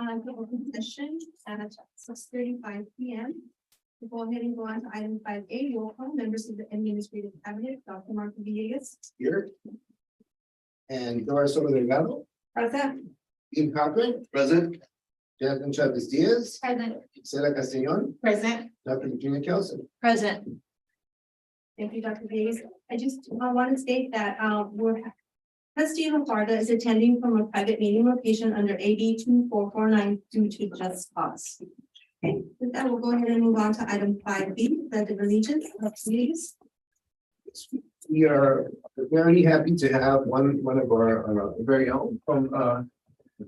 the open session at 6:35 p.m. We'll go ahead and go on to item 5A, roll call, members of the administrative cabinet, Dr. Marco Villegas. Here. And Doris Delgado, Present. Dean Cochran. Present. Jasmine Chavez Diaz, Present. Stella Castellon, Present. Dr. Virginia Kelson. Present. Thank you, Dr. Villegas. I just want to state that Trustee Lombardo is attending from a private meeting location under AB 2449 due to just cause. Okay, with that, we'll go ahead and move on to item 5B, Pledge of Allegiance, please. We are very happy to have one of our very own from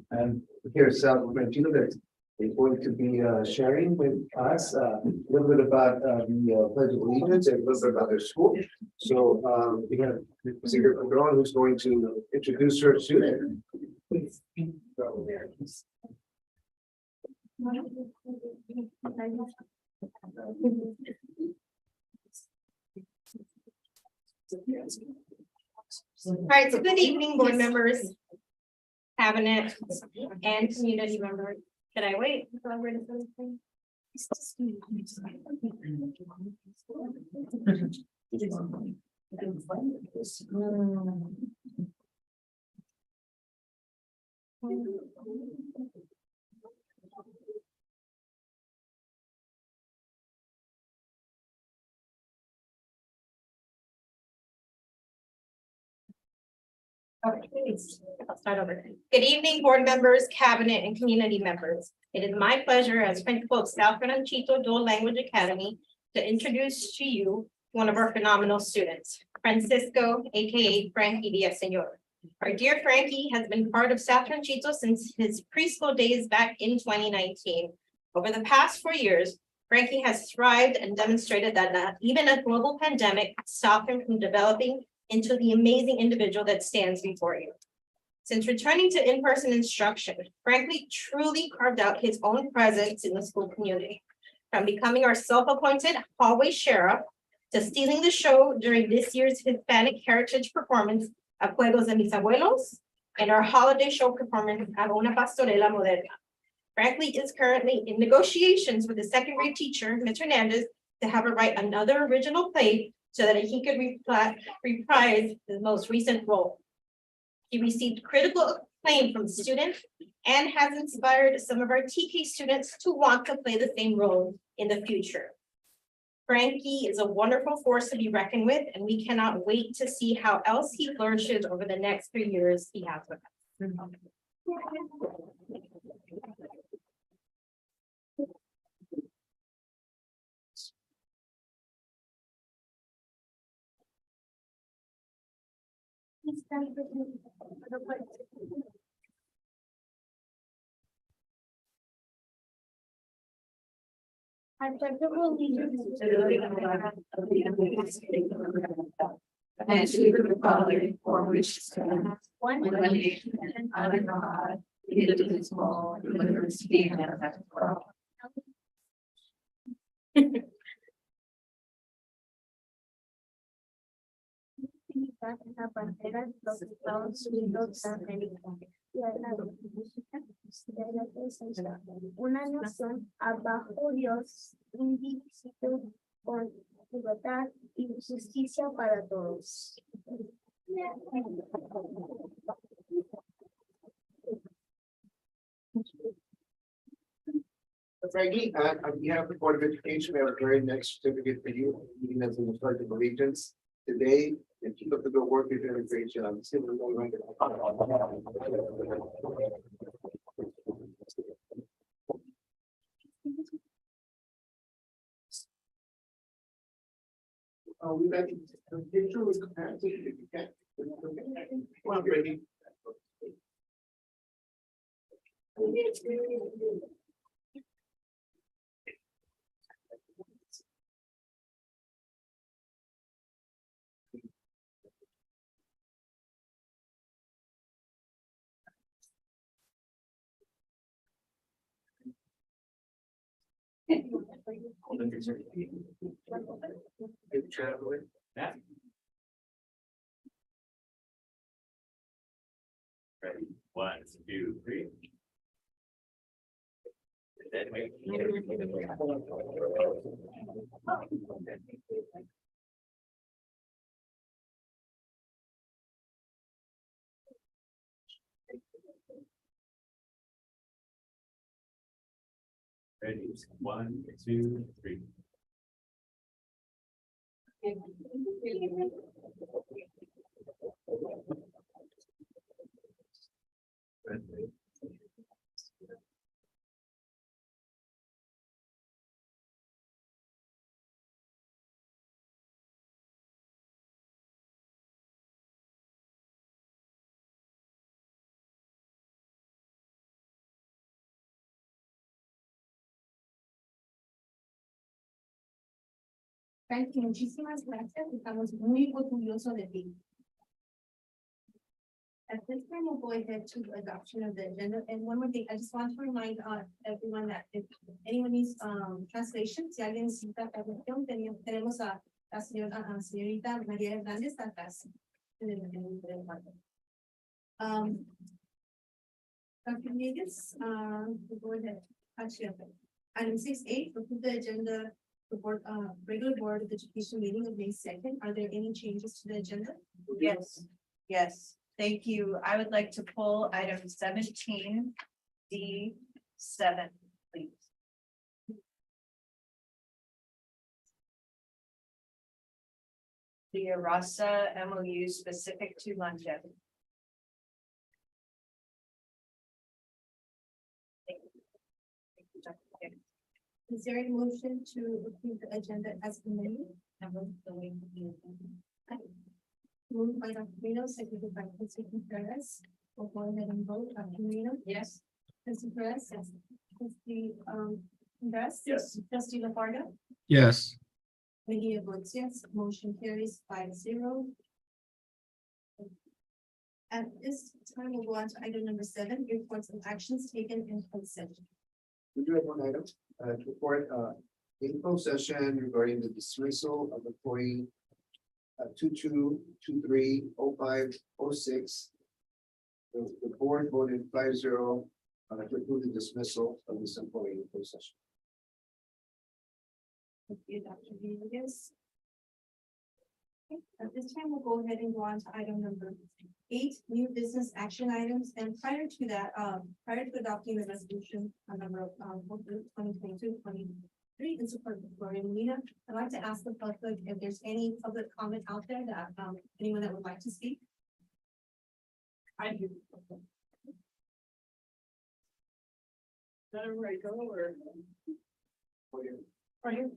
and here in South Argentina that is going to be sharing with us a little bit about the Pledge of Allegiance and a little bit about their school. So we have Secret Padron who's going to introduce her student. Please. All right, so good evening, board members, cabinet, and community members. Should I wait until I'm ready for this thing? Okay, I'll start over. Good evening, board members, cabinet, and community members. It is my pleasure as principal of South Ranchito Dual Language Academy to introduce to you one of our phenomenal students, Francisco, aka Frankie Villaseñor. Our dear Frankie has been part of South Ranchito since his preschool days back in 2019. Over the past 4 years, Frankie has thrived and demonstrated that not even a global pandemic stopped him from developing into the amazing individual that stands before you. Since returning to in-person instruction, Frankie truly carved out his own presence in the school community. From becoming our self-appointed hallway sheriff to stealing the show during this year's Hispanic Heritage performance at Juegos de Mis Abuelos and our holiday show performance at Una Pastorela Moderna. Frankie is currently in negotiations with the second grade teacher, Ms. Hernandez, to have her write another original play so that he could reprise his most recent role. He received critical acclaim from students and has inspired some of our TK students to want to play the same role in the future. Frankie is a wonderful force to be reckoned with, and we cannot wait to see how else he flourishes over the next 3 years he has with us. I pledge allegiance to the flag of the United States of America and to the republic for which it stands, one nation under God, indivisible, with liberty and justice for all. En la bandera de los Estados Unidos de América y a la república de la presencia, una nación abajo Dios, indivisible, con libertad y justicia para todos. Frankie, on behalf of the Board of Education, we have a very nice certificate for you, even as in the Pledge of Allegiance today. And keep up the good work, you're doing a great job. Oh, we got a picture with capacity if you can. Come on, Frankie. Ready, 1, 2, 3. Ready, 1, 2, 3. Frank, muchísimas gracias. Estamos muy orgullosos de ti. At this time, we'll go ahead to adoption of the agenda. And one more thing, I just want to remind everyone that if anyone needs translation, si alguien necesita traducción, tenemos a la señorita María Hernández atrás. Dr. Vegas, we'll go ahead. Actually, okay. Item 6A, approve the agenda. The board, regular board of education meeting of May 2nd. Are there any changes to the agenda? Yes, yes, thank you. I would like to pull item 17D7, please. The ERUSD MOU specific to longevity. Thank you. Thank you, Dr. Kim. Is there a motion to approve the agenda as amended? Moved by Dr. Reno, seconded by Trustee Perez. We'll go ahead and vote. Dr. Reno? Yes. Trustee Perez? Yes. Trustee, Perez? Yes. Trustee LaFarga? Yes. Media votes yes, motion carries 5-0. At this time, we'll go on to item number 7, reports and actions taken in closed session. We do have one item, to report, in closed session regarding the dismissal of employee 22230506. The board voted 5-0 to approve the dismissal of this employee in closed session. Thank you, Dr. Vegas. Okay, at this time, we'll go ahead and go on to item number 8, new business action items. And prior to that, prior to adopting the resolution on number 2022-23 in support of Gloria Molina, I'd like to ask the public if there's any public comment out there that anyone that would like to speak. I do. Where I go or? Right here.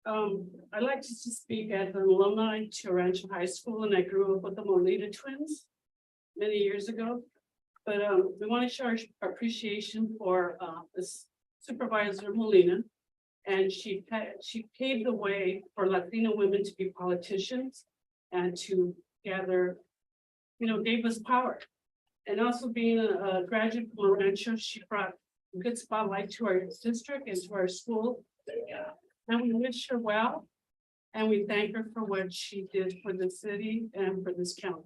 I'd like to speak as an alumni to Rancho High School, and I grew up with the Molina twins many years ago. But we want to show our appreciation for this Supervisor Molina, and she paved the way for Latino women to be politicians and to gather, gave us power. And also being a graduate from Rancho, she brought a good spotlight to our district and to our school. And we wish her well, and we thank her for what she did for the city and for this county.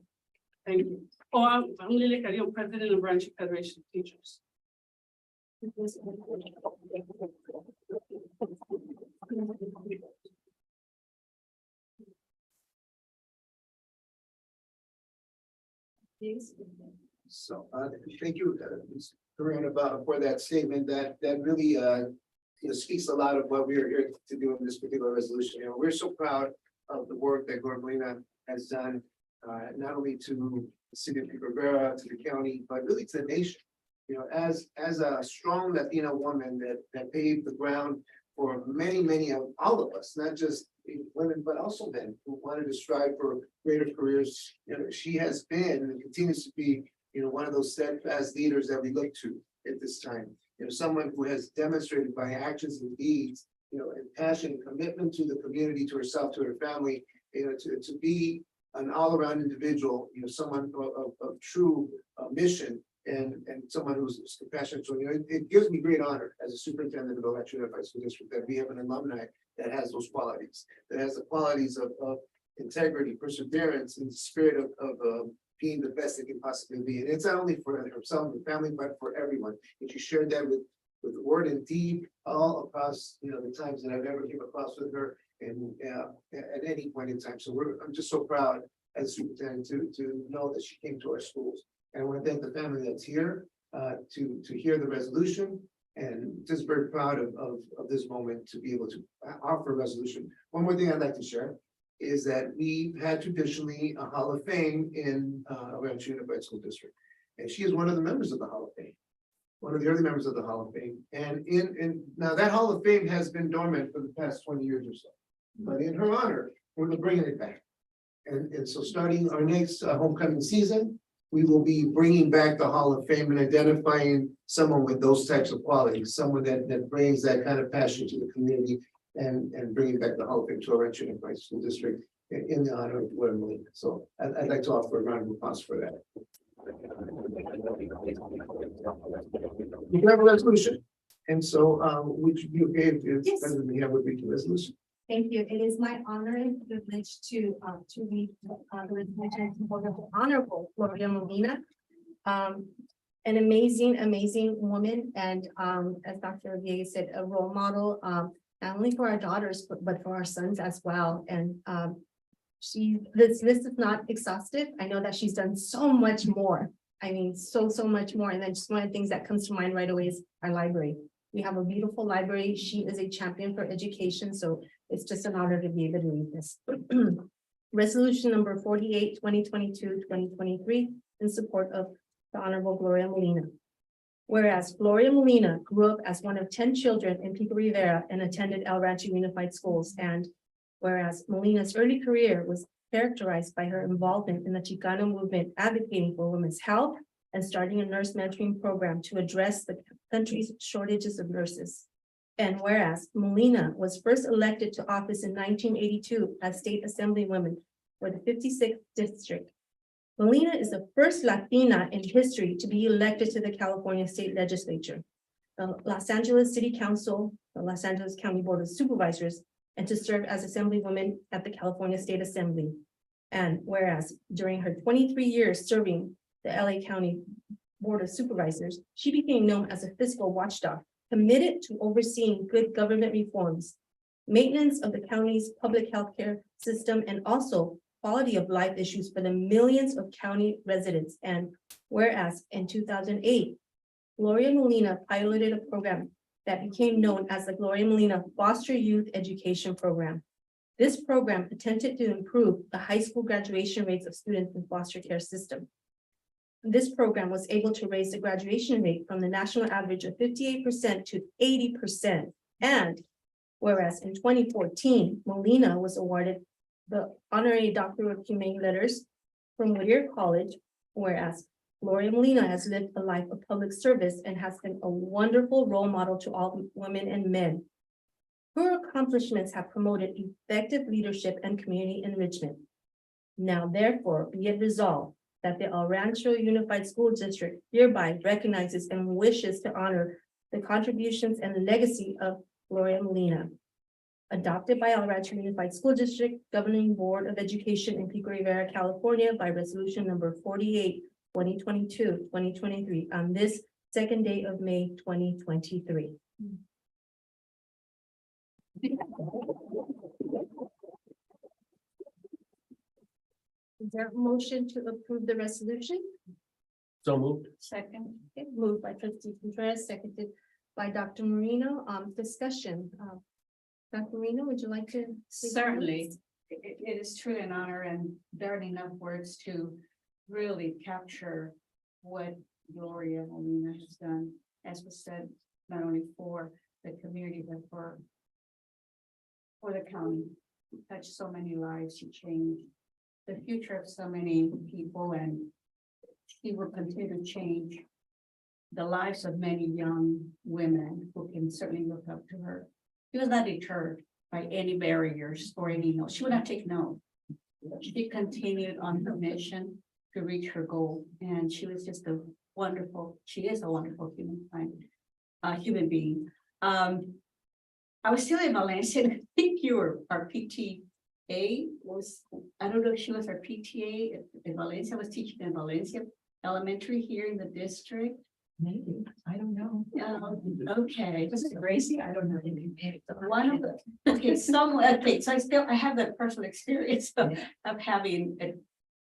Thank you. Oh, I'm Lily Carrillo, president of Rancho Federation of Teachers. So, thank you, Ms. Corinne, for that statement. That really, speaks a lot of what we are here to do in this particular resolution. We're so proud of the work that Gloria Molina has done, not only to the city of Pico Rivera, to the county, but really to the nation. As a strong Latina woman that paved the ground for many of all of us, not just women, but also men who wanted to strive for greater careers. She has been and continues to be, one of those steadfast leaders that we look to at this time. Someone who has demonstrated by actions and deeds, and passion and commitment to the community, to herself, to her family, to be an all-around individual, someone of true mission and someone who's compassionate. So, it gives me great honor as a superintendent of the Rancho Unified School District that we have an alumni that has those qualities, that has the qualities of integrity, perseverance, and the spirit of being the best it can possibly be. And it's not only for herself and family, but for everyone. And she shared that with word and deed all across, the times that I've ever came across with her and at any point in time. So I'm just so proud as superintendent to know that she came to our schools. And I want to thank the family that's here to hear the resolution. And just very proud of this moment to be able to offer a resolution. One more thing I'd like to share is that we've had traditionally a Hall of Fame in Rancho Unified School District. And she is one of the members of the Hall of Fame, one of the early members of the Hall of Fame. And now that Hall of Fame has been dormant for the past 20 years or so. But in her honor, we're bringing it back. And so starting our next homecoming season, we will be bringing back the Hall of Fame and identifying someone with those types of qualities, someone that brings that kind of passion to the community and bringing back the Hall of Fame to our Rancho Unified School District in the honor of Gloria Molina. So I'd like to offer a round of applause for that. You can have a resolution. And so would you be okay if Yes. President Mejia would read the resolution? Thank you. It is my honor and privilege to read the resolution for the Honorable Gloria Molina. An amazing woman, and as Dr. Villegas said, a role model, not only for our daughters, but for our sons as well. And this list is not exhaustive. I know that she's done so much more. I mean, so much more. And then just one of the things that comes to mind right away is our library. We have a beautiful library. She is a champion for education, so it's just an honor to be able to read this. Resolution number 48, 2022-2023, in support of the Honorable Gloria Molina. Whereas Gloria Molina grew up as one of 10 children in Pico Rivera and attended El Rancho Unified Schools. And whereas Molina's early career was characterized by her involvement in the Chicano movement, advocating for women's health and starting a nurse mentoring program to address the country's shortages of nurses. And whereas Molina was first elected to office in 1982 as state assemblywoman for the 56th district. Molina is the first Latina in history to be elected to the California State Legislature, the Los Angeles City Council, the Los Angeles County Board of Supervisors, and to serve as assemblywoman at the California State Assembly. And whereas during her 23 years serving the LA County Board of Supervisors, she became known as a fiscal watchdog, committed to overseeing good government reforms, maintenance of the county's public health care system, and also quality of life issues for the millions of county residents. And whereas in 2008, Gloria Molina piloted a program that became known as the Gloria Molina Foster Youth Education Program. This program attempted to improve the high school graduation rates of students in foster care system. This program was able to raise the graduation rate from the national average of 58% to 80%. And whereas in 2014, Molina was awarded the honorary Doctor of Humane Letters from Whittier College, whereas Gloria Molina has lived a life of public service and has been a wonderful role model to all women and men. Her accomplishments have promoted effective leadership and community enrichment. Now, therefore, be it resolved that the El Rancho Unified School District hereby recognizes and wishes to honor the contributions and legacy of Gloria Molina. Adopted by El Rancho Unified School District Governing Board of Education in Pico Rivera, California by resolution number 48, 2022-2023 on this second day of May 2023. Is there a motion to approve the resolution? So moved. Second. Okay, moved by trustee Contreras, seconded by Dr. Marino. Discussion. Dr. Marino, would you like to? say Certainly, it is truly an honor, and there aren't enough words to really capture what Gloria Molina has done, as was said, not only for the community, but for the county. She touched so many lives, she changed the future of so many people, and she will continue to change the lives of many young women who can certainly look up to her. She was not deterred by any barriers or any no. She would not take no. She continued on her mission to reach her goal, and she was just a wonderful. She is a wonderful human being. I was still in Valencia, and I think you were our PT was, I don't know if she was our PTA in Valencia, was teaching in Valencia Elementary here in the district. Maybe, I don't know. Okay. Was it Gracie? I don't know. One of the, okay, so I have that personal experience of having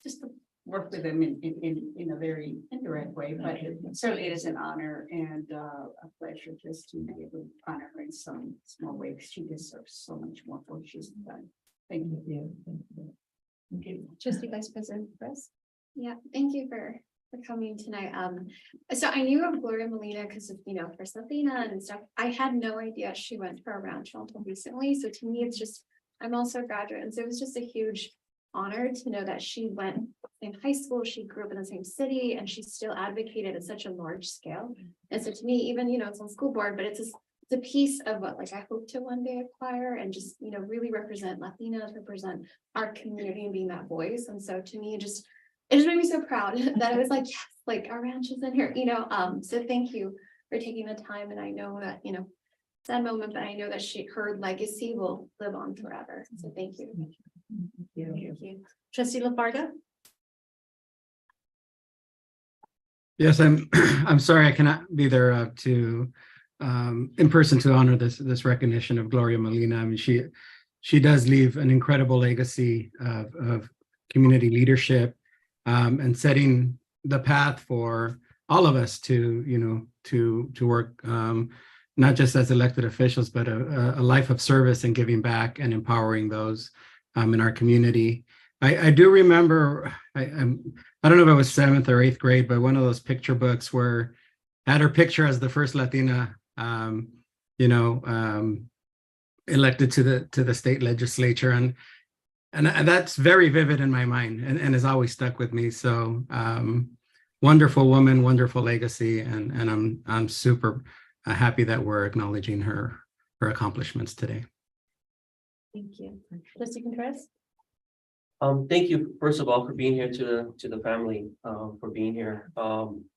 just to work with them in a very indirect way, but certainly it is an honor and a pleasure just to be able to honor her in some small way, because she deserves so much more for what she's done. Thank you. Okay. Trustee Vice President Chris. Yeah, thank you for coming tonight. So I knew of Gloria Molina because of, First Latina and stuff. I had no idea she went for a rancho until recently. So to me, it's just, I'm also a graduate. And so it was just a huge honor to know that she went in high school, she grew up in the same city, and she still advocated at such a large scale. And so to me, even, it's on school board, but it's a piece of what I hope to one day acquire and just, really represent Latinas, represent our community and being that voice. And so to me, it just made me so proud that I was like, yes, our ranch is in here, so thank you for taking the time. And I know that, sad moment, but I know that her legacy will live on forever. So thank you. Thank you. Thank you. Trustee LaFarga? Yes, I'm sorry I cannot be there to in person to honor this recognition of Gloria Molina. I mean, she does leave an incredible legacy of community leadership and setting the path for all of us to work not just as elected officials, but a life of service and giving back and empowering those in our community. I do remember, I don't know if it was 7th or 8th grade, but one of those picture books where had her picture as the first Latina, elected to the state legislature, and that's very vivid in my mind and has always stuck with me. So wonderful woman, wonderful legacy, and I'm super happy that we're acknowledging her accomplishments today. Thank you. Trustee Contreras? Thank you, first of all, for being here, to the family, for being here.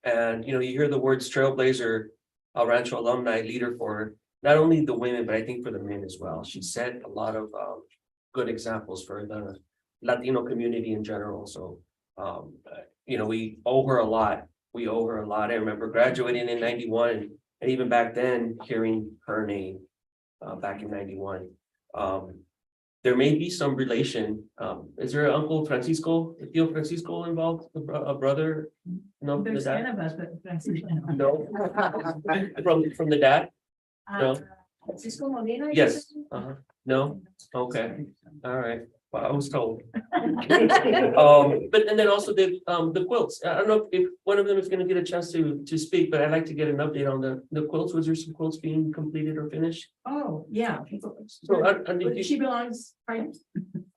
And you hear the words trailblazer, Rancho alumni, leader for not only the women, but I think for the men as well. She set a lot of good examples for the Latino community in general. So, we owe her a lot. We owe her a lot. I remember graduating in 91, and even back then, hearing her name back in 91. There may be some relation. Is there an Uncle Francisco, Tío Francisco involved, a brother? No, There's the 10 dad? of us, but Francisco. No. From the dad? No. Francisco Molina? Yes. No. Okay. All right. Well, I was told. But and then also the quilts. I don't know if one of them is going to get a chance to speak, but I'd like to get an update on the quilts. Was there some quilts being completed or finished? Oh, yeah. So She belongs, right?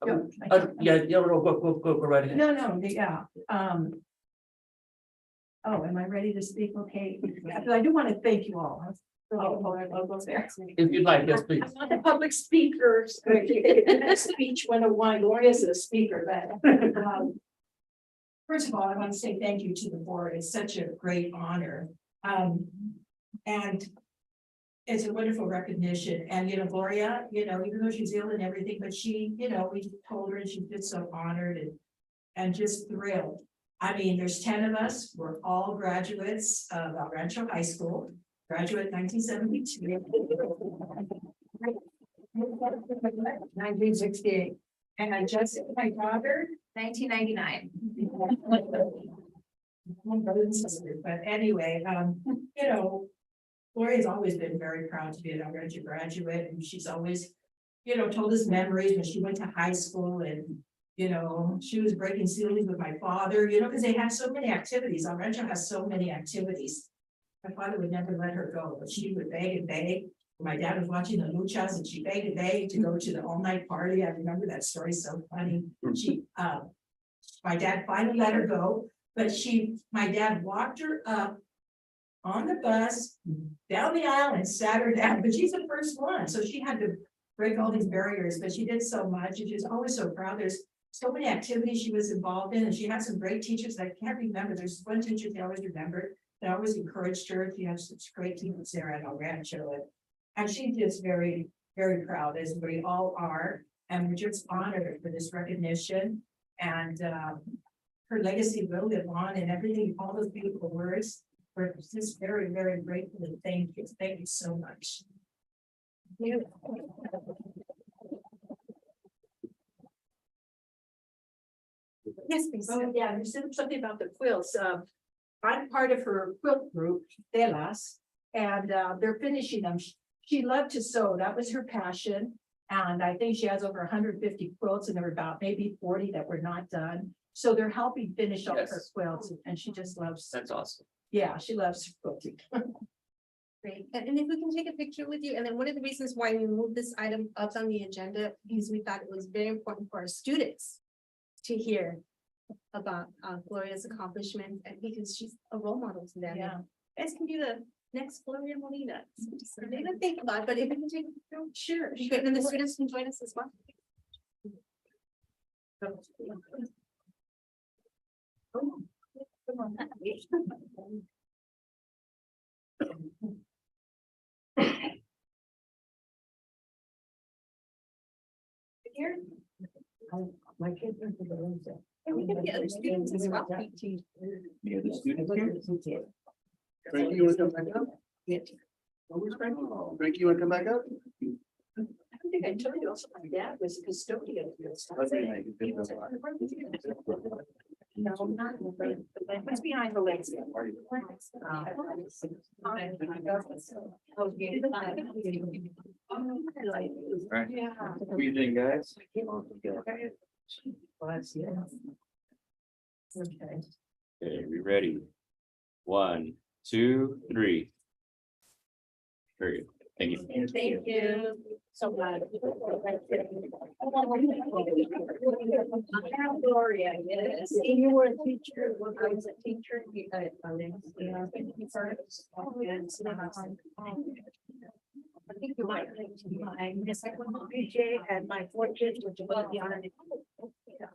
No, go right ahead. no, yeah. Oh, am I ready to speak? Okay. I do want to thank you all. I'll go there. If you'd like, yes, please. I'm not the public speaker. Speech 101, Gloria's a speaker, but first of all, I want to say thank you to the board. It's such a great honor. And it's a wonderful recognition. And Gloria, even though she's ill and everything, but she, we told her and she's just so honored and just thrilled. I mean, there's 10 of us. We're all graduates of El Rancho High School. Graduate 1972. 1968. And I just, my daughter, 1999. My brother and sister, but anyway, Gloria's always been very proud to be an El Rancho graduate, and she's always, told us memories when she went to high school, and she was breaking ceilings with my father, because they had so many activities. El Rancho has so many activities. My father would never let her go, but she would beg and beg. My dad was watching the luchas and she begged and begged to go to the all-night party. I remember that story, so funny. My dad finally let her go, but my dad walked her up on the bus, down the aisle and sat her down, but she's the first one. So she had to break all these barriers, but she did so much and she's always so proud. There's so many activities she was involved in, and she had some great teachers that I can't remember. There's one teacher she always remembered. That always encouraged her. She had such great teachers there at El Rancho, and she's just very, very proud, as we all are. And we're just honored for this recognition and her legacy will live on and everything, all those beautiful words. We're just very, very grateful and thank you. Thank you so much. Yes, please. Oh, yeah, you said something about the quilts. I'm part of her quilt group, Delas, and they're finishing them. She loved to sew. That was her passion. And I think she has over 150 quilts and there were about maybe 40 that were not done. So they're helping finish up her Yes. quilts and she just loves, That's awesome. yeah, she loves quilting. Great, and if we can take a picture with you, and then one of the reasons why we moved this item up on the agenda, because we thought it was very important for our students to hear about Gloria's accomplishments, and because she's a role model to them. Yeah. You guys can be the next Gloria Molina. So they didn't think about it, but if we can take, sure, good, and then the students can join us as well. Here, My kids went to the room. and we can get other students as well. Yeah, the students here. Frankie, you wanna come back up? Where's Frankie? Frankie, you wanna come back up? I don't think I told you also my dad was a custodian. No, not in the brain, but what's behind the legs? Yeah. Good evening, guys. Okay. Okay, we ready? 1, 2, 3. Very good. Thank you. Thank you so much. Gloria, yes. You were a teacher, when I was a teacher. I think you might like my second PJ and my fortune, which will be on it.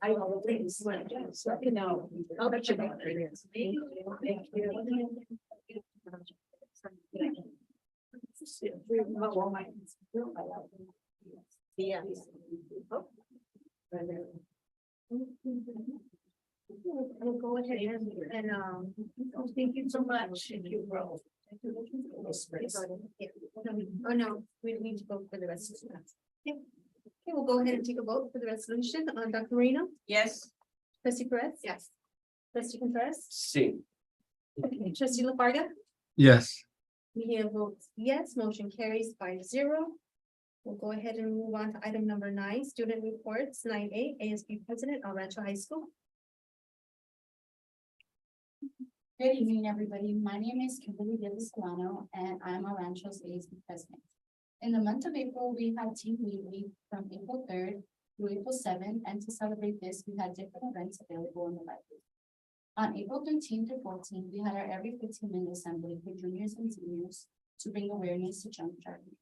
I always went, just let me know. I'll bet you know. Thank you. Yeah. We'll go ahead and Thank you so much. Thank you, bro. Oh, no, we need to vote for the resolution. Okay, we'll go ahead and take a vote for the resolution. Dr. Marino, Yes. trustee Perez? Yes. Trustee Contreras? See, Okay, trustee LaFarga? Yes. Mejia votes yes, motion carries 5-0. We'll go ahead and move on to item number 9, student reports, 9A, ASB president, El Rancho High School. Good evening, everybody. My name is Kimberly Solano, and I'm a Rancho's ASB president. In the month of April, we had Team Lead Week from April 3rd through April 7th, and to celebrate this, we had different events available in the library. On April 13th to 14th, we had our every 15-minute assembly for juniors and seniors to bring awareness to junk driving.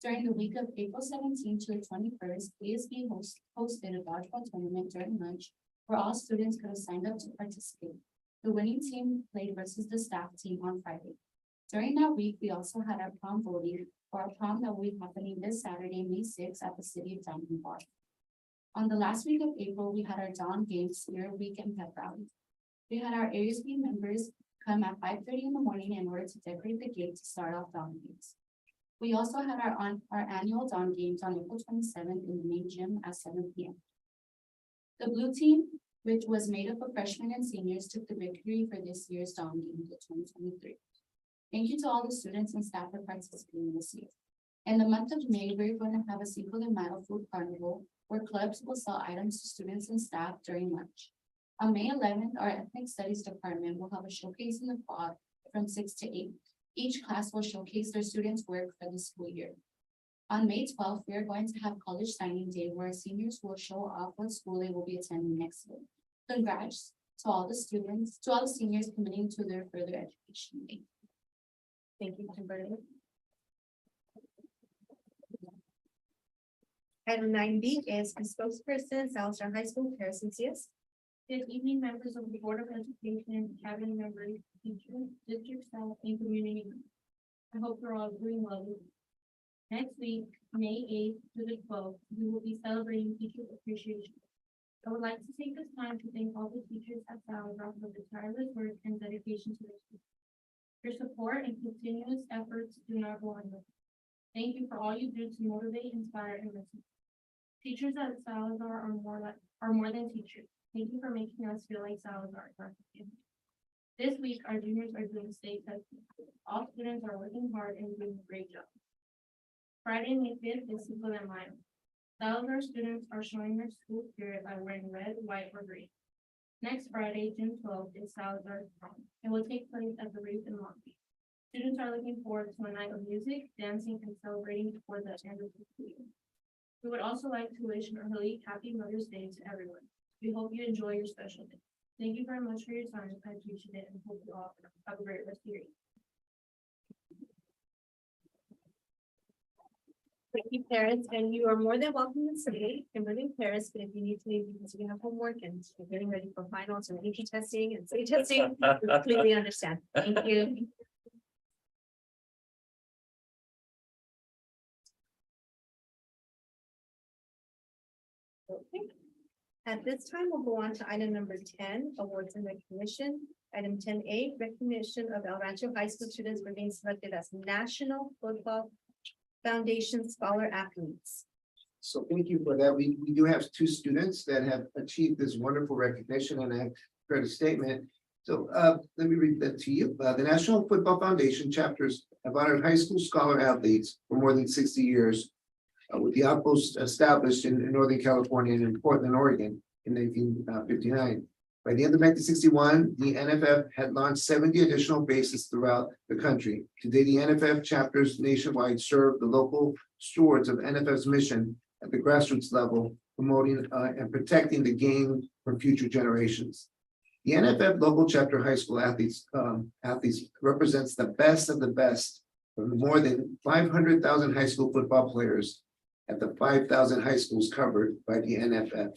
During the week of April 17th to the 21st, ASB hosted a dodgeball tournament during lunch where all students could have signed up to participate. The winning team played versus the staff team on Friday. During that week, we also had our prom voting for our prom that will be happening this Saturday, May 6th at the City of Diamond Bar. On the last week of April, we had our Dawn Games Spirit Week and Pep Rally. We had our ASB members come at 5:30 in the morning in order to decorate the gate to start off Dawn Games. We also had our annual Dawn Games on April 27th in the main gym at 7 p.m. The blue team, which was made up of freshmen and seniors, took the victory for this year's Dawn Games of 2023. Thank you to all the students and staff for participating this year. In the month of May, we're going to have a Cinco de Mayo food carnival where clubs will sell items to students and staff during lunch. On May 11th, our ethnic studies department will have a showcase in the quad from 6 to 8. Each class will showcase their students' work for the school year. On May 12th, we are going to have college signing day where seniors will show off what school they will be attending next year. Congrats to all the students, to all the seniors committing to their further education. Thank you, Kimberly. Item 9B is the spokesperson, Salisbury High School, Harrison CS. Good evening, members of the Board of Education, cabinet members, teachers, district staff, and community. I hope you're all doing well. Next week, May 8th to the 12th, we will be celebrating Teacher Appreciation. I would like to take this time to thank all the teachers at Salazar for the tireless work and dedication to their students. Your support and continuous efforts do not go unnoticed. Thank you for all you do to motivate, inspire, and listen. Teachers at Salazar are more than teachers. Thank you for making us feel like Salazar is our community. This week, our juniors are doing state testing. All students are working hard and doing a great job. Friday, May 5th is Cinco de Mayo. Salazar students are showing their school spirit by wearing red, white, or green. Next Friday, June 12th, is Salazar's prom. It will take place at the Reef in Long Beach. Students are looking forward to a night of music, dancing, and celebrating before the end of the school year. We would also like to wish an early Happy Mother's Day to everyone. We hope you enjoy your special day. Thank you very much for your time. I appreciate it and hope you all have a great rest of your evening. Thank you, parents, and you are more than welcome to stay. Kimberly, Paris, but if you need to leave because you have homework and you're getting ready for finals and AP testing and state testing, we completely understand. Thank you. Okay. At this time, we'll go on to item number 10, awards and recognition. Item 10A, recognition of El Rancho High School students for being selected as National Football Foundation Scholar Athletes. So thank you for that. We do have two students that have achieved this wonderful recognition, and I heard a statement. So let me read that to you. The National Football Foundation chapters have honored high school scholar athletes for more than 60 years, with the outpost established in Northern California and in Portland, Oregon in 1959. By the end of 1961, the NFF had launched 70 additional bases throughout the country. Today, the NFF chapters nationwide serve the local stewards of NFF's mission at the grassroots level, promoting and protecting the game for future generations. The NFF local chapter high school athletes represents the best of the best from more than 500,000 high school football players at the 5,000 high schools covered by the NFF.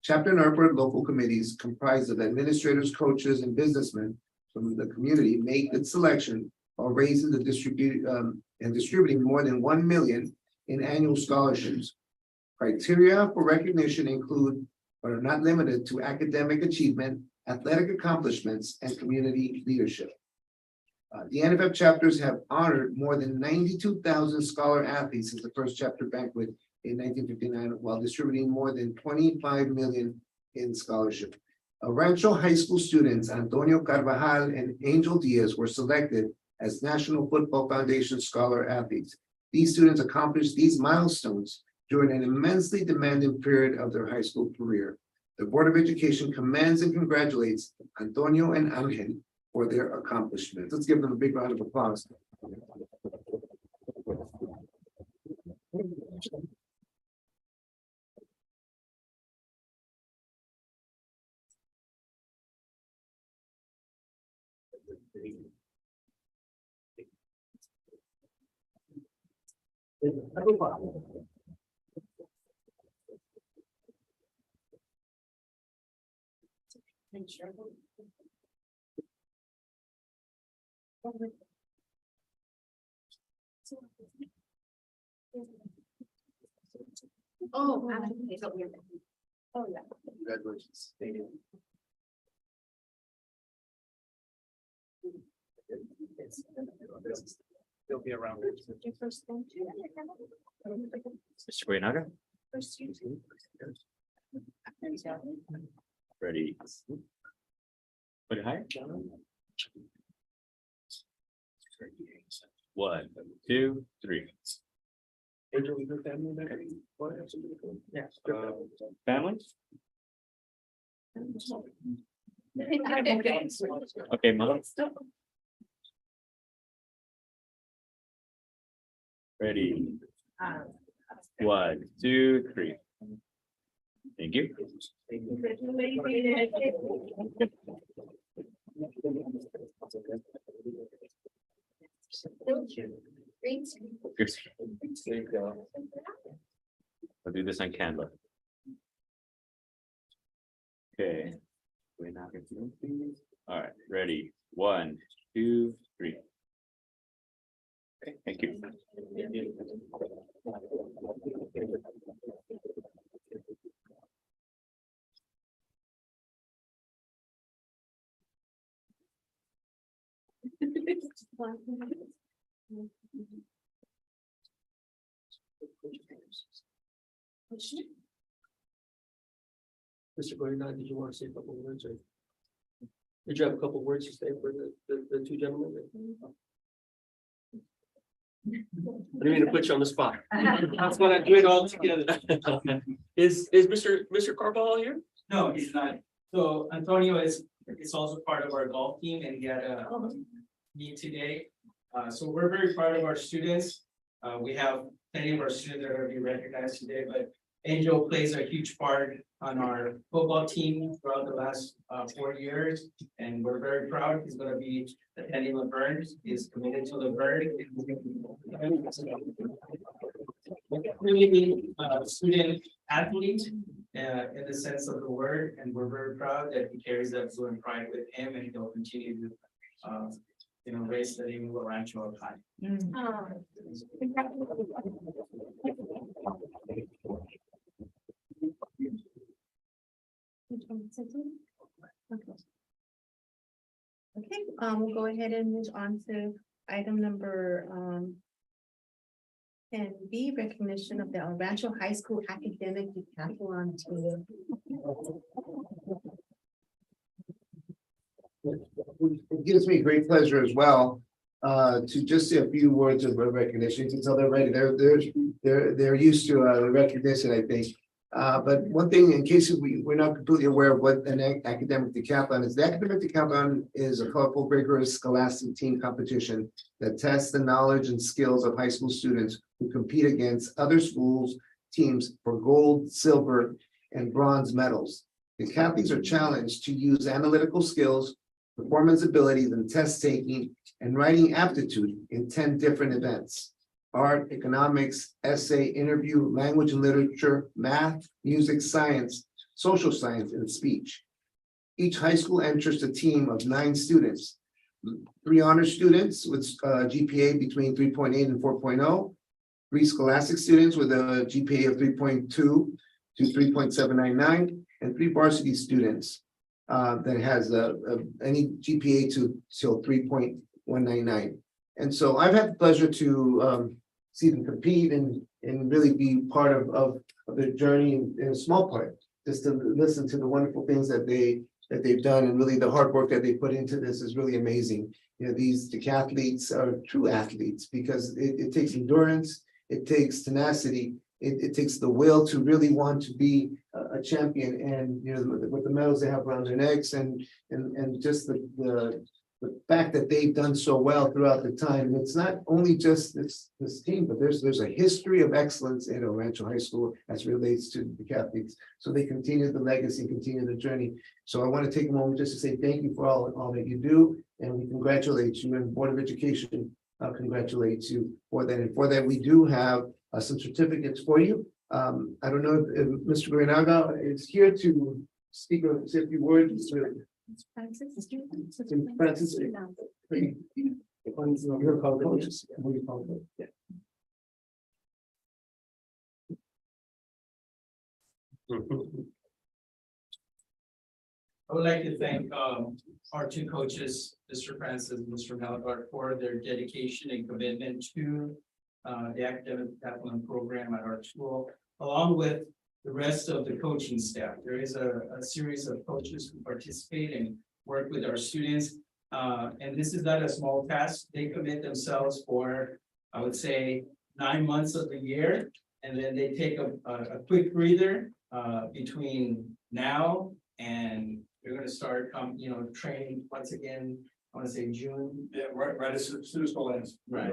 Chapter and upper local committees comprised of administrators, coaches, and businessmen from the community make the selection while raising the distributing more than 1 million in annual scholarships. Criteria for recognition include, but are not limited to, academic achievement, athletic accomplishments, and community leadership. The NFF chapters have honored more than 92,000 scholar athletes since the first chapter banquet in 1959, while distributing more than 25 million in scholarship. Rancho High School students Antonio Carvajal and Angel Diaz were selected as National Football Foundation Scholar Athletes. These students accomplished these milestones during an immensely demanding period of their high school career. The Board of Education commends and congratulates Antonio and Angel for their accomplishments. Let's give them a big round of applause. Oh, absolutely. Oh, yeah. Congratulations. Thank you. They'll be around. Mr. Guaynaga, ready? Put it higher. 1, 2, 3. Yes. Families? Okay, mom. Ready? 1, 2, 3. Thank you. I'll do this on Canva. Okay. All right, ready? 1, 2, 3. Okay, thank you. Mr. Guarino, did you want to say a couple of words or? Did you have a couple of words to say for the two gentlemen? I didn't mean to put you on the spot. That's when I do it all together. Is Mr. Carvalho here? No, he's not. So Antonio is also part of our golf team and he had a meet today. So we're very proud of our students. We have many of our students that are going to be recognized today, but Angel plays a huge part on our football team throughout the last 4 years. And we're very proud. He's going to be attending Laverne. He's committed to Laverne. Really student athlete in the sense of the word, and we're very proud that he carries that fluent pride with him, and he'll continue to raise the name of Rancho up high. Okay, we'll go ahead and move on to item number 10B, recognition of the El Rancho High School Academic Decathlon Team. It gives me great pleasure as well to just say a few words of recognition. You can tell they're ready. They're used to recognition, I think. But one thing, in case we're not completely aware of what an academic decathlon is, the academic decathlon is a colorful, rigorous scholastic team competition that tests the knowledge and skills of high school students who compete against other schools' teams for gold, silver, and bronze medals. Decathletes are challenged to use analytical skills, performance abilities, and test taking and writing aptitude in 10 different events: art, economics, essay, interview, language and literature, math, music, science, social science, and speech. Each high school enters a team of 9 students, 3 honor students with GPA between 3.8 and 4.0, 3 scholastic students with a GPA of 3.2 to 3.799, and 3 varsity students that has any GPA till 3.199. And so I've had the pleasure to see them compete and really be part of their journey in a small part, just to listen to the wonderful things that they've done, and really the hard work that they put into this is really amazing. You know, these decathletes are true athletes because it takes endurance, it takes tenacity, it takes the will to really want to be a champion, and with the medals they have around their necks and just the fact that they've done so well throughout the time. It's not only just this team, but there's a history of excellence in El Rancho High School as relates to the decathletes. So they continue the legacy, continue the journey. So I want to take a moment just to say thank you for all that you do, and we congratulate you, and Board of Education congratulates you for that. And for that, we do have some certificates for you. I don't know if Mr. Granaga is here to speak or say a few words. Francis. Your call coaches. Yeah. I would like to thank our 2 coaches, Mr. Francis and Mr. Malgard, for their dedication and commitment to the academic decathlon program at our school, along with the rest of the coaching staff. There is a series of coaches who participate and work with our students. And this is not a small task. They commit themselves for, I would say, 9 months of the year. And then they take a quick breather between now and they're going to start training once again. I want to say June. Yeah, right as soon as school ends. Right.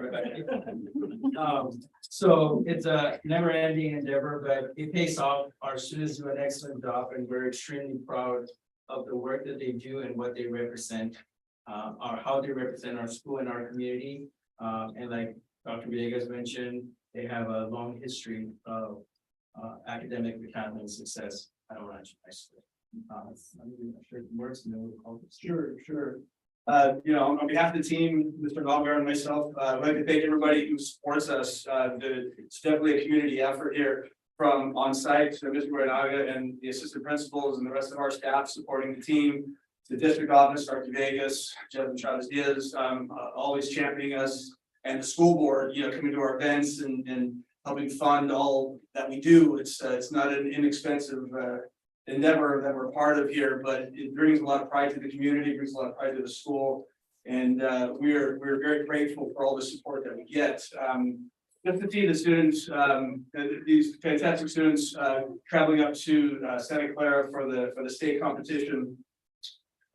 So it's a never ending endeavor, but it pays off. Our students do an excellent job, and we're extremely proud of the work that they do and what they represent, or how they represent our school and our community. And like Dr. Villegas mentioned, they have a long history of academic decathlon success at El Rancho High School. I'm sure it works. Sure. On behalf of the team, Mr. Valgar and myself, I'd like to thank everybody who supports us. It's definitely a community effort here from on-site to Mr. Renaga and the assistant principals and the rest of our staff supporting the team. The district office, Dr. Vegas, Jeff and Chavez Diaz, always championing us, and the school board, coming to our events and helping fund all that we do. It's not an inexpensive endeavor that we're part of here, but it brings a lot of pride to the community, brings a lot of pride to the school. And we're very grateful for all the support that we get. Just to see the students, these fantastic students traveling up to Santa Clara for the state competition.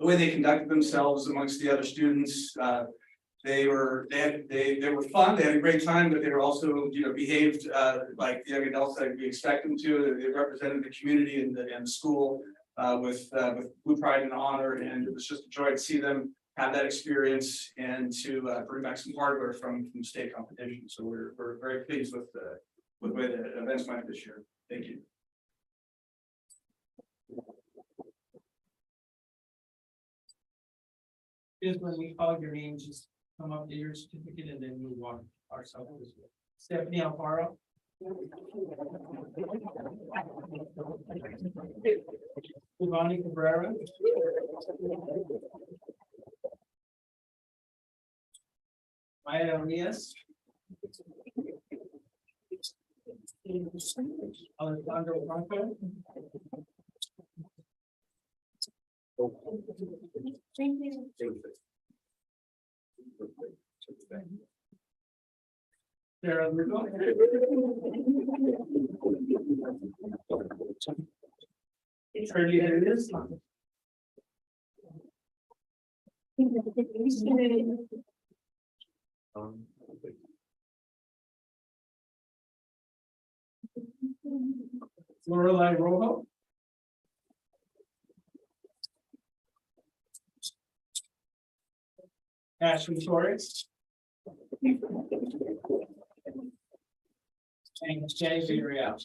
The way they conducted themselves amongst the other students, they were fun. They had a great time, but they were also, behaved like the young adults that we expect them to. They represented the community and the school with pride and honor, and it was just a joy to see them have that experience and to bring back some hardware from state competition. So we're very pleased with the way the events went this year. Thank you. Is when we call your name, just come up to your certificate and then we walk ourselves this way. Stephanie Alfaro. Giovanni Cabrera. Maya Elias. Alessandro Franco. Thank you. Sarah Lugo. Shirley Hernandez. Lorelai Rojo. Ashley Torres. And Jay Villarreal.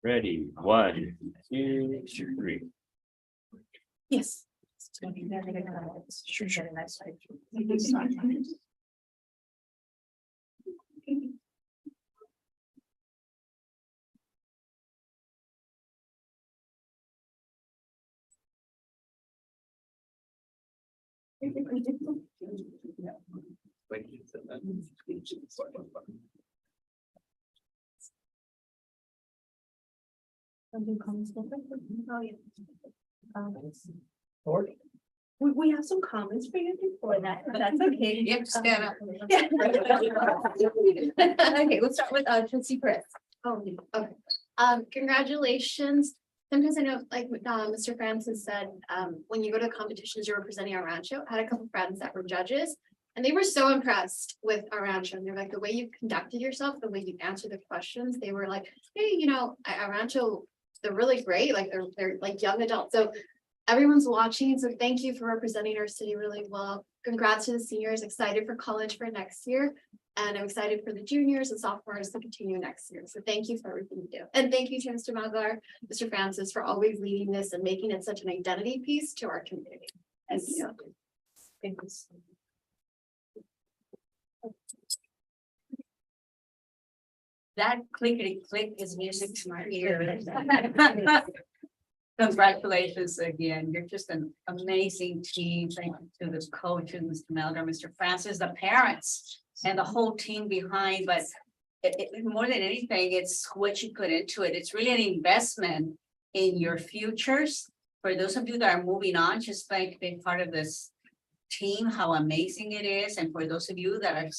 Ready, 1, 2, 3. Yes. We have some comments for you before that, but that's okay. You have to stand up. Yeah. Okay, we'll start with trustee Chris. Oh, okay. Congratulations. Sometimes I know, like, Mr. Francis said, when you go to competitions, you're representing our rancho. I had a couple friends that were judges. And they were so impressed with our rancho. And they're like, the way you conducted yourself, the way you answered the questions, they were like, hey, our rancho, they're really great. Like they're like young adults. So everyone's watching. So thank you for representing our city really well. Congrats to the seniors, excited for college for next year. And I'm excited for the juniors and sophomores to continue next year. So thank you for everything you do. And thank you to Mr. Malgar, Mr. Francis, for always leading this and making it such an identity piece to our community. Thank you. Thank you. That clickety click is music to my ears. Congratulations again. You're just an amazing team. Thank you to the coaches, Mr. Melgar, Mr. Francis, the parents, and the whole team behind. But more than anything, it's what you put into it. It's really an investment in your futures. For those of you that are moving on, just like being part of this team, how amazing it is. And for those of you that are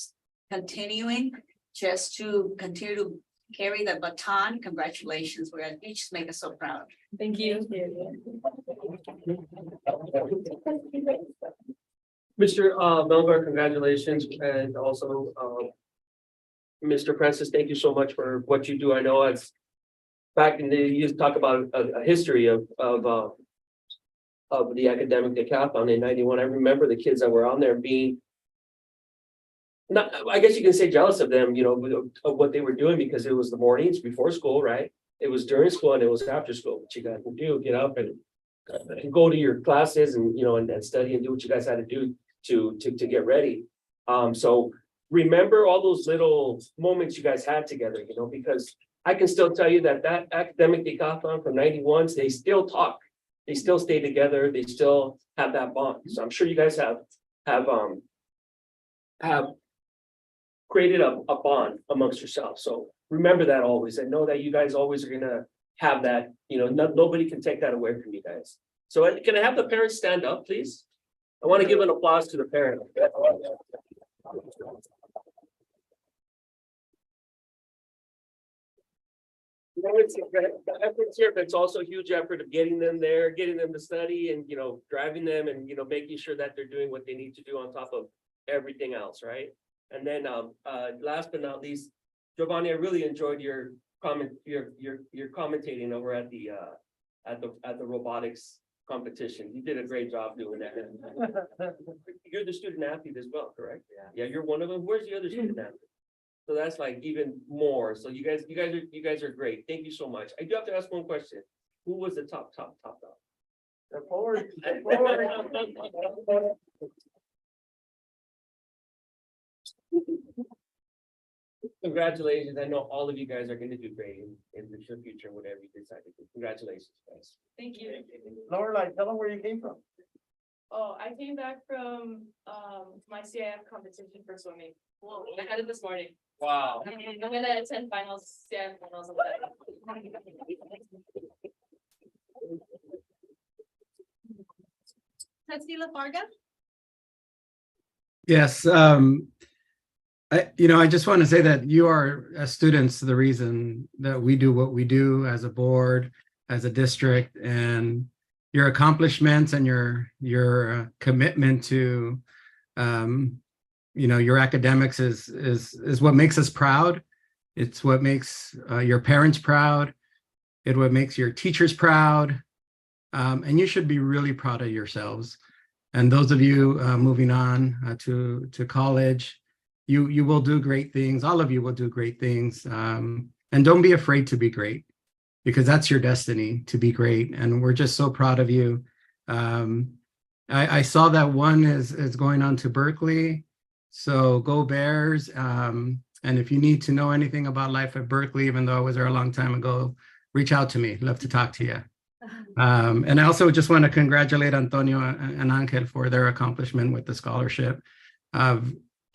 continuing, just to continue to carry the baton, congratulations. You just make us so proud. Thank you. Mr. Melgar, congratulations, and also, Mr. Francis, thank you so much for what you do. I know it's back in the, you talk about a history of the academic decathlon in 91. I remember the kids that were on there being not, I guess you can say jealous of them, you know, of what they were doing because it was the mornings before school, right? It was during school and it was after school. What you guys can do, get up and go to your classes and, you know, and study and do what you guys had to do to get ready. So remember all those little moments you guys had together, you know, because I can still tell you that academic decathlon from 91, they still talk. They still stay together. They still have that bond. So I'm sure you guys have created a bond amongst yourselves. So remember that always, and know that you guys always are gonna have that, you know, nobody can take that away from you guys. So can I have the parents stand up, please? I want to give an applause to the parent. You know, it's the efforts here, but it's also a huge effort of getting them there, getting them to study and, you know, driving them and, you know, making sure that they're doing what they need to do on top of everything else, right? And then last but not least, Giovanni, I really enjoyed your commentating over at the robotics competition. You did a great job doing that. You're the student athlete as well, correct? Yeah, you're one of them. Where's the other student athlete? So that's like even more. So you guys are great. Thank you so much. I do have to ask one question. Who was the top dog? Step forward. Congratulations. I know all of you guys are going to do great in the future, whatever you decide to do. Congratulations, guys. Thank you. Laura, tell them where you came from. Oh, I came back from my CIF competition for swimming. Well, I had it this morning. Wow. I'm gonna attend finals, CIF finals on that. Trustee LaFarga? Yes, I just want to say that you are, as students, the reason that we do what we do as a board, as a district, and your accomplishments and your commitment to, your academics is what makes us proud. It's what makes your parents proud. It's what makes your teachers proud. And you should be really proud of yourselves. And those of you moving on to college, you will do great things. All of you will do great things. And don't be afraid to be great, because that's your destiny, to be great. And we're just so proud of you. I saw that one is going on to Berkeley. So go Bears. And if you need to know anything about life at Berkeley, even though I was there a long time ago, reach out to me. Love to talk to you. And I also just want to congratulate Antonio and Angel for their accomplishment with the scholarship.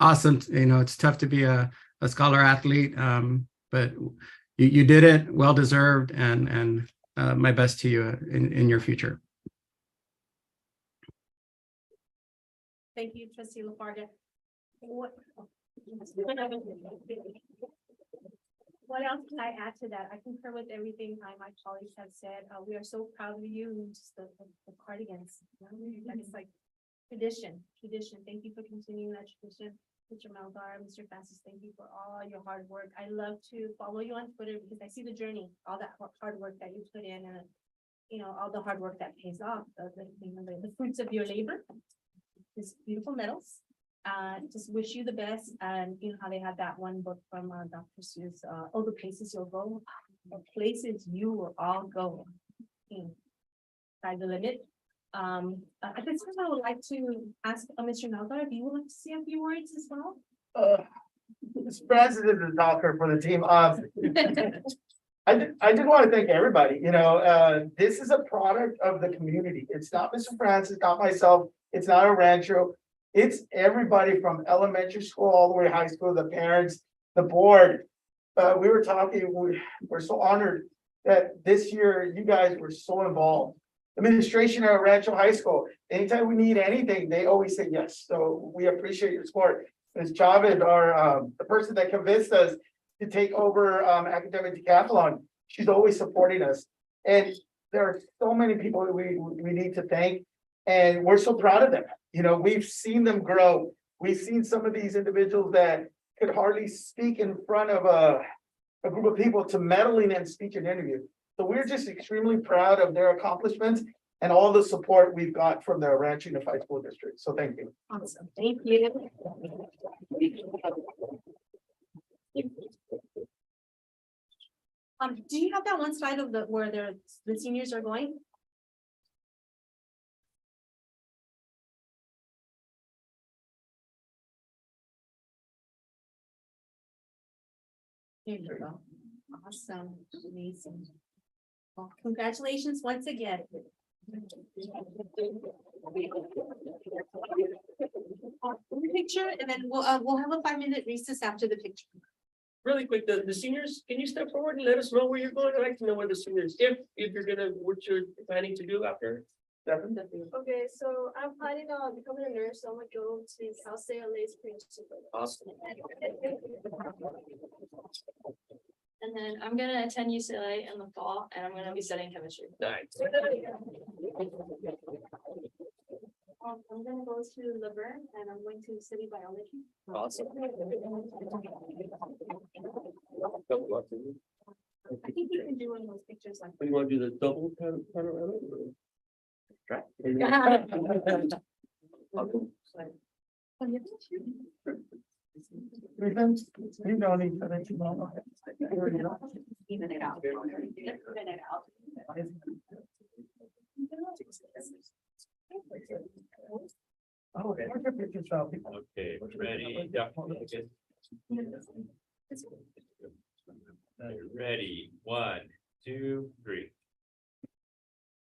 Awesome. It's tough to be a scholar athlete, but you did it, well deserved, and my best to you in your future. Thank you, Trustee LaFarga. What else can I add to that? I concur with everything my colleagues have said. We are so proud of you and just the cardigans. That is like tradition. Thank you for continuing that tradition. Mr. Melgar, Mr. Francis, thank you for all your hard work. I love to follow you on Twitter because I see the journey, all that hard work that you put in, and all the hard work that pays off, the fruits of your labor. These beautiful medals. Just wish you the best, and you know how they had that one book from Dr. Seuss, the places you'll go, the places you will all go. By the limit. At this time, I would like to ask Mr. Melgar if you would like to say a few words as well. Mr. Francis is the talker for the team. I just want to thank everybody. This is a product of the community. It's not Mr. Francis, not myself. It's not a rancho. It's everybody from elementary school all the way to high school, the parents, the board. We were talking, we're so honored that this year you guys were so involved. Administration at Rancho High School, anytime we need anything, they always say yes. So we appreciate your support. Ms. Chavez, the person that convinced us to take over academic decathlon, she's always supporting us. And there are so many people that we need to thank. And we're so proud of them. You know, we've seen them grow. We've seen some of these individuals that could hardly speak in front of a group of people to meddling in speech and interview. So we're just extremely proud of their accomplishments and all the support we've got from the Rancho Unified School District. So thank you. Awesome, thank you. Do you have that one slide of where the seniors are going? Here you go. Awesome, amazing. Well, congratulations once again. Picture, and then we'll have a 5-minute recess after the picture. Really quick, the seniors, can you step forward and let us know where you're going? I'd like to know where the seniors, if you're gonna, what you're planning to do after. Okay, so I'm planning on becoming a nurse, so I'm gonna go to South San Luis Principal. Awesome. And then I'm gonna attend UCLA in the fall, and I'm gonna be studying chemistry. Nice. I'm gonna go to Laverne, and I'm going to study biology. Awesome. I think you can do one of those pictures like. You want to do the double panorama? Right. Even it out. Okay. Okay, ready? Yeah. Ready, 1, 2, 3.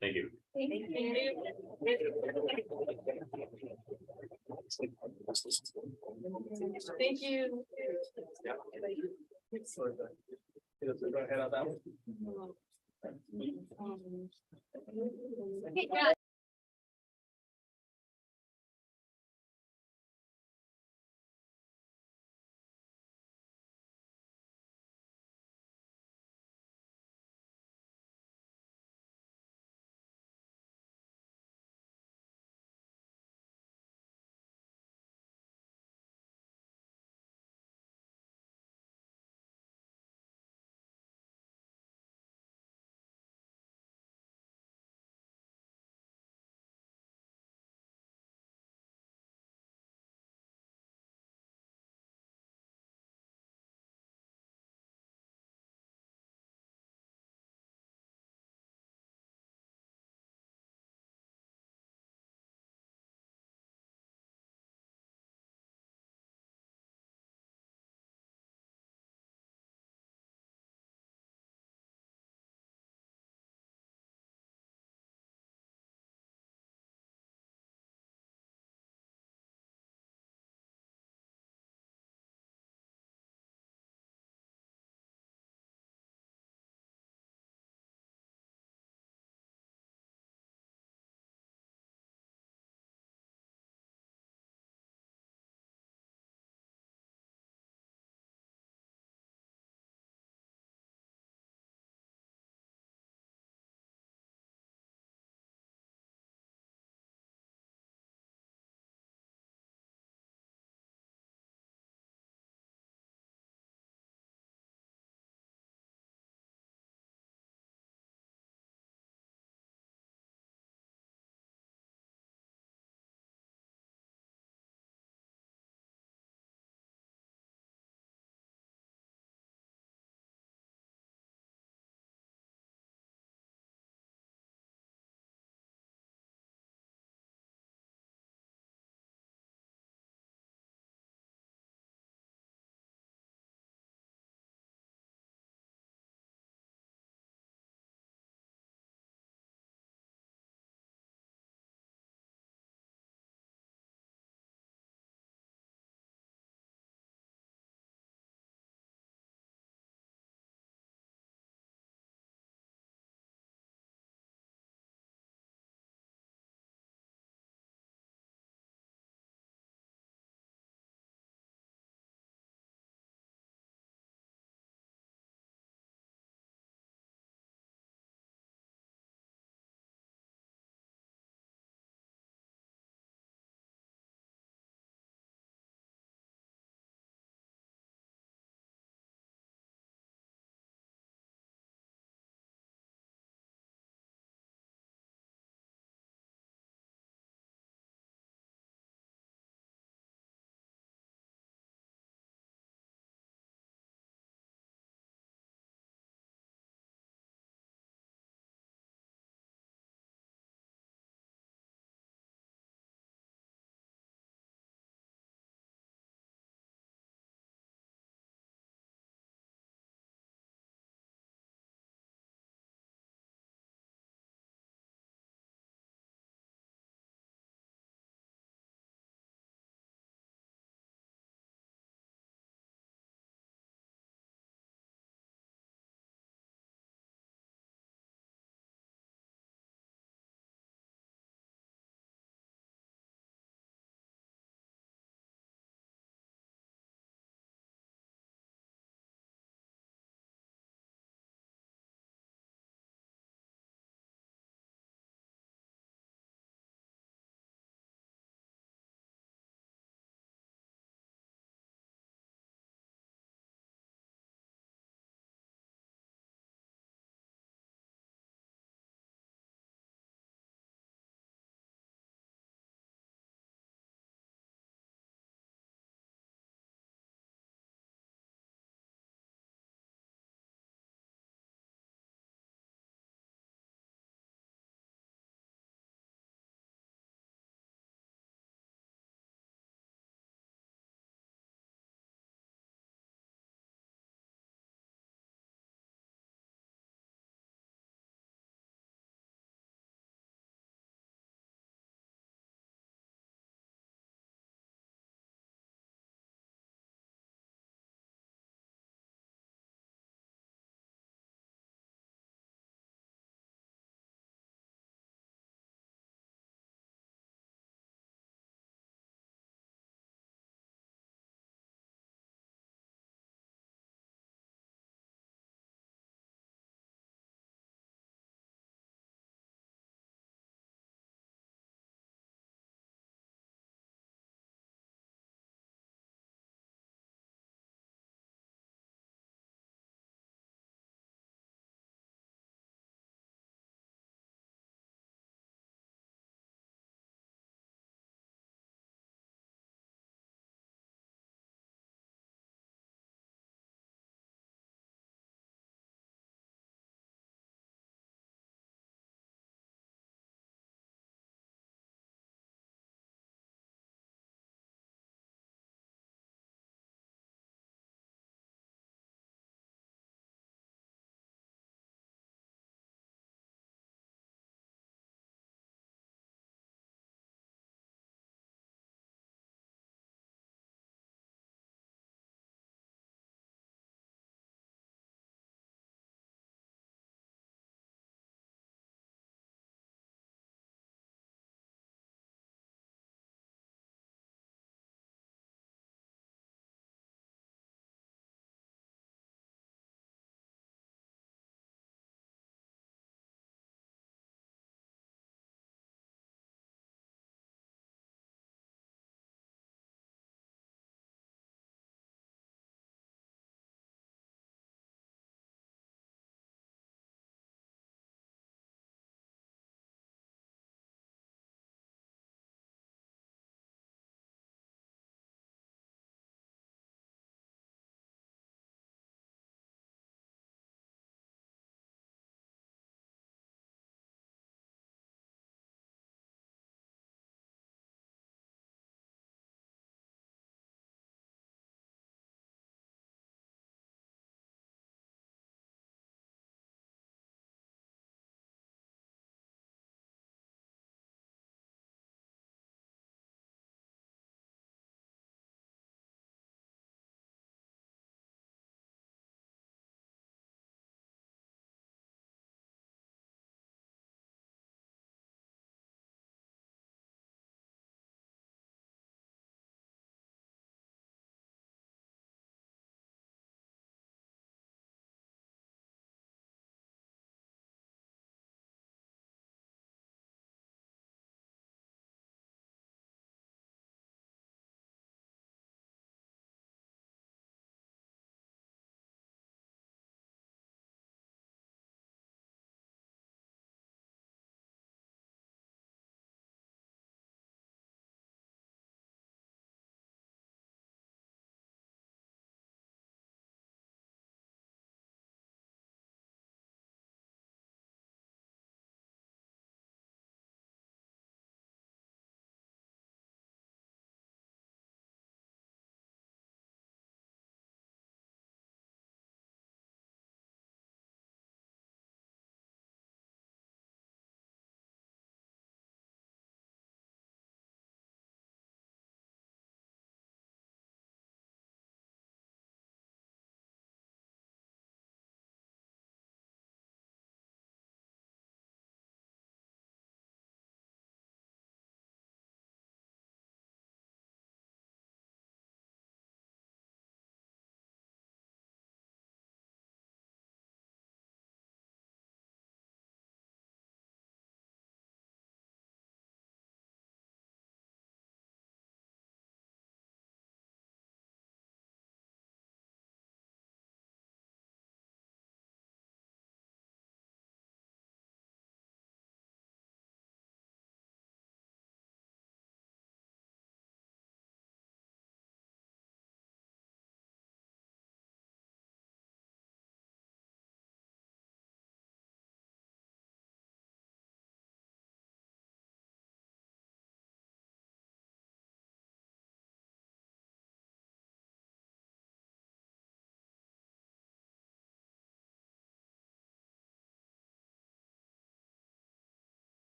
Thank you. Thank you. Yeah.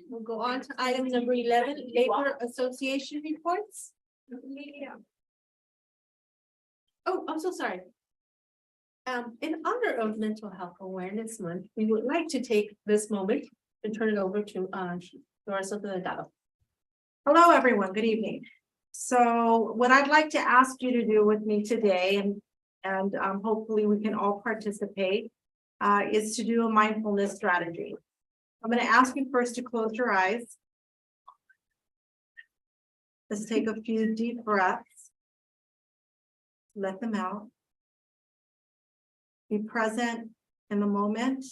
We'll go on to item number 11, Labor Association reports. Oh, I'm so sorry. In honor of Mental Health Awareness Month, we would like to take this moment and turn it over to Doris Delgado. Hello, everyone. Good evening. So what I'd like to ask you to do with me today, and hopefully we can all participate, is to do a mindfulness strategy. I'm going to ask you first to close your eyes. Let's take a few deep breaths. Let them out. Be present in the moment.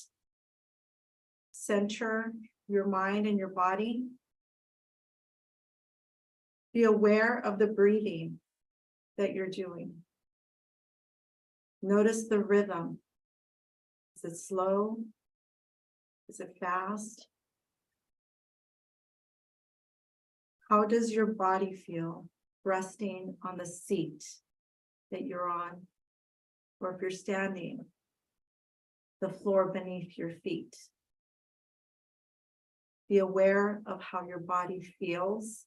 Center your mind and your body. Be aware of the breathing that you're doing. Notice the rhythm. Is it slow? Is it fast? How does your body feel resting on the seat that you're on? Or if you're standing, the floor beneath your feet. Be aware of how your body feels.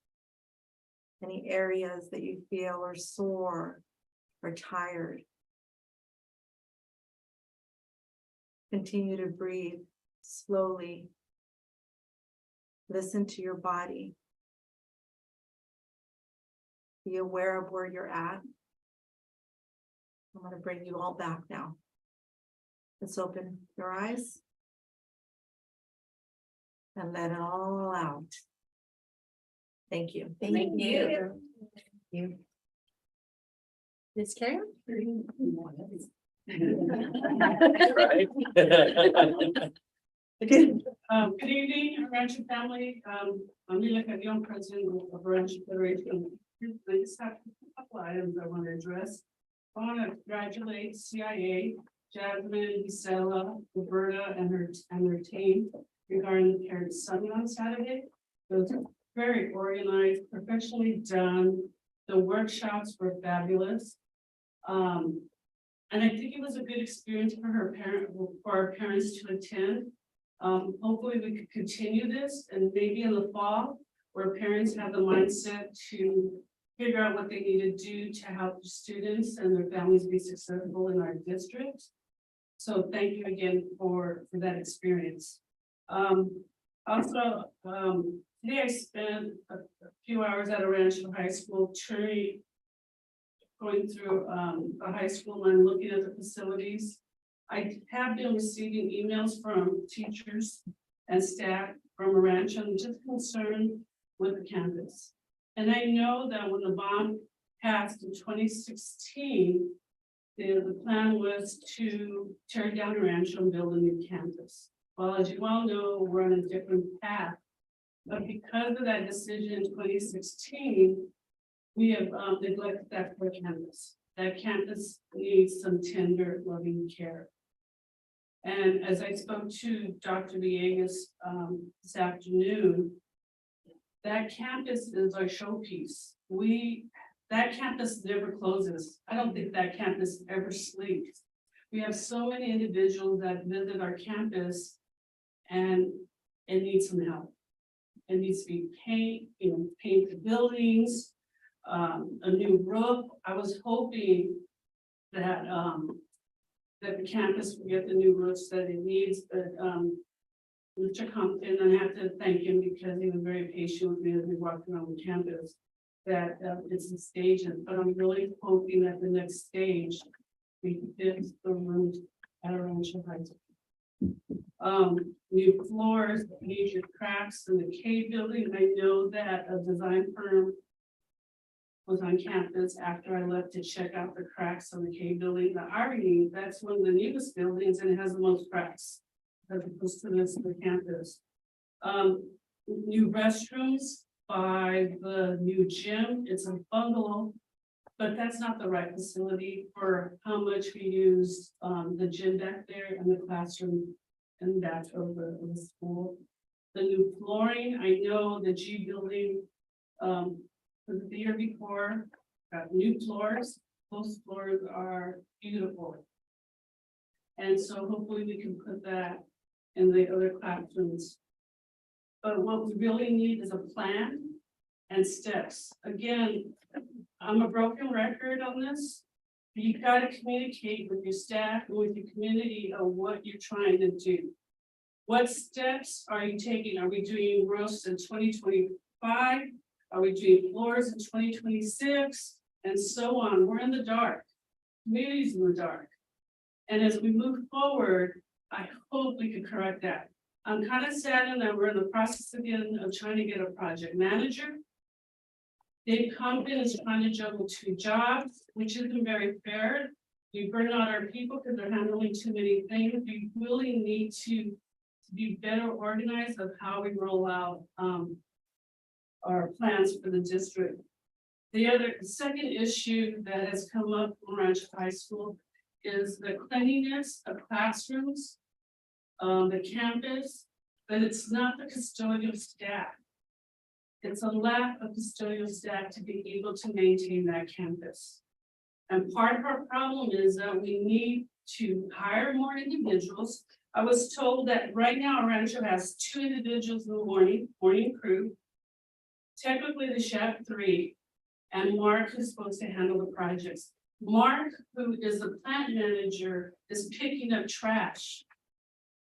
Any areas that you feel are sore or tired. Continue to breathe slowly. Listen to your body. Be aware of where you're at. I'm going to bring you all back now. Let's open your eyes and let it all out. Thank you. Thank you. Ms. Karen? Good evening, Rancho family. I'm Lila Carrion, president of Rancho Federation. I just have a couple items I want to address. I want to congratulate CIA, Jasmine, Gisela, Roberta, and their team regarding the Parents Summit on Saturday. It was very organized, professionally done. The workshops were fabulous. And I think it was a good experience for our parents to attend. Hopefully we could continue this, and maybe in the fall, where parents have the mindset to figure out what they need to do to help students and their families be successful in our district. So thank you again for that experience. Also, today I spent a few hours at Rancho High School going through the high school and looking at the facilities. I have been receiving emails from teachers and staff from Rancho and just concerned with the campus. And I know that when the bond passed in 2016, the plan was to tear down Rancho and build a new campus. Well, as you all know, we're on a different path. But because of that decision in 2016, we have neglected that poor campus. That campus needs some tender, loving care. And as I spoke to Dr. Villegas this afternoon, that campus is our showpiece. That campus never closes. I don't think that campus ever sleeps. We have so many individuals that visit our campus, and it needs some help. It needs to be paint the buildings, a new roof. I was hoping that the campus would get the new roofs that it needs, but Mr. Compton, I have to thank him because he was very patient with me as we walked around the campus, that it's a stage, but I'm really hoping that the next stage we fix the rooms at Rancho High School. New floors, major cracks in the K building. I know that a design firm was on campus after I left to check out the cracks on the K building. The irony, that's one of the newest buildings and it has the most cracks as opposed to this the campus. New restrooms by the new gym. It's a bungalow, but that's not the right facility for how much we use the gym back there and the classroom and that of the school. The new flooring, I know the G building the year before got new floors. Those floors are beautiful. And so hopefully we can put that in the other classrooms. But what we really need is a plan and steps. Again, I'm a broken record on this. You gotta communicate with your staff and with your community of what you're trying to do. What steps are you taking? Are we doing roasts in 2025? Are we doing floors in 2026? And so on. We're in the dark. Community's in the dark. And as we move forward, I hope we can correct that. I'm kind of saddened that we're in the process again of trying to get a project manager. Dave Compton is trying to juggle 2 jobs, which isn't very fair. We burn out our people because they're handling too many things. We really need to be better organized of how we roll out our plans for the district. The second issue that has come up from Rancho High School is the cleanliness of classrooms, the campus, but it's not the custodial staff. It's a lack of custodial staff to be able to maintain that campus. And part of our problem is that we need to hire more individuals. I was told that right now Rancho has 2 individuals in the morning crew. Technically, they should have 3, and Mark is supposed to handle the projects. Mark, who is the plant manager, is picking up trash.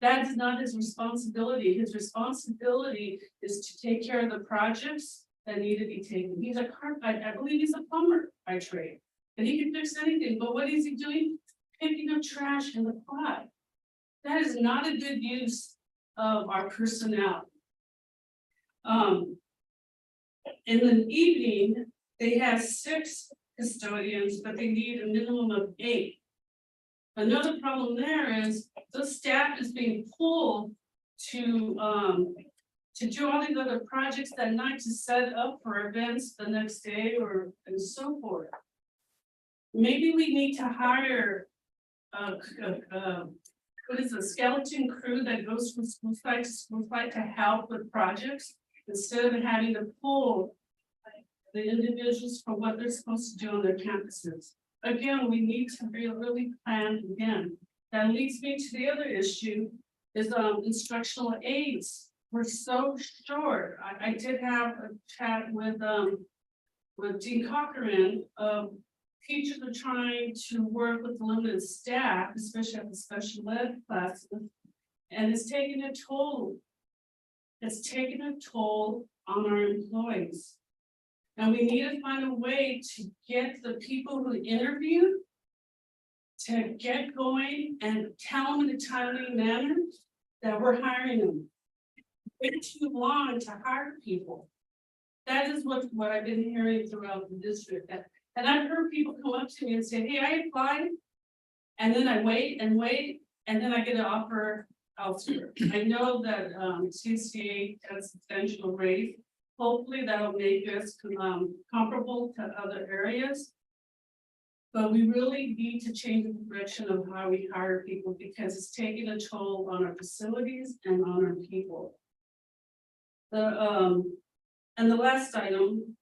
That is not his responsibility. His responsibility is to take care of the projects that need to be taken. He's a I believe he's a plumber by trade, and he can fix anything, but what is he doing? Picking up trash in the quad. That is not a good use of our personnel. In the evening, they have 6 custodians, but they need a minimum of 8. Another problem there is the staff is being pulled to do all these other projects that night to set up for events the next day and so forth. Maybe we need to hire what is a skeleton crew that goes from school site to school site to help with projects instead of having to pull the individuals for what they're supposed to do on their campuses. Again, we need to really plan again. That leads me to the other issue is instructional aids. We're so short. I did have a chat with Dean Cochran. Teachers are trying to work with limited staff, especially at the special ed classes, and it's taking a toll. It's taking a toll on our employees. And we need to find a way to get the people who interview to get going and tell them in a timely manner that we're hiring them. It's too long to hire people. That is what I've been hearing throughout the district. And I've heard people come up to me and say, hey, I applied. And then I wait, and then I get an offer elsewhere. I know that CCA has a substantial raise. Hopefully that'll make us comparable to other areas. But we really need to change the direction of how we hire people because it's taking a toll on our facilities and on our people. And the last item,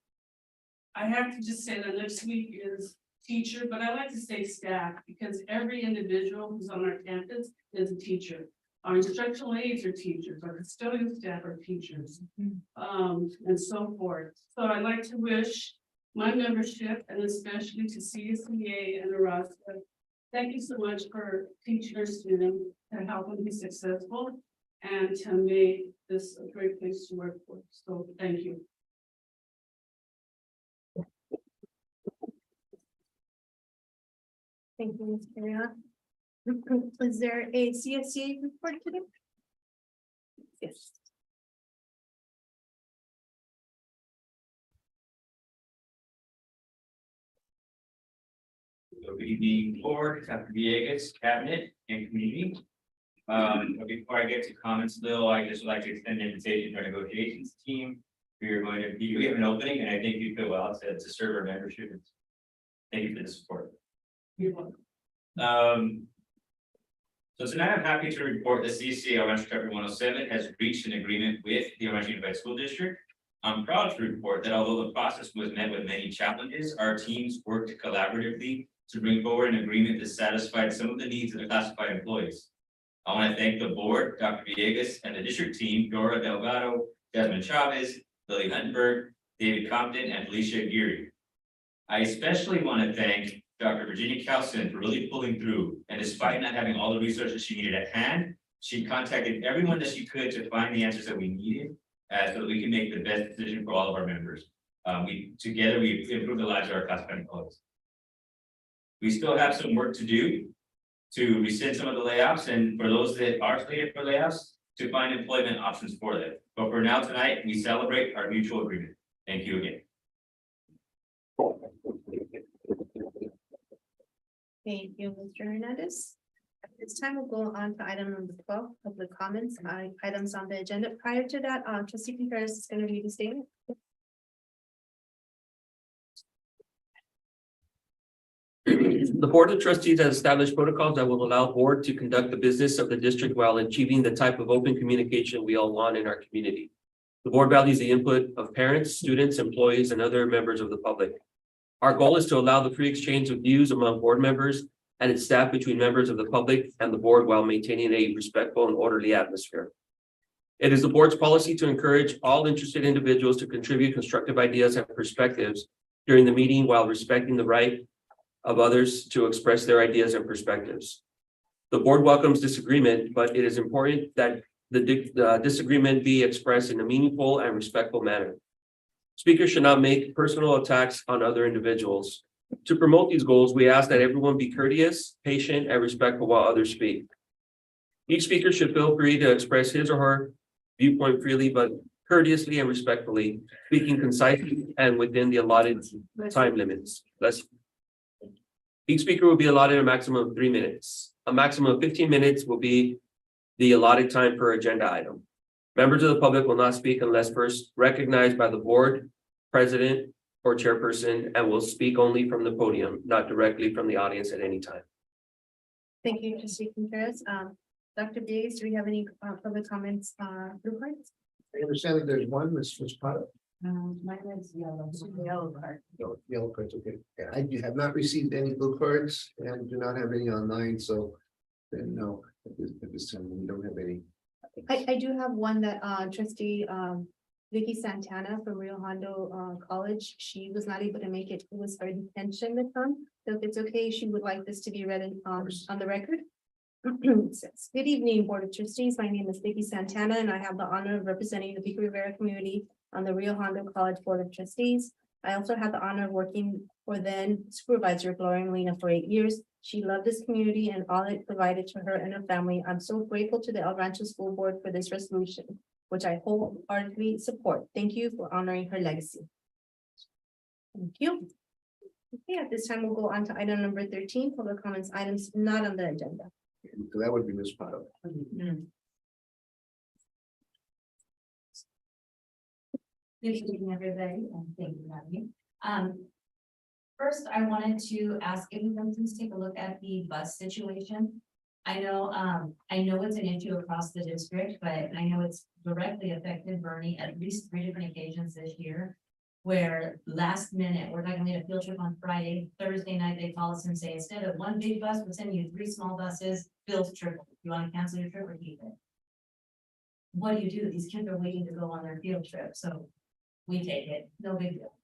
I have to just say that next week is teacher, but I like to say staff because every individual who's on our campus is a teacher. Our instructional aides are teachers, our custodial staff are teachers, and so forth. So I'd like to wish my membership and especially to CSEA and ERUSD, thank you so much for teaching our students to help them be successful and to make this a great place to work for. So thank you. Thank you, Ms. Carriera. Is there a CSCA report today? Yes. Good evening, board, Dr. Villegas, cabinet and community. But before I get to comments, though, I just would like to extend an invitation to our negotiations team. We have an opening, and I think you feel well to serve our membership. Thank you for the support. You're welcome. So tonight I'm happy to report the CCA Orange Chapter 107 has reached an agreement with the Orange Unified School District. I'm proud to report that although the process was met with many challenges, our teams worked collaboratively to bring forward an agreement that satisfied some of the needs of the classified employees. I want to thank the board, Dr. Villegas, and the district team, Dora Delgado, Desmond Chavez, Lily Huntenberg, David Compton, and Felicia Geary. I especially want to thank Dr. Virginia Calson for really pulling through, and despite not having all the resources she needed at hand, she contacted everyone that she could to find the answers that we needed, so that we can make the best decision for all of our members. Together we've improved the lives of our classified employees. We still have some work to do to rescind some of the layoffs, and for those that are slated for layoffs, to find employment options for them. But for now tonight, we celebrate our mutual agreement. Thank you again. Thank you, Mr. Hernandez. At this time, we'll go on to item number 12, public comments, items on the agenda. Prior to that, trustee Contreras is going to read the statement. The Board of Trustees has established protocols that will allow board to conduct the business of the district while achieving the type of open communication we all want in our community. The board values the input of parents, students, employees, and other members of the public. Our goal is to allow the free exchange of views among board members and its staff between members of the public and the board while maintaining a respectful and orderly atmosphere. It is the board's policy to encourage all interested individuals to contribute constructive ideas and perspectives during the meeting while respecting the right of others to express their ideas and perspectives. The board welcomes disagreement, but it is important that the disagreement be expressed in a meaningful and respectful manner. Speakers should not make personal attacks on other individuals. To promote these goals, we ask that everyone be courteous, patient, and respectful while others speak. Each speaker should feel free to express his or her viewpoint freely, but courteously and respectfully, speaking concisely and within the allotted time limits. Each speaker will be allotted a maximum of 3 minutes. A maximum of 15 minutes will be the allotted time per agenda item. Members of the public will not speak unless first recognized by the board, president, or chairperson, and will speak only from the podium, not directly from the audience at any time. Thank you, trustee Contreras. Dr. Villegas, do we have any public comments, blueprints? I understand that there's one, Ms. Potter. Mine is yellow card. Yellow cards, okay. Yeah, I have not received any blue cards and do not have any online, so then no, at this time, we don't have any. I do have one that trustee Vicky Santana from Rio Hondo College. She was not able to make it. It was her intention to come. So if it's okay, she would like this to be read on the record. It says, good evening, Board of Trustees. My name is Vicky Santana, and I have the honor of representing the Pico Rivera community on the Rio Hondo College Board of Trustees. I also had the honor of working for then Supervisor Gloria Molina for 8 years. She loved this community and all it provided to her and her family. I'm so grateful to the El Rancho School Board for this resolution, which I wholeheartedly support. Thank you for honoring her legacy. Thank you. Okay, at this time, we'll go on to item number 13, public comments, items not on the agenda. So that would be Ms. Potter. Good evening, everybody, and thank you for having me. First, I wanted to ask if you can please take a look at the bus situation. I know it's an issue across the district, but I know it's directly affected Bernie at least 3 different occasions this year. Where last minute, we're not gonna get a field trip on Friday, Thursday night, they call us and say, instead of 1 big bus, we're sending you 3 small buses, bill's triple. You wanna cancel your trip or keep it? What do? These kids are waiting to go on their field trip, so we take it, no big deal.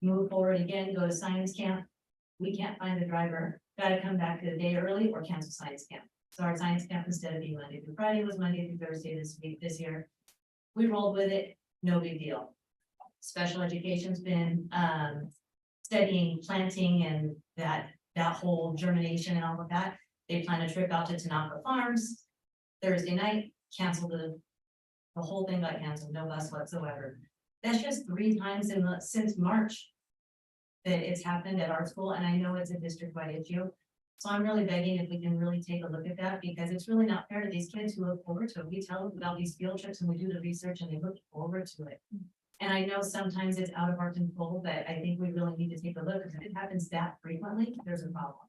Move forward again, go to science camp. We can't find the driver, gotta come back a day early or cancel science camp. So our science camp, instead of being Monday through Friday, was Monday through Thursday this year. We rolled with it, no big deal. Special education's been studying planting and that whole germination and all of that. They plan a trip out to Tanaka Farms Thursday night, canceled the whole thing got canceled, no bus whatsoever. That's just 3 times since March that it's happened at our school, and I know it's a district-wide issue. So I'm really begging if we can really take a look at that, because it's really not fair to these kids who look forward to it. We tell them about these field trips and we do the research and they look forward to it. And I know sometimes it's out of our control, but I think we really need to take a look, because if it happens that frequently, there's a problem.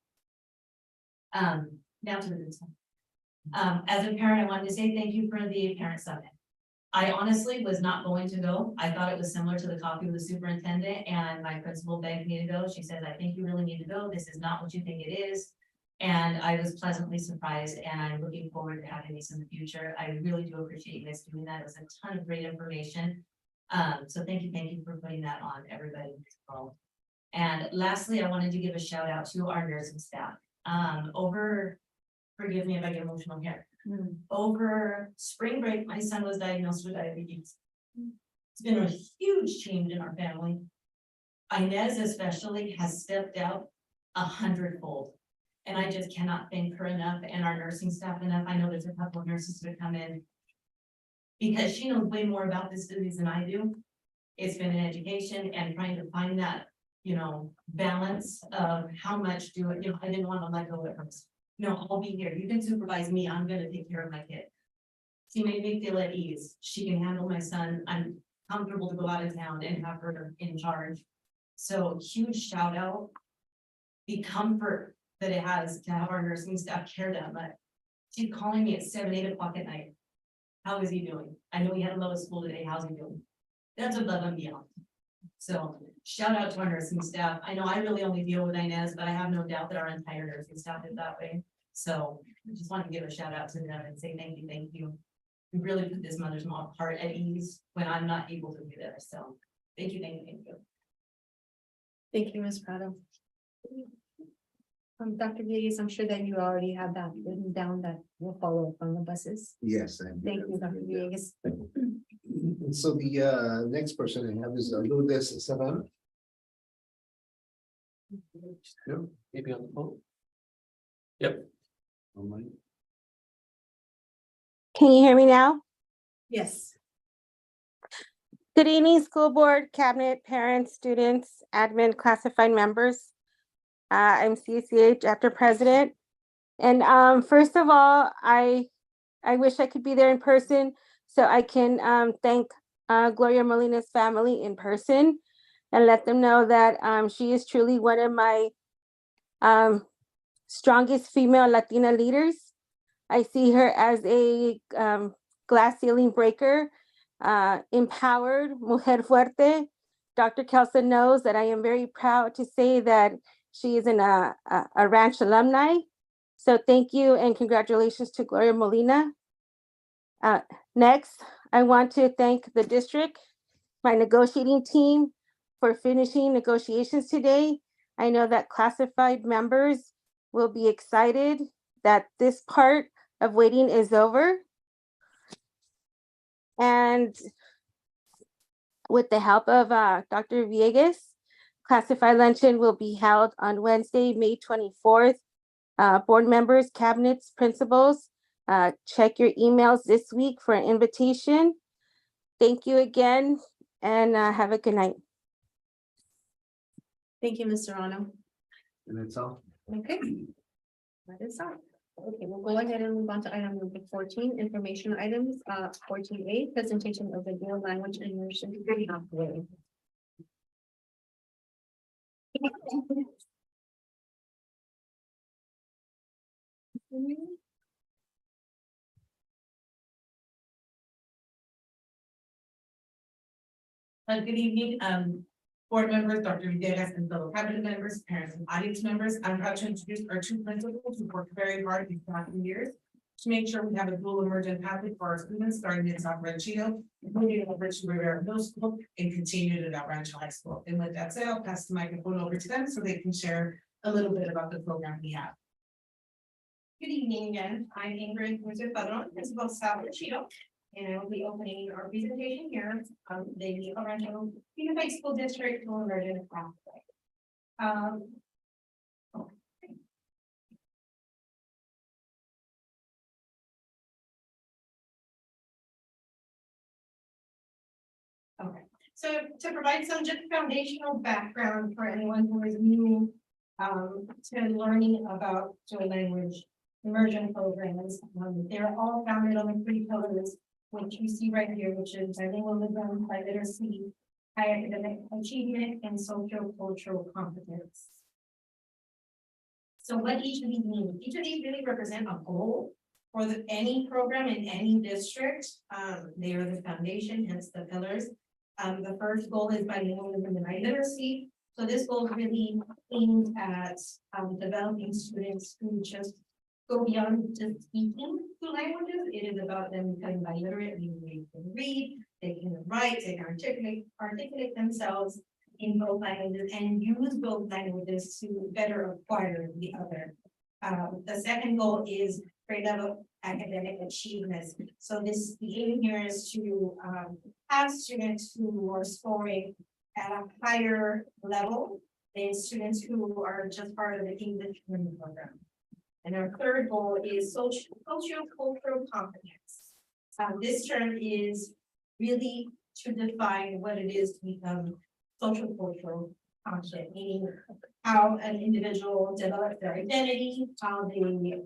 Now to the good stuff. As a parent, I wanted to say thank you for the parent summit. I honestly was not going to go. I thought it was similar to the coffee with the superintendent, and my principal begged me to go. She said, I think you really need to go. This is not what you think it is. And I was pleasantly surprised, and I'm looking forward to having these in the future. I really do appreciate you guys doing that. It was a ton of great information. So thank you for putting that on everybody. And lastly, I wanted to give a shout out to our nursing staff. Forgive me if I get emotional here. Over spring break, my son was diagnosed with diabetes. It's been a huge change in our family. Inez especially has stepped out 100-fold. And I just cannot thank her enough and our nursing staff enough. I know there's a couple of nurses who have come in because she knows way more about this disease than I do. It's been an education and trying to find that, balance of how much I didn't want to let go of her. No, I'll be here. You can supervise me. I'm gonna take care of my kid. She made me feel at ease. She can handle my son. I'm comfortable to go out of town and have her in charge. So huge shout out. The comfort that it has to have our nursing staff care that much. She's calling me at 7, 8 o'clock at night. How is he doing? I know he had a low school today. How's he doing? That's above and beyond. So shout out to our nursing staff. I know I really only deal with Inez, but I have no doubt that our entire nursing staff is that way. So I just want to give a shout out to them and say thank you. We really put this mother's heart at ease when I'm not able to be there. So thank you. Thank you, Ms. Prado. Dr. Villegas, I'm sure that you already have that written down that will follow up on the buses. Yes. Thank you, Dr. Villegas. So the next person I have is Lourdes Savannah. No, Maybe on the phone. Yep. online. Can you hear me now? Yes. Good evening, school board, cabinet, parents, students, admin, classified members. I'm CCH chapter president. And first of all, I wish I could be there in person so I can thank Gloria Molina's family in person and let them know that she is truly one of my strongest female Latina leaders. I see her as a glass ceiling breaker, empowered, mujer fuerte. Dr. Kelson knows that I am very proud to say that she is a Ranch alumni. So thank you and congratulations to Gloria Molina. Next, I want to thank the district, my negotiating team for finishing negotiations today. I know that classified members will be excited that this part of waiting is over. And with the help of Dr. Villegas, classified luncheon will be held on Wednesday, May 24th. Board members, cabinets, principals, check your emails this week for an invitation. Thank you again and have a good night. Thank you, Ms. Serrano. And that's all. Okay. That is all. Okay, we'll go ahead and move on to item number 14, information items, 14A, presentation of the dual language immersion pathway. Good evening, board members, Dr. Villegas and fellow cabinet members, parents and audience members. I'm proud to introduce our two principals who worked very hard these past few years to make sure we have a dual emergent pathway for our students starting in South Ranchito, including at Rich Rivera Middle School and continued at El Rancho High School. And with that said, I'll pass the microphone over to them so they can share a little bit about the program we have. Good evening again. I'm Ingrid Padron, principal of South Ranchito. And I will be opening our presentation here on the El Rancho Unified School District Dual Emergent Pathway. Okay, so to provide some just foundational background for anyone who is new to learning about dual language immersion programs, they're all founded on the 3 pillars, which you see right here, which is bilingualism, literacy, high academic achievement, and socio-cultural competence. So what each of these mean? Each of these really represent a goal for any program in any district. They are the foundation, hence the pillars. The first goal is bilingualism and literacy. So this goal is really aimed at developing students who just go beyond just speaking two languages. It is about them becoming biliterate, meaning they can read, they can write, they can articulate themselves in both languages and use both languages to better acquire the other. The second goal is grade level academic achievements. So the aim here is to have students who are scoring at a higher level than students who are just part of the English learning program. And our third goal is socio-cultural competence. This term is really to define what it is to become social cultural competent, meaning how an individual develops their identity, how they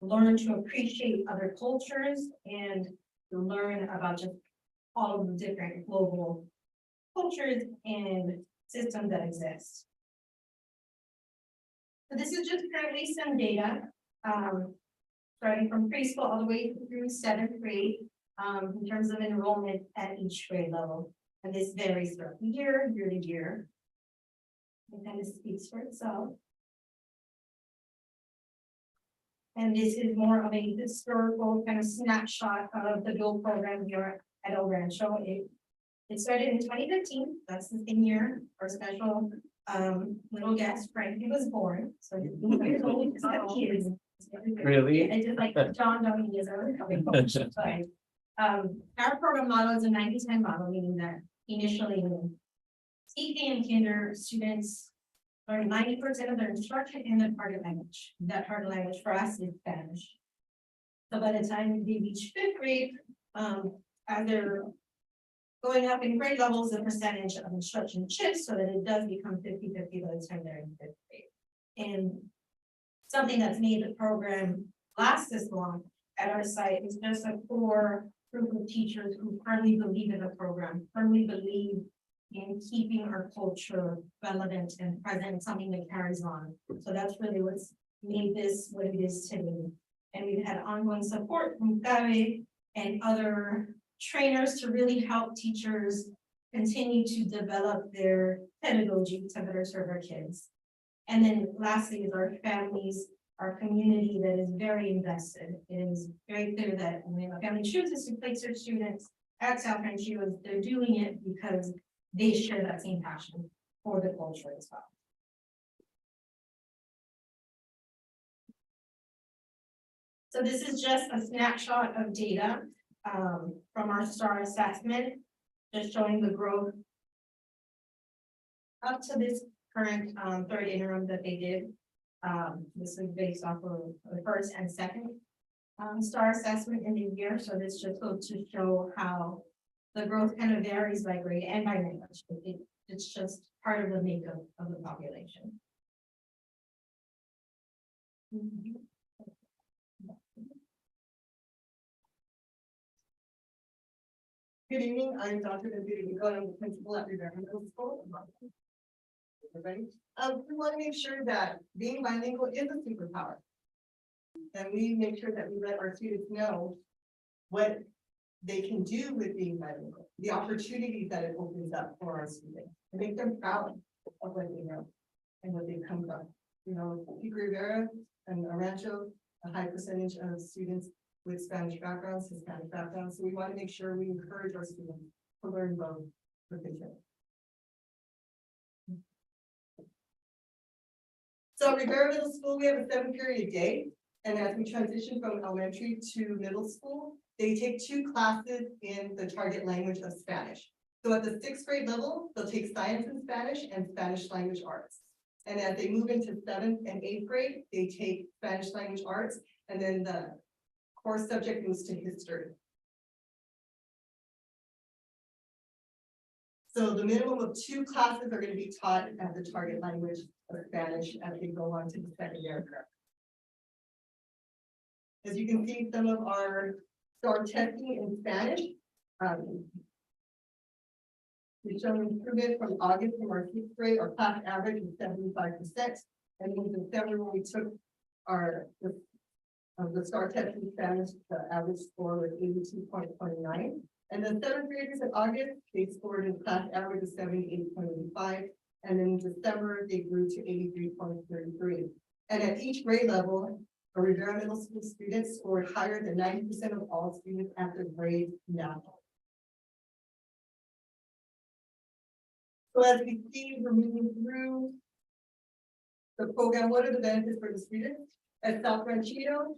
learn to appreciate other cultures and to learn about just all of the different global cultures and systems that exist. So this is just currently some data, starting from preschool all the way through 7th grade, in terms of enrollment at each grade level. And this varies throughout the year to year. It kind of speaks for itself. And this is more of a historical kind of snapshot of the dual program here at El Rancho. It started in 2015. That's the same year our special little guest Frankie was born. So he's years old because he is. Really? It's just like John Domingue is our coming coach. Our program model is a 90-10 model, meaning that initially speaking in kinder, students learn 90% of their instruction in their target language. That target language for us is Spanish. So by the time they reach 5th grade, as they're going up in grade levels, the percentage of instruction shifts so that it does become 50-50 by the time they're in 5th grade. And something that's made the program last this long at our site is just a core group of teachers who firmly believe in the program, firmly believe in keeping our culture relevant and present, something that carries on. So that's really what's made this what it is today. And we've had ongoing support from Gabe and other trainers to really help teachers continue to develop their pedagogy to better serve our kids. And then lastly is our families, our community that is very invested. It is very clear that when a family chooses to place their students at South Rancho, they're doing it because they share that same passion for the culture as well. So this is just a snapshot of data from our STAR assessment, just showing the growth up to this current third interim that they did. This is based off of the first and second STAR assessment in the year. So this just goes to show how the growth kind of varies by grade and by language. It's just part of the makeup of the population. Good evening, I'm Dr. Nico, I'm the principal at Rivera Middle School. We want to make sure that being bilingual is a superpower. And we make sure that we let our students know what they can do with being bilingual, the opportunities that it opens up for our students, and make them proud of what they know and what they've come from. You know, Pico Rivera and Rancho, a high percentage of students with Spanish backgrounds, Hispanic backgrounds. So we want to make sure we encourage our students to learn both proficiently. So at Rivera Middle School, we have a 7-period day. And as we transition from elementary to middle school, they take 2 classes in the target language of Spanish. So at the 6th grade level, they'll take science in Spanish and Spanish language arts. And as they move into 7th and 8th grade, they take Spanish language arts, and then the core subject moves to history. So the minimum of 2 classes are going to be taught at the target language of Spanish as they go on to the secondary. As you can see, some of our STAR testing in Spanish. We've shown improvement from August from our 6th grade. Our class average is 75%. And in December, when we took the STAR test in Spanish, the average score was 82.29. And the 7th graders in August, they scored in class average of 78.85. And in December, they grew to 83.33. And at each grade level, a Rivera Middle School student scored higher than 90% of all students at their grade level. So as we see, we're moving through the program. What are the benefits for the students? At South Ranchito,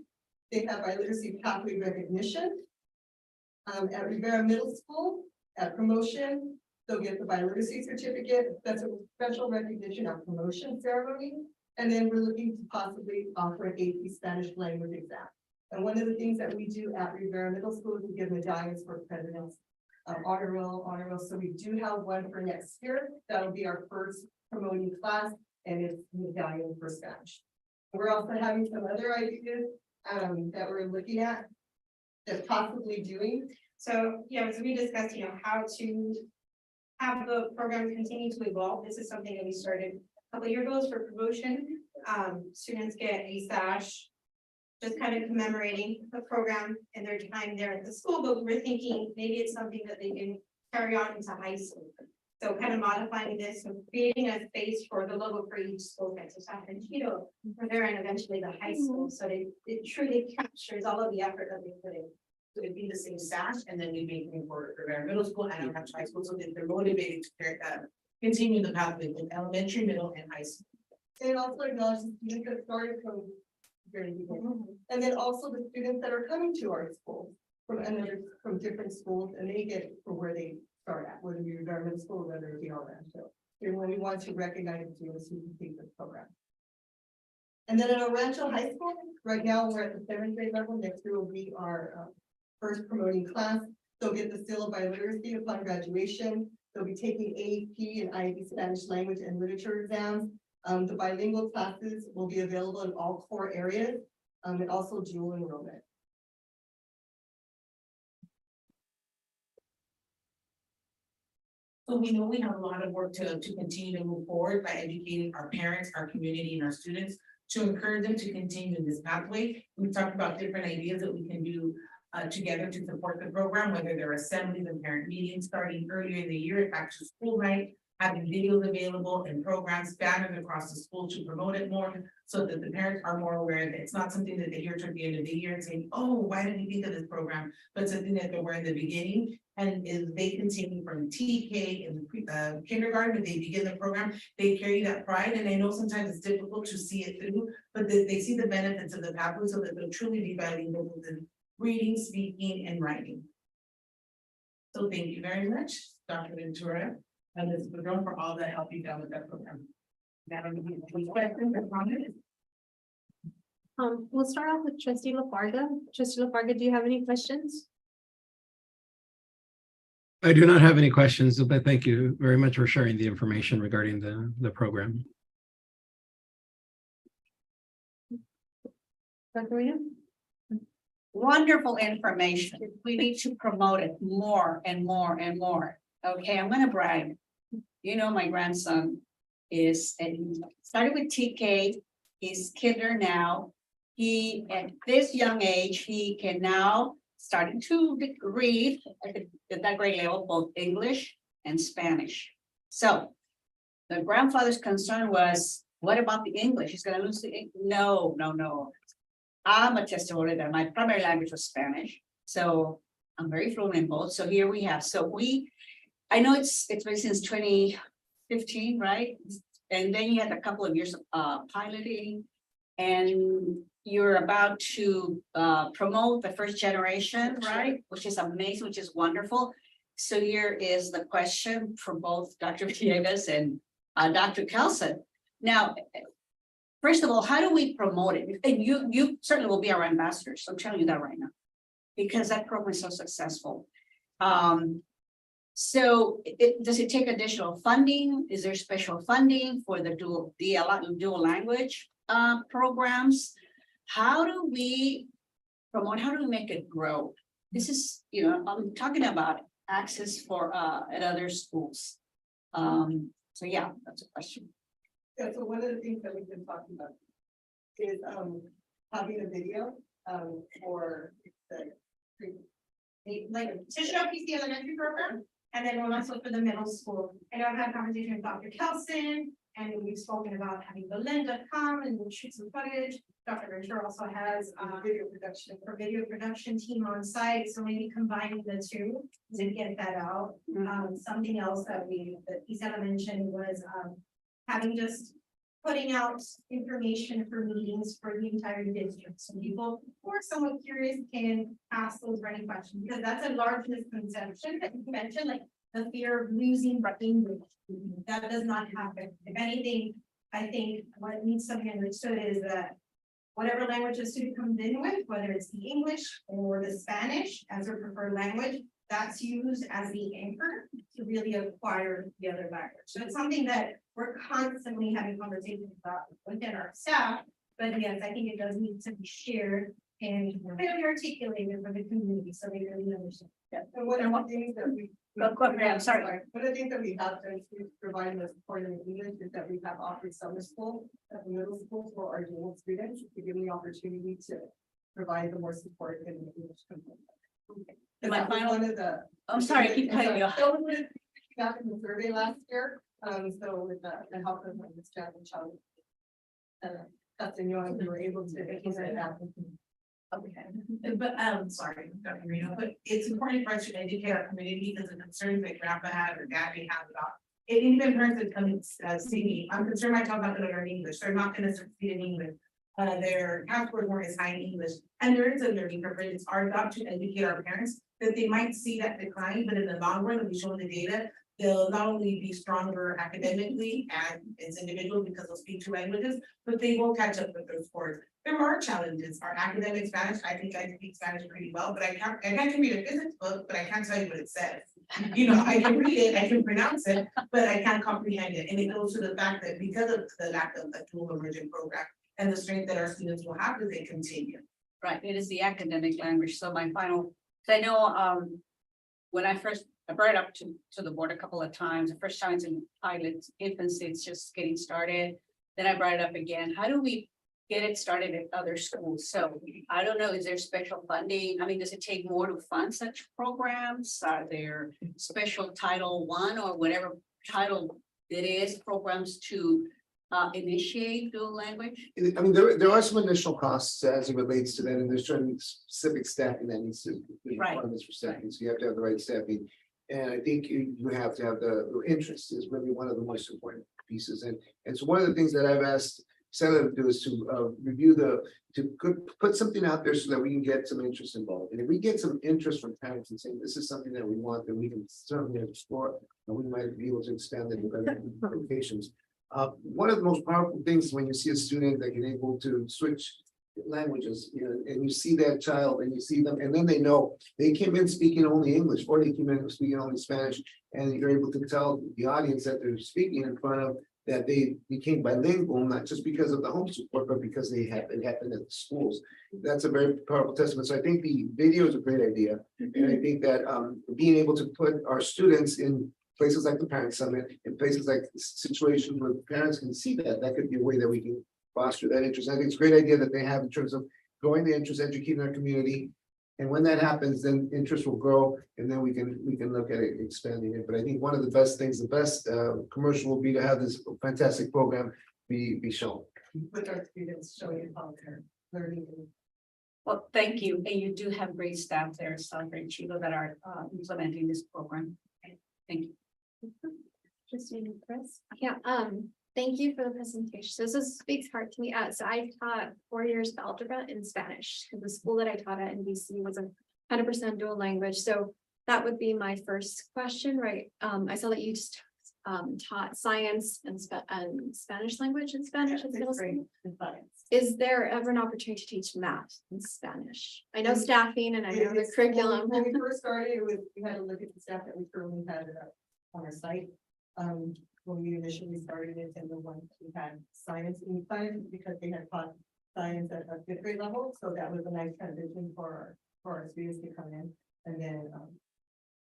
they have biliteracy pathway recognition. At Rivera Middle School, at promotion, they'll get the biliteracy certificate, special recognition at promotion ceremony. And then we're looking to possibly offer an AP Spanish language exam. And one of the things that we do at Rivera Middle School is we give medallions for presidents, honor roll. So we do have one for next year. That'll be our first promoting class, and it's medallion for Spanish. We're also having some other ideas that we're looking at that's possibly doing. So, yeah, as we discussed, how to have the program continue to evolve. This is something that we started a couple of years ago for promotion. Students get a sash, just kind of commemorating the program and their time there at the school, but we're thinking maybe it's something that they can carry on into high school. So kind of modifying this and creating a space for the logo for each school, like San Francisco, for there and eventually the high school. So it truly captures all of the effort that they put in. So it'd be the same sash, and then we make it for Rivera Middle School and Orange High School, so that they're motivated to continue the pathway in elementary, middle, and high school. And also acknowledge the students that started from very beginning. And then also the students that are coming to our school from different schools, and they get from where they start at, whether you're government school, or whether it's all that. So when we want to recognize students who complete this program. And then at our Rancho High School, right now we're at the 7th grade level. Next year will be our first promoting class. They'll get the seal of biliteracy upon graduation. They'll be taking AAP and IB Spanish language and literature exams. The bilingual classes will be available in all core areas, and also dual enrollment. So we know we have a lot of work to continue to move forward by educating our parents, our community, and our students to encourage them to continue this pathway. We've talked about different ideas that we can do together to support the program, whether they're assemblies and parent meetings starting earlier in the year, back to school night, having videos available and programs banners across the school to promote it more, so that the parents are more aware that it's not something that they hear toward the end of the year and saying, oh, why didn't we think of this program? But something that they're aware in the beginning, and if they continue from TK and kindergarten, when they begin the program, they carry that pride. And I know sometimes it's difficult to see it through, but they see the benefits of the pathway, so that they'll truly be bilingual in reading, speaking, and writing. So thank you very much, Dr. Ventura, and Ms. Padron, for all the help you've done with that program. Now, any questions or comments? We'll start off with Trustee LaFarga. Trustee LaFarga, do you have any questions? I do not have any questions, but thank you very much for sharing the information regarding the program. Dr. Rita? Wonderful information. We need to promote it more and more and more. Okay, I'm gonna brag. You know, my grandson started with TK, he's kinder now. He, at this young age, he can now starting to read at that grade level, both English and Spanish. So the grandfather's concern was, what about the English? He's gonna lose the English. No. I'm a testimony that my primary language was Spanish, so I'm very fluent in both. So here we have, I know it's been since 2015, right? And then you had a couple of years of piloting, and you're about to promote the first generation, right? Which is amazing, which is wonderful. So here is the question for both Dr. Villegas and Dr. Kelson. Now, first of all, how do we promote it? And you certainly will be our ambassadors. I'm telling you that right now, because that program is so successful. So does it take additional funding? Is there special funding for the dual language programs? How do we promote? How do we make it grow? This is, I'm talking about access for at other schools. So yeah, that's a question. Yeah, so one of the things that we've been talking about is having a video for the Like to show PC elementary program And then one also for the middle school. I know I've had conversation with Dr. Kelson, and we've spoken about having Belinda come and we'll shoot some footage. Dr. Richer also has video production team on site, so maybe combining the two to get that out. Something else that Isabella mentioned was having just putting out information for meetings for the entire district. So people who are somewhat curious can ask those running questions, because that's a large misconception that you mentioned, like the fear of losing English. That does not happen. If anything, I think what needs to be understood is that whatever language a student comes in with, whether it's the English or the Spanish as their preferred language, that's used as the anchor to really acquire the other language. So it's something that we're constantly having conversations about within our staff, but yes, I think it does need to be shared and really articulated for the community, so they really understand. Yeah, and one of the things that we. I'm sorry. One of the things that we have done to provide the support in English is that we have offered summer school at the middle school for our dual students to give them the opportunity to provide the more support in the English component. And my final- One of the. I'm sorry, I keep cutting you off. Back in the survey last year, so with the help of Ms. Jack and Charlie. That's in your, we were able to. Okay, but sorry, Dr. Reno, but it's important for us to educate our community because the concerns that grandpa had or dad may have about. It even parents that come and see me, I'm concerned my child not gonna learn English, they're not gonna succeed in English. Their CAP scores weren't as high in English, and there is a learning curve, but it's our job to educate our parents that they might see that decline, but in the long run, when we show the data, they'll not only be stronger academically and as individuals because they'll speak two languages, but they will catch up with their scores. There are challenges. Our academic Spanish, I think I speak Spanish pretty well, but I can read a physics book, but I can't tell you what it says. You know, I can read it, I can pronounce it, but I can't comprehend it. And it goes to the fact that because of the lack of a dual immersion program and the strength that our students will have as they continue. Right, it is the academic language. So my final, I know, when I brought it up to the board a couple of times, the first time it's in pilot infancy, it's just getting started. Then I brought it up again. How do we get it started at other schools? So I don't know, is there special funding? I mean, does it take more to fund such programs? Are there special Title I or whatever title it is, programs to initiate dual language? I mean, there are some initial costs as it relates to that, and there's certain specific staffing that needs to be Right. requirements for staffing, so you have to have the right staffing. And I think you have to have the interest is really one of the most important pieces, and so one of the things that I've asked Senator to do is to review put something out there so that we can get some interest involved. And if we get some interest from parents and saying this is something that we want, then we can certainly explore, and we might be able to expand it to other locations. One of the most powerful things when you see a student that can able to switch languages, you know, and you see that child and you see them, and then they know they came in speaking only English or they came in speaking only Spanish, and you're able to tell the audience that they're speaking in front of that they became bilingual, not just because of the home support, but because it happened at the schools. That's a very powerful testament. So I think the video is a great idea. And I think that being able to put our students in places like the Parent Summit, in places like situations where parents can see that could be a way that we can foster that interest. I think it's a great idea that they have in terms of growing the interest, educating our community. And when that happens, then interest will grow, and then we can look at it, expanding it. But I think one of the best things, the best commercial will be to have this fantastic program be shown. With our students showing how they're learning. Well, thank you. And you do have great staff there, South Ray Chico, that are implementing this program. Thank you. Christine, Chris? Yeah, thank you for the presentation. So this speaks hard to me. So I taught 4 years of algebra in Spanish. The school that I taught at in BC was 100% dual language. So that would be my first question, right? I saw that you just taught science and Spanish language in Spanish at middle school. Is there ever an opportunity to teach math in Spanish? I know staffing and I know the curriculum. When we first started, we had to look at the staff that we currently had on our site. When we initially started it, and the ones we had science because they had taught science at a 5th grade level, so that was a nice transition for our students to come in. And then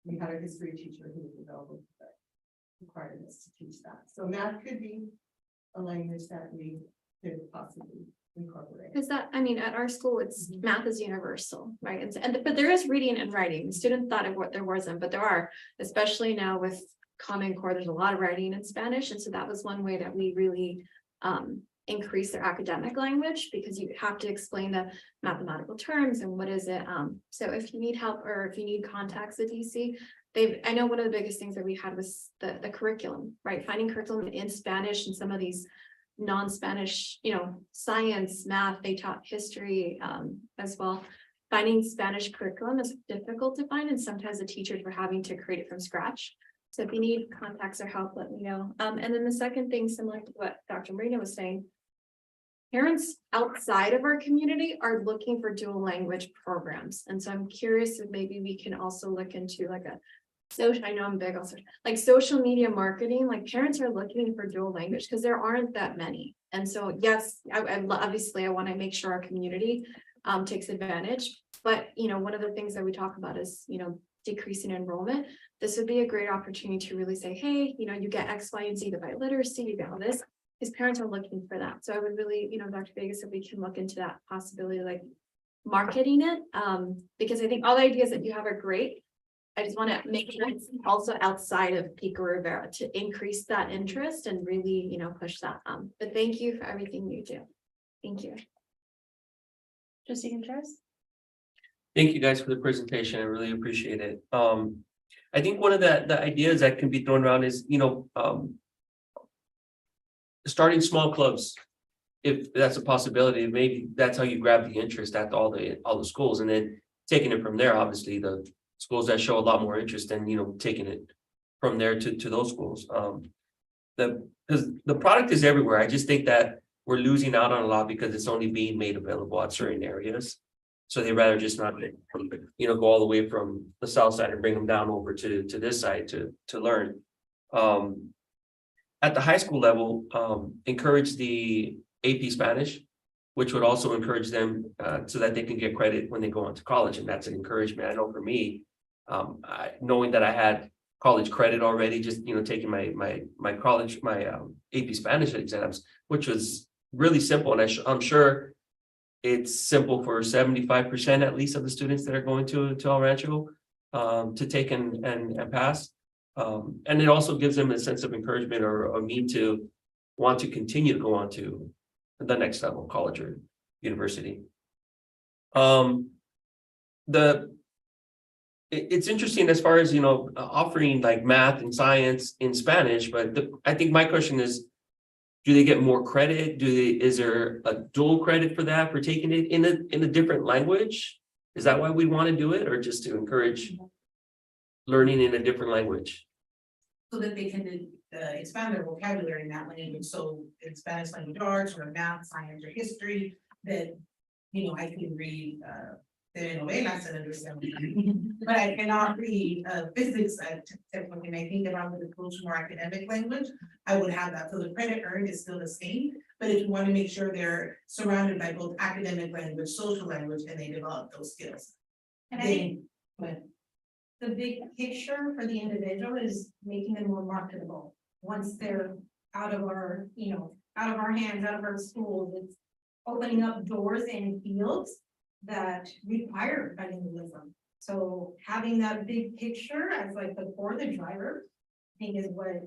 we had a history teacher who was available that required us to teach that. So math could be a language that we could possibly incorporate. Because that, I mean, at our school, it's math is universal, right? But there is reading and writing. Students thought of what there wasn't, but there are, especially now with Common Core, there's a lot of writing in Spanish. And so that was one way that we really increase their academic language, because you have to explain the mathematical terms and what is it. So if you need help or if you need contacts at DC, I know one of the biggest things that we had was the curriculum, right? Finding curriculum in Spanish and some of these non-Spanish, science, math, they taught history as well. Finding Spanish curriculum is difficult to find, and sometimes the teachers were having to create it from scratch. So if you need contacts or help, let me know. And then the second thing, similar to what Dr. Marina was saying, parents outside of our community are looking for dual language programs. And so I'm curious if maybe we can also look into like I know I'm big also, like social media marketing, like parents are looking for dual language because there aren't that many. And so, yes, obviously I want to make sure our community takes advantage. But, one of the things that we talk about is, decreasing enrollment. This would be a great opportunity to really say, hey, you get X, Y, and Z, the biliteracy, you get all this, because parents are looking for that. So I would really, Dr. Vegas, if we can look into that possibility, like marketing it, because I think all the ideas that you have are great. I just want to make sure it's also outside of Pico Rivera to increase that interest and really, push that. But thank you for everything you do. Thank you. Trustee Contreras? Thank you guys for the presentation. I really appreciate it. I think one of the ideas that can be thrown around is, starting small clubs. If that's a possibility, maybe that's how you grab the interest at all the schools, and then taking it from there. Obviously, the schools that show a lot more interest and, taking it from there to those schools. Because the product is everywhere. I just think that we're losing out on a lot because it's only being made available at certain areas. So they rather just not, go all the way from the south side and bring them down over to this side to learn. At the high school level, encourage the AP Spanish, which would also encourage them so that they can get credit when they go on to college. And that's an encouragement. I know for me, knowing that I had college credit already, just, taking my college, AP Spanish exams, which was really simple. And I'm sure it's simple for 75% at least of the students that are going to El Rancho to take and pass. And it also gives them a sense of encouragement or a mean to want to continue to go on to the next level, college or university. It's interesting as far as, offering like math and science in Spanish, but I think my question is, do they get more credit? Is there a dual credit for that, for taking it in a different language? Is that why we want to do it, or just to encourage learning in a different language? So that they can expand their vocabulary in that language. So in Spanish language arts or math, science, or history, that, I can read telenovelas and understand. But I cannot read physics typically. And I think if I would approach more academic language, I would have that. So the credit earned is still the same. But if you want to make sure they're surrounded by both academic language, social language, and they develop those skills. And I think the big picture for the individual is making them more marketable. Once they're out of our, out of our hands, out of our schools, it's opening up doors in fields that require bilingualism. So having that big picture as like the core, the driver, I think is what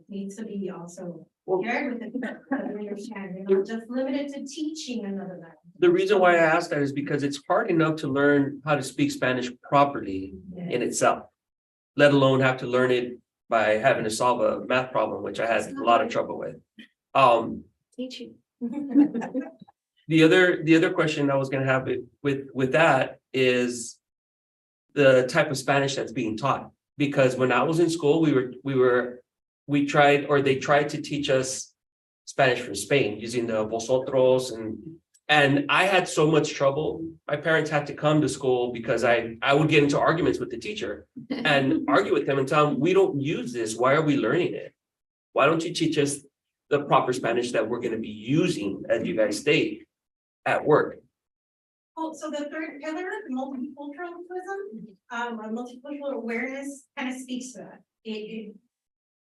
needs to be also shared with the understanding, not just limited to teaching another language. The reason why I asked that is because it's hard enough to learn how to speak Spanish properly in itself, let alone have to learn it by having to solve a math problem, which I had a lot of trouble with. Teaching. The other question I was going to have with that is the type of Spanish that's being taught. Because when I was in school, they tried to teach us Spanish from Spain using the vosotros, and I had so much trouble. My parents had to come to school because I would get into arguments with the teacher and argue with them and tell them, we don't use this. Why are we learning it? Why don't you teach us the proper Spanish that we're going to be using, as you guys state, at work? Well, so the third pillar, multiculturalism, or multicultural awareness kind of speaks to that. It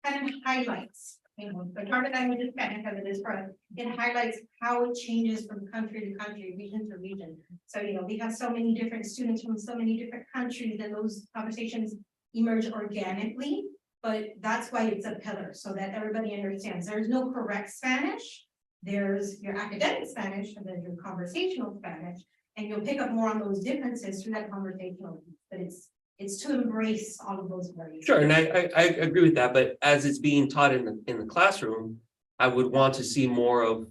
kind of highlights The target language is Spanish as it is for us. It highlights how it changes from country to country, region to region. So, we have so many different students from so many different countries, and those conversations emerge organically. But that's why it's a pillar, so that everybody understands. There's no correct Spanish. There's your academic Spanish, and then your conversational Spanish. And you'll pick up more on those differences through that conversational, but it's to embrace all of those variables. Sure, and I agree with that, but as it's being taught in the classroom, I would want to see more of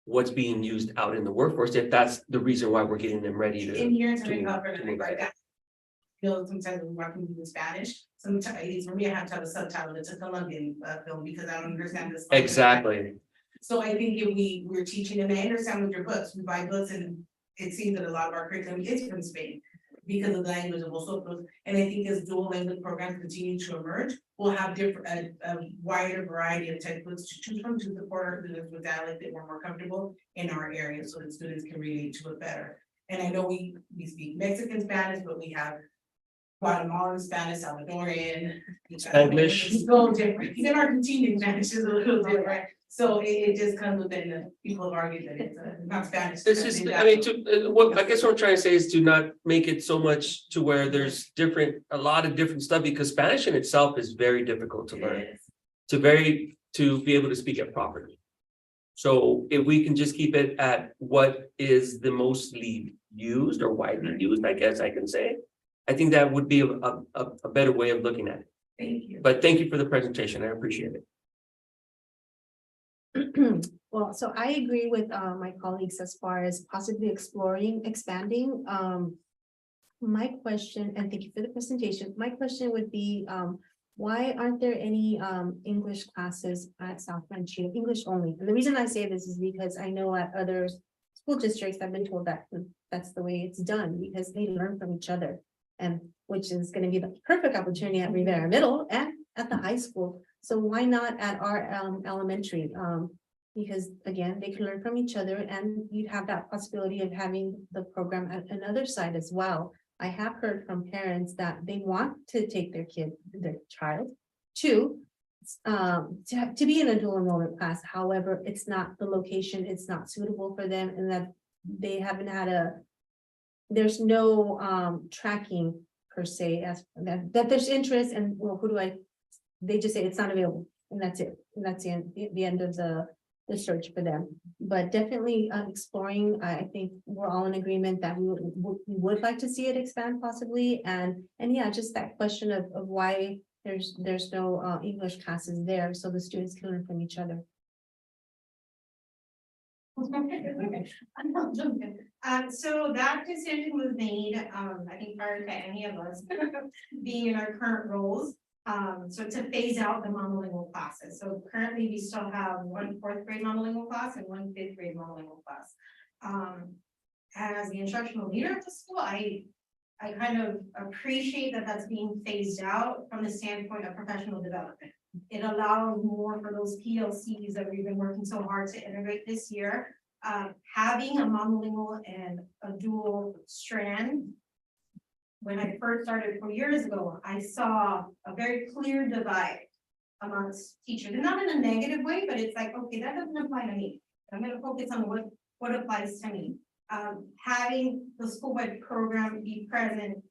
what's being used out in the workforce, if that's the reason why we're getting them ready to. In here, to move like that. Sometimes we're working in Spanish, sometimes for me, I have to have a subtitle, it's a Colombian film, because I don't understand this. Exactly. So I think if we're teaching, and I understand with your books, we buy books, and it seems that a lot of our curriculum is from Spain. Because of the language of nosotros, and I think as dual language programs continue to emerge, we'll have different, a wider variety of textbooks to choose from to support our students with dialect that we're more comfortable in our area, so that students can relate to it better. And I know we speak Mexican Spanish, but we have Guatemalan Spanish, Salvadorian. Spanglish. It's a little different, even Argentinian Spanish is a little different, so it just comes within the people have argued that it's not Spanish. This is, I mean, what I guess what I'm trying to say is to not make it so much to where there's a lot of different stuff, because Spanish in itself is very difficult to learn. To be able to speak it properly. So if we can just keep it at what is the mostly used or widely used, I guess I can say. I think that would be a better way of looking at it. Thank you. But thank you for the presentation. I appreciate it. Well, so I agree with my colleagues as far as possibly expanding. My question, and thank you for the presentation, my question would be, why aren't there any English classes at South Rancho, English only? And the reason I say this is because I know at other school districts, I've been told that that's the way it's done, because they learn from each other. And which is going to be the perfect opportunity at Rivera Middle and at the high school. So why not at our elementary? Because again, they can learn from each other, and you'd have that possibility of having the program at another side as well. I have heard from parents that they want to take their child to be in a dual enrollment class. However, it's not the location, it's not suitable for them, and that they haven't had there's no tracking per se as that there's interest, and well, they just say it's not available, and that's it. And that's the end of the search for them. But definitely exploring, I think we're all in agreement that we would like to see it expand possibly. And yeah, just that question of why there's no English classes there, so the students can learn from each other. So that decision was made, I think prior to any of us being in our current roles. So to phase out the monolingual classes. So currently we still have one 4th grade monolingual class and one 5th grade monolingual class. As the instructional leader of the school, I kind of appreciate that that's being phased out from the standpoint of professional development. It allows more for those PLCs that we've been working so hard to integrate this year. Having a monolingual and a dual strand. When I first started 4 years ago, I saw a very clear divide amongst teachers, and not in a negative way, but it's like, okay, that doesn't apply to me. I'm going to focus on what applies to me. Having the school-wide program be present,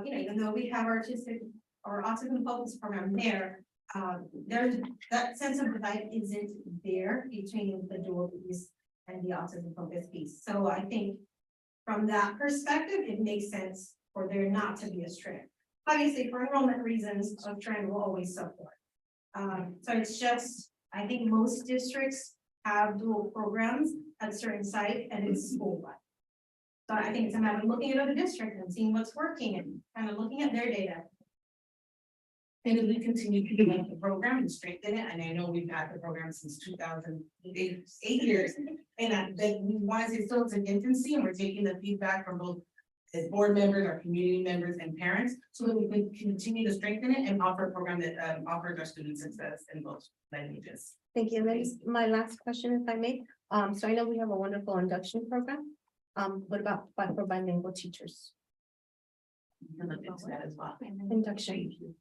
even though we have artistic or autism focus program there, there's that sense of divide isn't there between the dual piece and the autism focus piece. So I think from that perspective, it makes sense for there not to be a strand. Obviously, for enrollment reasons, a strand will always support. So it's just, I think most districts have dual programs at certain sites, and it's school-wide. So I think it's a matter of looking at other districts and seeing what's working and kind of looking at their data. And as we continue to develop the program and strengthen it, and I know we've had the program since 2008, 8 years, and that we want to say still it's in infancy, and we're taking the feedback from both as board members, our community members, and parents, so that we can continue to strengthen it and offer a program that offers our students success in both languages. Thank you. And then my last question, if I may. So I know we have a wonderful induction program. What about for bilingual teachers? We can look into that as well. Induction.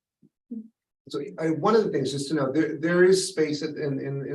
So one of the things, just to know, there is space in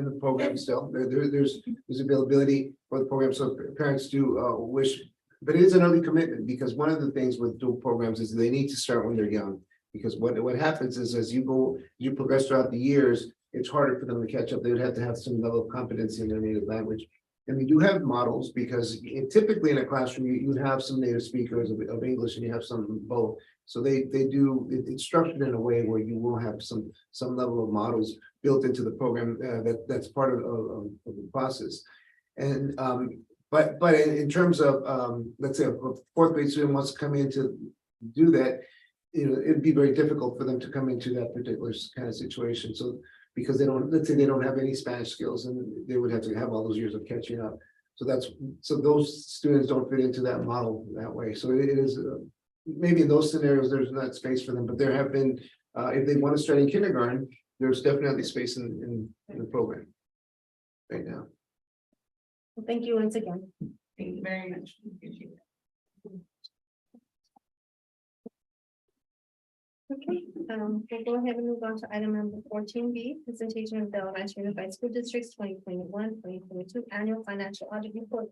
the program still. There's availability for the program, so if parents do wish. But it is an early commitment, because one of the things with dual programs is they need to start when they're young. Because what happens is, as you progress throughout the years, it's harder for them to catch up. They would have to have some level of competency in their native language. And we do have models, because typically in a classroom, you have some native speakers of English and you have some of both. So it's structured in a way where you will have some level of models built into the program that's part of the process. And but in terms of let's say a fourth grade student wants to come in to do that, it'd be very difficult for them to come into that particular kind of situation. So because let's say they don't have any Spanish skills, and they would have to have all those years of catching up. So those students don't fit into that model that way. So it is maybe in those scenarios, there's not space for them, but there have been, if they want to start in kindergarten, there's definitely space in the program right now. Well, thank you once again. Thank you very much. Appreciate it. Okay, we'll go ahead and move on to item number 14B, presentation of the Elementary Unified School District's 2021-2022 annual financial audit report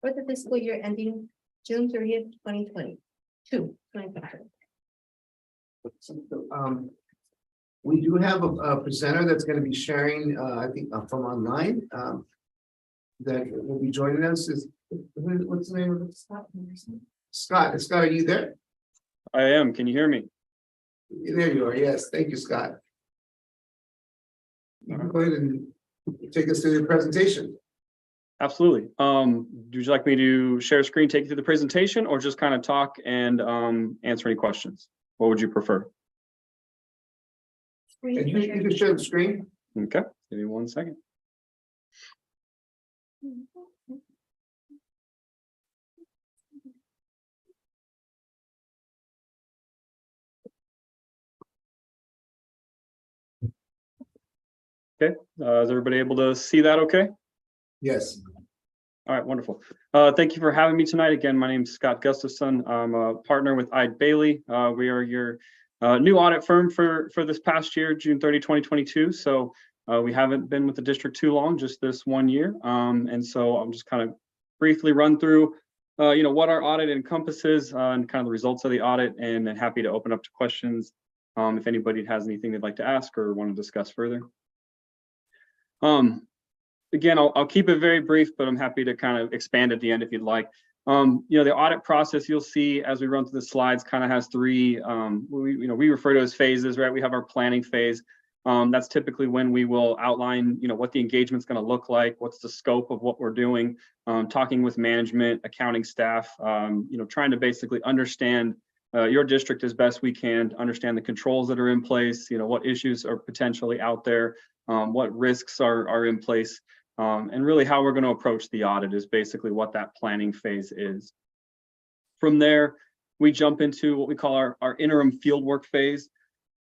for the fiscal year ending June 30th, 2022. We do have a presenter that's going to be sharing, I think from online, that will be joining us. What's the name of it? Scott. Scott, are you there? I am. Can you hear me? There you are. Yes. Thank you, Scott. You can go ahead and take us through the presentation. Absolutely. Would you like me to share screen, take you through the presentation, or just kind of talk and answer any questions? What would you prefer? And you can share the screen. Okay, give me 1 second. Okay, is everybody able to see that okay? Yes. All right, wonderful. Thank you for having me tonight. Again, my name is Scott Gustafson. I'm a partner with Eide Bailey. We are your new audit firm for this past year, June 30, 2022. So we haven't been with the district too long, just this 1 year. And so I'm just kind of briefly run through what our audit encompasses and kind of the results of the audit, and happy to open up to questions if anybody has anything they'd like to ask or want to discuss further. Again, I'll keep it very brief, but I'm happy to kind of expand at the end if you'd like. The audit process, you'll see as we run through the slides, kind of has three, we refer to as phases, right? We have our planning phase. That's typically when we will outline, what the engagement's going to look like, what's the scope of what we're doing, talking with management, accounting staff, trying to basically understand your district as best we can, understand the controls that are in place, what issues are potentially out there, what risks are in place, and really how we're going to approach the audit is basically what that planning phase is. From there, we jump into what we call our interim fieldwork phase.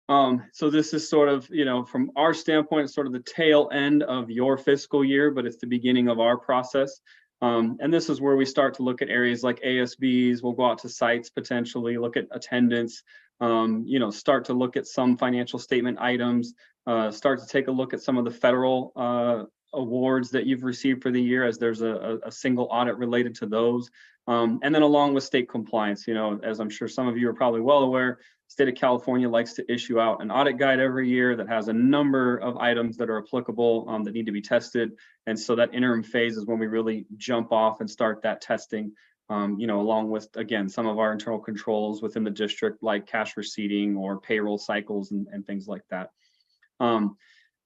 So this is sort of, from our standpoint, sort of the tail end of your fiscal year, but it's the beginning of our process. And this is where we start to look at areas like ASBs. We'll go out to sites potentially, look at attendance, start to look at some financial statement items, start to take a look at some of the federal awards that you've received for the year, as there's a single audit related to those. And then along with state compliance, as I'm sure some of you are probably well aware, state of California likes to issue out an audit guide every year that has a number of items that are applicable that need to be tested. And so that interim phase is when we really jump off and start that testing, along with, again, some of our internal controls within the district, like cash receipting or payroll cycles and things like that. And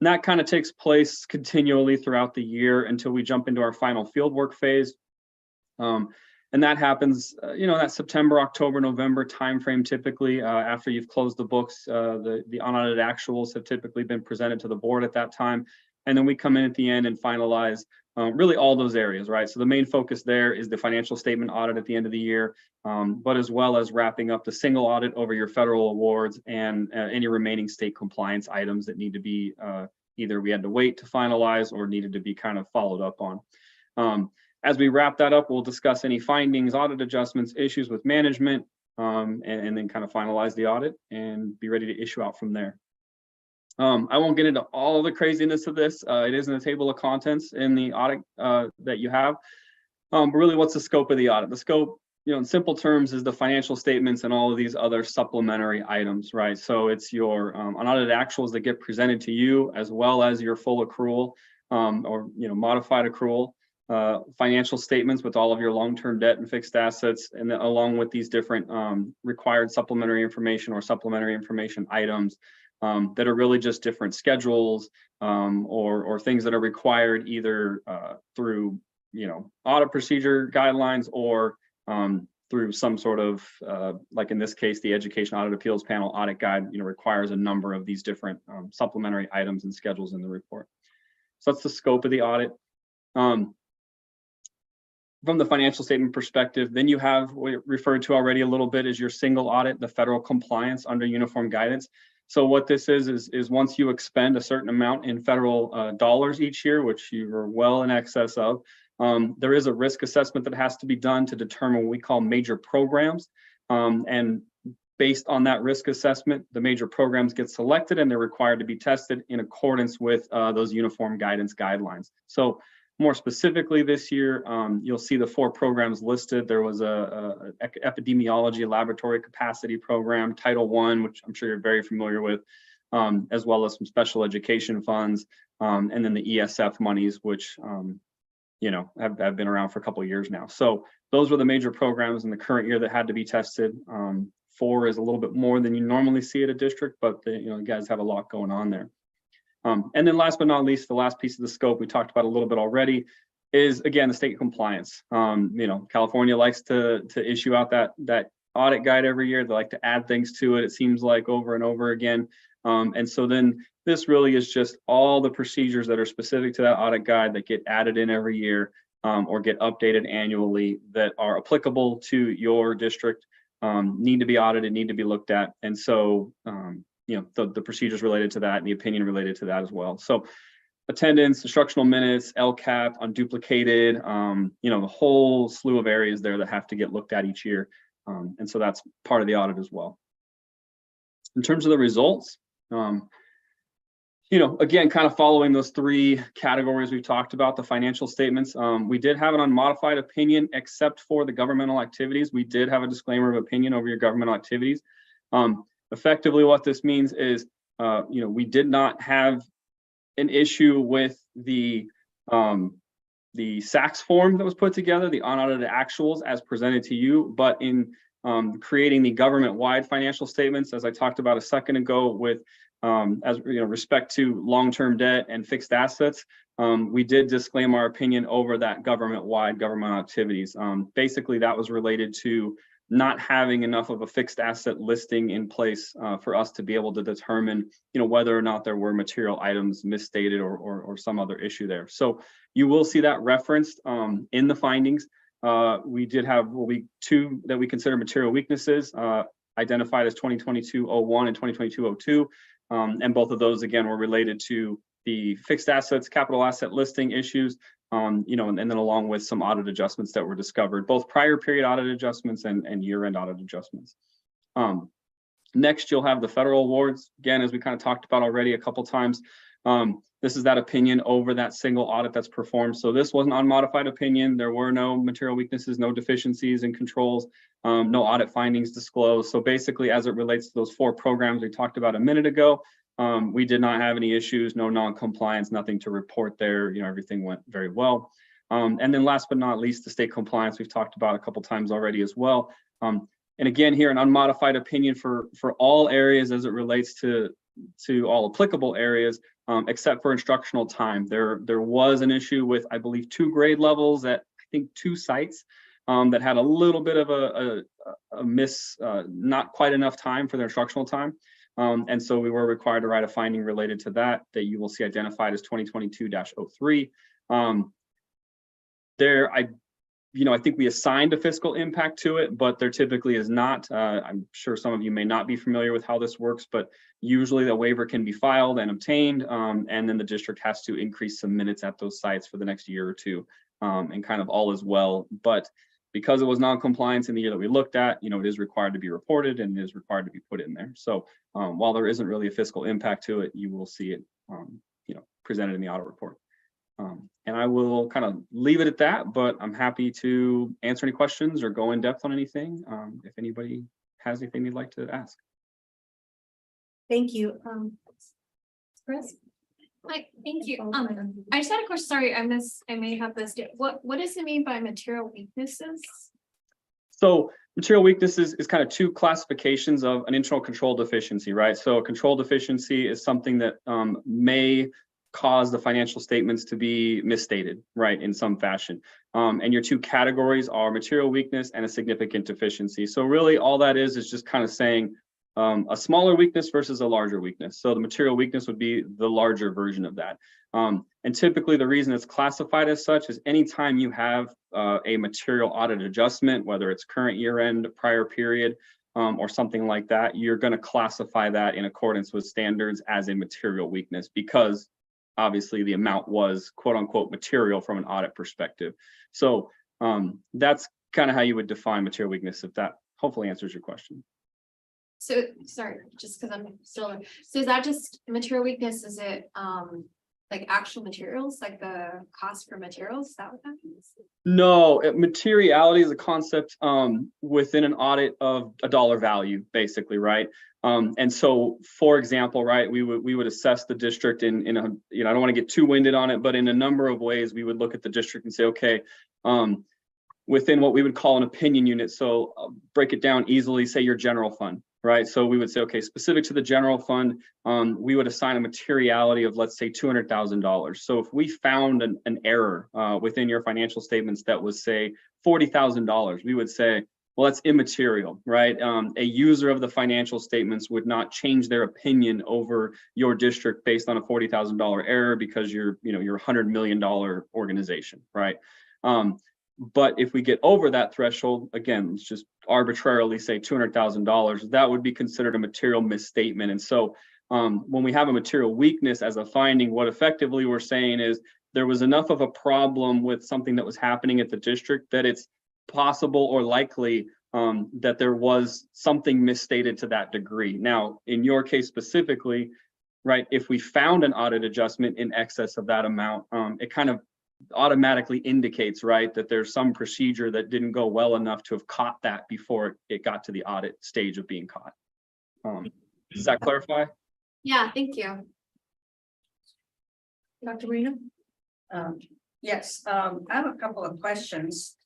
that kind of takes place continually throughout the year until we jump into our final fieldwork phase. And that happens, that September, October, November timeframe, typically after you've closed the books. The unaudited actuals have typically been presented to the board at that time. And then we come in at the end and finalize really all those areas, right? So the main focus there is the financial statement audit at the end of the year, but as well as wrapping up the single audit over your federal awards and any remaining state compliance items that need to be either we had to wait to finalize or needed to be kind of followed up on. As we wrap that up, we'll discuss any findings, audit adjustments, issues with management, and then kind of finalize the audit and be ready to issue out from there. I won't get into all the craziness of this. It is in the table of contents in the audit that you have. But really, what's the scope of the audit? The scope, in simple terms, is the financial statements and all of these other supplementary items, right? So it's your unaudited actuals that get presented to you, as well as your full accrual or modified accrual, financial statements with all of your long-term debt and fixed assets, and then along with these different required supplementary information or supplementary information items that are really just different schedules or things that are required either through audit procedure guidelines or through some sort of like in this case, the Education Audit Appeals Panel audit guide requires a number of these different supplementary items and schedules in the report. So that's the scope of the audit. From the financial statement perspective, then you have what you referred to already a little bit as your single audit, the federal compliance under uniform guidance. So what this is once you expend a certain amount in federal dollars each year, which you are well in excess of, there is a risk assessment that has to be done to determine what we call major programs. And based on that risk assessment, the major programs get selected and they're required to be tested in accordance with those uniform guidance guidelines. So more specifically this year, you'll see the 4 programs listed. There was a epidemiology laboratory capacity program, Title I, which I'm sure you're very familiar with, as well as some special education funds, and then the ESF monies, which have been around for a couple of years now. So those were the major programs in the current year that had to be tested. 4 is a little bit more than you normally see at a district, but you guys have a lot going on there. And then last but not least, the last piece of the scope we talked about a little bit already is, again, the state compliance. California likes to issue out that audit guide every year. They like to add things to it, it seems like, over and over again. And so then this really is just all the procedures that are specific to that audit guide that get added in every year or get updated annually that are applicable to your district, need to be audited, need to be looked at. And so the procedures related to that and the opinion related to that as well. So attendance, instructional minutes, LCAP, unduplicated, the whole slew of areas there that have to get looked at each year. And so that's part of the audit as well. In terms of the results, again, kind of following those 3 categories we talked about, the financial statements, we did have an unmodified opinion except for the governmental activities. We did have a disclaimer of opinion over your governmental activities. Effectively, what this means is, we did not have an issue with the SACS form that was put together, the unaudited actuals as presented to you, but in creating the government-wide financial statements, as I talked about a second ago, with respect to long-term debt and fixed assets, we did disclaim our opinion over that government-wide government activities. Basically, that was related to not having enough of a fixed asset listing in place for us to be able to determine, whether or not there were material items misstated or some other issue there. So you will see that referenced in the findings. We did have 2 that we consider material weaknesses identified as 2022-01 and 2022-02. And both of those, again, were related to the fixed assets, capital asset listing issues, and then along with some audit adjustments that were discovered, both prior period audit adjustments and year-end audit adjustments. Next, you'll have the federal awards. Again, as we kind of talked about already a couple times, this is that opinion over that single audit that's performed. So this was an unmodified opinion. There were no material weaknesses, no deficiencies and controls, no audit findings disclosed. So basically, as it relates to those 4 programs we talked about a minute ago, we did not have any issues, no non-compliance, nothing to report there. Everything went very well. And then last but not least, the state compliance we've talked about a couple times already as well. And again, here, an unmodified opinion for all areas as it relates to all applicable areas, except for instructional time. There was an issue with, I believe, 2 grade levels at, I think, 2 sites that had a little bit of a not quite enough time for their instructional time. And so we were required to write a finding related to that you will see identified as 2022-03. I think we assigned a fiscal impact to it, but there typically is not. I'm sure some of you may not be familiar with how this works, but usually the waiver can be filed and obtained, and then the district has to increase some minutes at those sites for the next year or 2, and kind of all is well. But because it was non-compliance in the year that we looked at, it is required to be reported and it is required to be put in there. So while there isn't really a fiscal impact to it, you will see it, presented in the audit report. And I will kind of leave it at that, but I'm happy to answer any questions or go in depth on anything if anybody has anything they'd like to ask. Thank you. Chris? Hi, thank you. I just had a question. Sorry, I may have this. What does it mean by material weaknesses? So material weaknesses is kind of two classifications of an internal control deficiency, right? So a control deficiency is something that may cause the financial statements to be misstated, right, in some fashion. And your two categories are material weakness and a significant deficiency. So really all that is just kind of saying a smaller weakness versus a larger weakness. So the material weakness would be the larger version of that. And typically the reason it's classified as such is anytime you have a material audit adjustment, whether it's current year end, prior period, or something like that, you're going to classify that in accordance with standards as a material weakness because obviously the amount was quote unquote material from an audit perspective. So that's kind of how you would define material weakness, if that hopefully answers your question. So, sorry, just because I'm still, so is that just material weakness? Is it like actual materials, like the cost for materials? Is that what that means? No, materiality is a concept within an audit of a dollar value, basically, right? And so, for example, right, we would assess the district in a, I don't want to get too winded on it, but in a number of ways, we would look at the district and say, okay, within what we would call an opinion unit. So I'll break it down easily, say your general fund, right? So we would say, okay, specific to the general fund, we would assign a materiality of, let's say, $200,000. So if we found an error within your financial statements that was, say, $40,000, we would say, well, that's immaterial, right? A user of the financial statements would not change their opinion over your district based on a $40,000 error because you're a $100 million organization, right? But if we get over that threshold, again, let's just arbitrarily say $200,000, that would be considered a material misstatement. And so when we have a material weakness as a finding, what effectively we're saying is there was enough of a problem with something that was happening at the district that it's possible or likely that there was something misstated to that degree. Now, in your case specifically, right, if we found an audit adjustment in excess of that amount, it kind of automatically indicates, right, that there's some procedure that didn't go well enough to have caught that before it got to the audit stage of being caught. Does that clarify? Yeah, thank you. Dr. Marino? Yes, I have a couple of questions.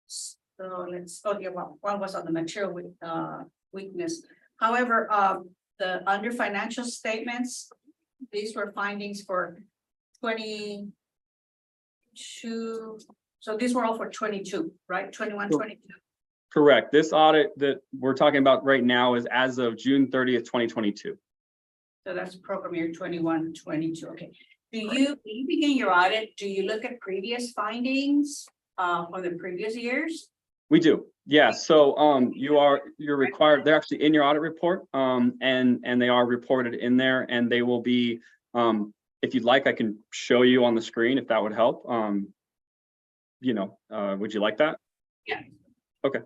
So let's go here. One was on the material weakness. However, the under financial statements, these were findings for 22. So these were all for 22, right? 21, 22. Correct. This audit that we're talking about right now is as of June 30th, 2022. So that's program year 21, 22. Okay. When you begin your audit, do you look at previous findings for the previous years? We do. Yeah. So you're required, they're actually in your audit report and they are reported in there, and they will be if you'd like, I can show you on the screen if that would help. Would you like that? Yeah. Okay.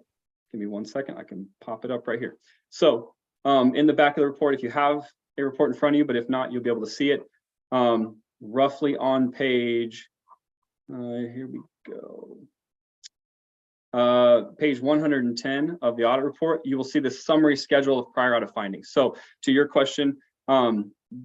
Give me 1 second. I can pop it up right here. So in the back of the report, if you have a report in front of you, but if not, you'll be able to see it. Roughly on page, here we go. Page 110 of the audit report, you will see the summary schedule of prior audit findings. So to your question,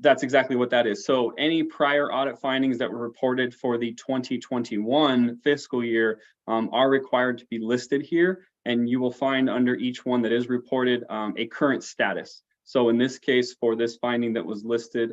that's exactly what that is. So any prior audit findings that were reported for the 2021 fiscal year are required to be listed here, and you will find under each one that is reported a current status. So in this case, for this finding that was listed,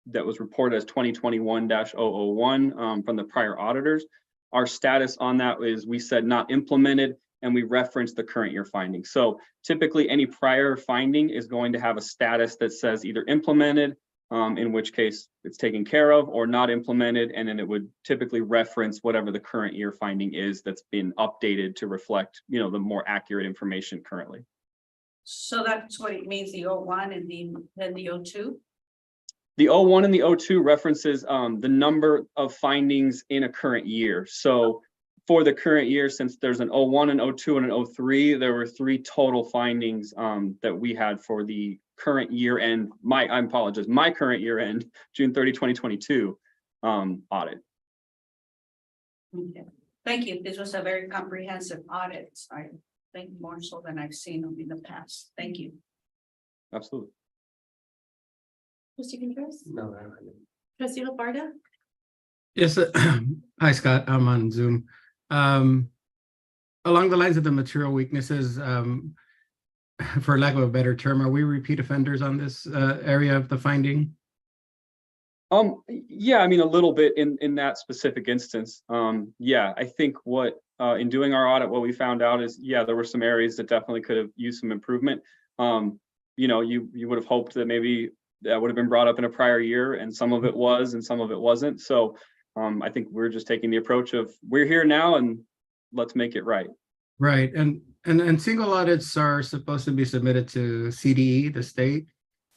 that was reported as 2021-001 from the prior auditors, our status on that is we said not implemented, and we referenced the current year finding. So typically any prior finding is going to have a status that says either implemented, in which case it's taken care of, or not implemented, and then it would typically reference whatever the current year finding is that's been updated to reflect, the more accurate information currently. So that's what it means, the 01 and then the 02? The 01 and the 02 references the number of findings in a current year. So for the current year, since there's an 01, an 02, and an 03, there were 3 total findings that we had for the current year end. I apologize, my current year end, June 30, 2022 audit. Okay. Thank you. This was a very comprehensive audit. I think more so than I've seen in the past. Thank you. Absolutely. Trustee Contreras? No, Trustee Lafarga? Yes, hi Scott, I'm on Zoom. Along the lines of the material weaknesses, for lack of a better term, are we repeat offenders on this area of the finding? Yeah, I mean, a little bit in that specific instance. Yeah, I think what in doing our audit, what we found out is, yeah, there were some areas that definitely could have used some improvement. You know, you would have hoped that maybe that would have been brought up in a prior year, and some of it was and some of it wasn't. So I think we're just taking the approach of, we're here now and let's make it right. Right, and single audits are supposed to be submitted to CDE, the state.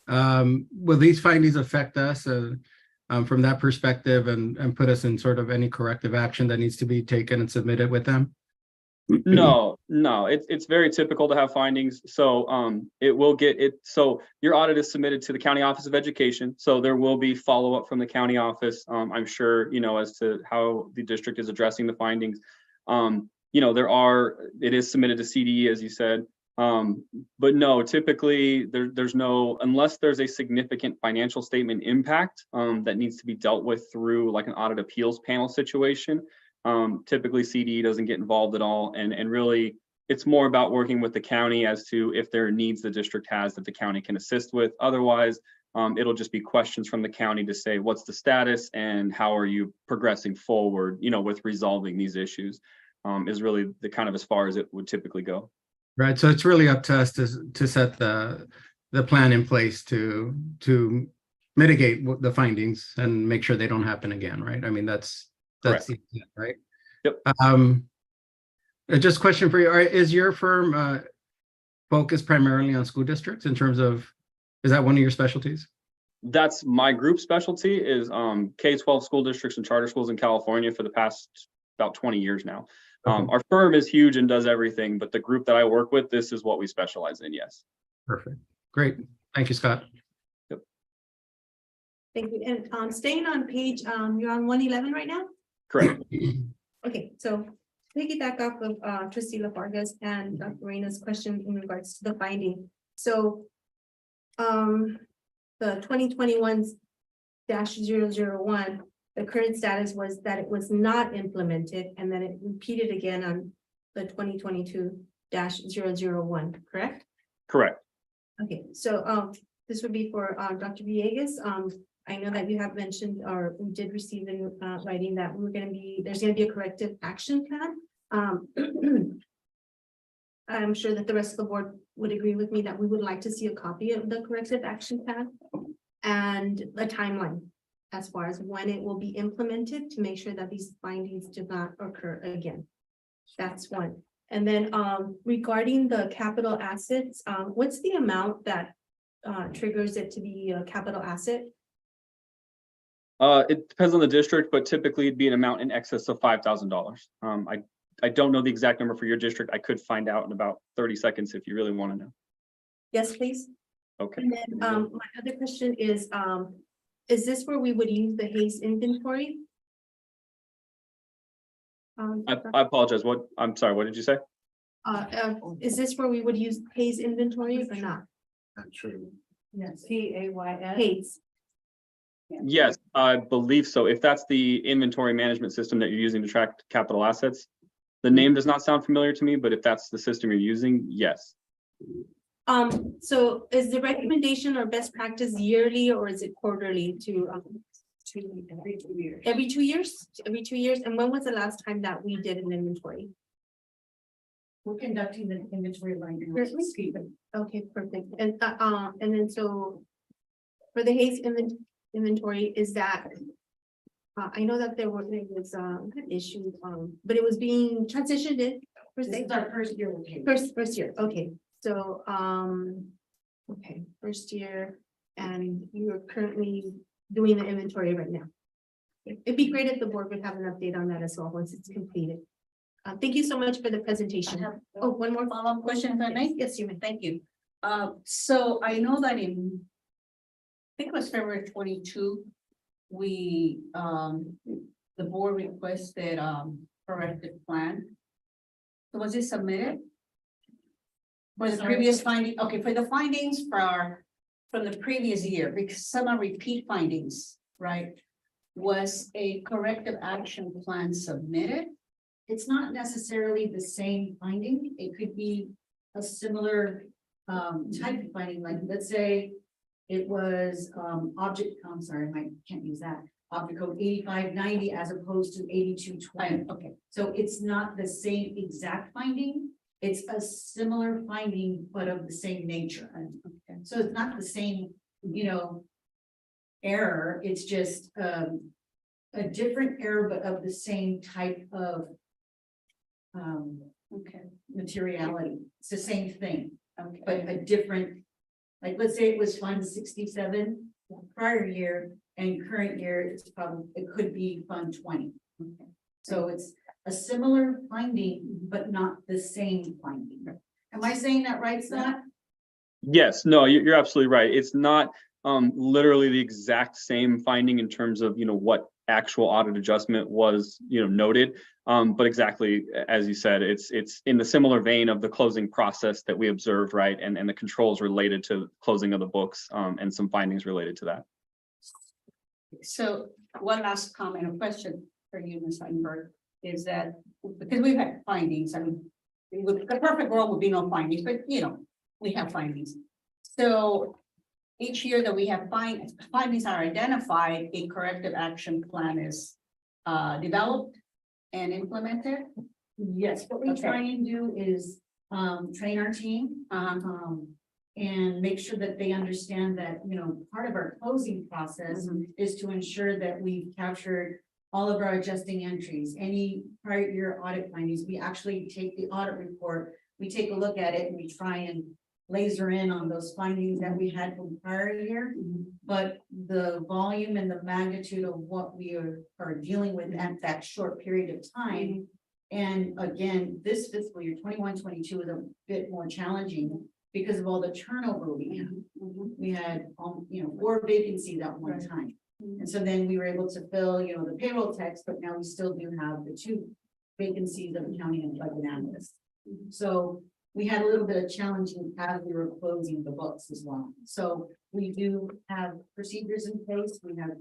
Will these findings affect us from that perspective and put us in sort of any corrective action that needs to be taken and submitted with them? No, it's very typical to have findings. So it will get it. So your audit is submitted to the County Office of Education. So there will be follow-up from the county office. I'm sure, you know, as to how the district is addressing the findings. You know, it is submitted to CDE, as you said. But no, typically there's no, unless there's a significant financial statement impact that needs to be dealt with through like an audit appeals panel situation. Typically CDE doesn't get involved at all. And really it's more about working with the county as to if there are needs the district has that the county can assist with. Otherwise, it'll just be questions from the county to say, what's the status and how are you progressing forward, you know, with resolving these issues, is really the kind of as far as it would typically go. Right, so it's really up to us to set the plan in place to mitigate the findings and make sure they don't happen again, right? I mean, that's Correct. the intent, right? Yep. Just a question for you. Is your firm focused primarily on school districts in terms of, is that one of your specialties? That's my group specialty is K-12 school districts and charter schools in California for the past about 20 years now. Okay. Our firm is huge and does everything, but the group that I work with, this is what we specialize in, yes. Perfect. Great. Thank you, Scott. Yep. Thank you. And staying on page, you're on 111 right now? Correct. Okay, so piggyback off of Trustee Lafarga's and Dr. Reina's question in regards to the finding. So the 2021-001, the current status was that it was not implemented, and then it repeated again on the 2022-001, correct? Correct. Okay, so this would be for Dr. Villegas. I know that you have mentioned, or we did receive in writing that there's gonna be a corrective action plan. I'm sure that the rest of the board would agree with me that we would like to see a copy of the corrective action plan and a timeline as far as when it will be implemented to make sure that these findings do not occur again. That's one. And then regarding the capital assets, what's the amount that triggers it to be a capital asset? It depends on the district, but typically it'd be an amount in excess of $5,000. I don't know the exact number for your district. I could find out in about 30 seconds if you really want to know. Yes, please. Okay. And then my other question is this where we would use the Hayes inventory? I apologize. I'm sorry, what did you say? Is this where we would use Hayes inventory or not? Not true. Yes, Hayes. Hayes. Yes, I believe so. If that's the inventory management system that you're using to track capital assets, the name does not sound familiar to me, but if that's the system you're using, yes. So is the recommendation or best practice yearly or is it quarterly to Every 2 years. every 2 years? Every 2 years? And when was the last time that we did an inventory? We're conducting the inventory right now. Really? Okay, perfect. And then so for the Hayes inventory, is that I know that there was an issue, but it was being transitioned in per This se. is our first year with you. First year, okay. So okay, first year, and you are currently doing the inventory right now. It'd be great if the board would have an update on that as well once it's completed. Thank you so much for the presentation. Oh, one more Follow-up question, if I may? Yes, you may. Thank you. So I know that in, I think it was February 22, we, the board requested, corrective plan. So was it submitted? For the previous finding, okay, for the findings from the previous year, because some are repeat findings, right? Was a corrective action plan submitted? It's not necessarily the same finding, it could be a similar type of finding, like, let's say it was I'm sorry, I can't use that, object code 8590 as opposed to 8220. Okay, so it's not the same exact finding, it's a similar finding, but of the same nature. Okay. So it's not the same, error, it's just a different error, but of the same type of materiality. It's the same thing, but a different, like, let's say it was fund 67 prior year, and current year it could be fund 20. Okay. So it's a similar finding, but not the same finding. Am I saying that right, Scott? Yes, no, you're absolutely right. It's not literally the exact same finding in terms of, what actual audit adjustment was, noted. But exactly as you said, it's in the similar vein of the closing process that we observed, right? And the controls related to closing of the books and some findings related to that. So one last comment or question for you, Ms. Steinberg, is that because we've had findings, I mean, the perfect world would be no findings, but we have findings. So each year that we have findings are identified, a corrective action plan is developed and implemented. Yes, what we try and do is train our team and make sure that they understand that, part of our closing process is to ensure that we've captured all of our adjusting entries, any prior year audit findings. We actually take the audit report, we take a look at it, and we try and laser in on those findings that we had from prior year. But the volume and the magnitude of what we are dealing with at that short period of time. And again, this fiscal year 21-22 is a bit more challenging because of all the turnover we had. We had 4 vacancies at one time. And so then we were able to fill, the payroll text, but now we still do have the 2 vacancies of accounting and budget analyst. So we had a little bit of challenging as we were closing the books as well. So we do have procedures in place. We have,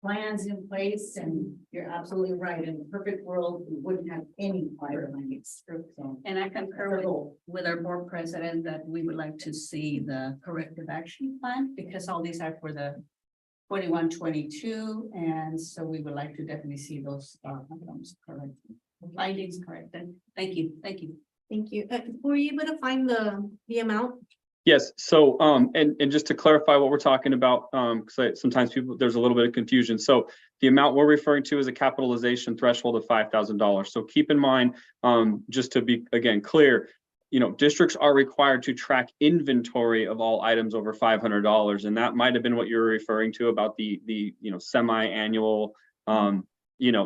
plans in place, and you're absolutely right. In the perfect world, we wouldn't have any prior findings. So, and I concur with our board president that we would like to see the corrective action plan, because all these are for the 21-22, and so we would like to definitely see those items correct, findings corrected. Thank you. Thank you. Were you able to find the amount? Yes, so and just to clarify what we're talking about, because sometimes there's a little bit of confusion. So the amount we're referring to is a capitalization threshold of $5,000. So keep in mind, just to be again clear, districts are required to track inventory of all items over $500, and that might have been what you were referring to about the semi-annual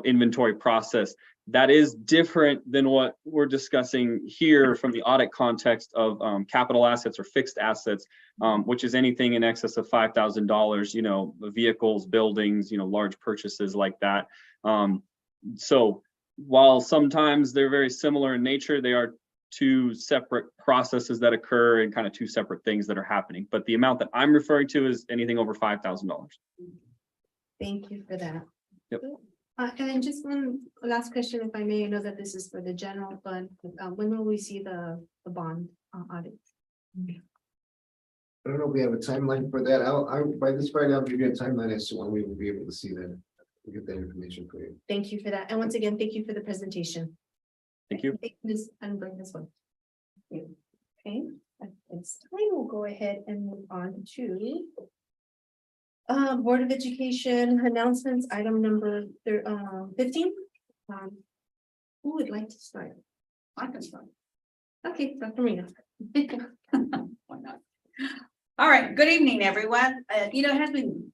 inventory process. That is different than what we're discussing here from the audit context of capital assets or fixed assets, which is anything in excess of $5,000, vehicles, buildings, large purchases like that. So while sometimes they're very similar in nature, they are 2 separate processes that occur and kind of 2 separate things that are happening. But the amount that I'm referring to is anything over $5,000. Thank you for that. Yep. And then just one last question, if I may. I know that this is for the general fund. When will we see the bond audit? I don't know if we have a timeline for that. By this Friday, I'll give you a timeline as to when we will be able to see that. We'll get that information for you. Thank you for that. And once again, thank you for the presentation. Thank you. Ms. Unbring this one. Okay, at this time, we'll go ahead and move on to Board of Education announcements, item number 15. Who would like to start? I can start. Okay, Dr. Marina. Why not? All right, good evening, everyone. It has been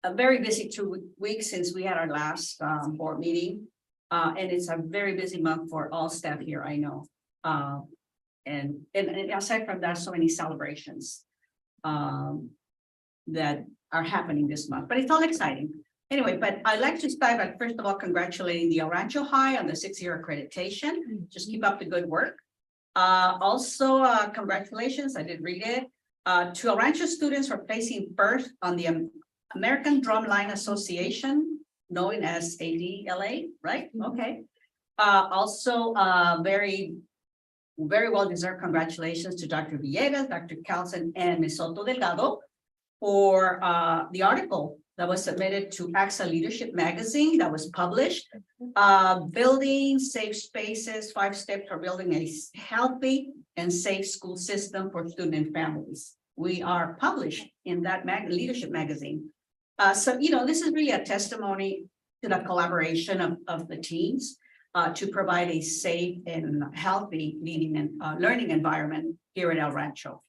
a very busy 2 weeks since we had our last board meeting. And it's a very busy month for all staff here, I know. And aside from that, so many celebrations that are happening this month, but it's all exciting. Anyway, but I'd like to start by first of all congratulating the El Rancho High on the 6-year accreditation. Just keep up the good work. Also, congratulations, I did read it, to El Rancho students for placing first on the American Drumline Association, known as ADLA, right? Okay. Also, very well-deserved congratulations to Dr. Villegas, Dr. Carlson, and Ms. Soto Delgado for the article that was submitted to AXA Leadership Magazine that was published. Building safe spaces, 5 steps for building a healthy and safe school system for students and families. We are published in that leadership magazine. So, this is really a testimony to the collaboration of the teams to provide a safe and healthy learning environment here at El Rancho.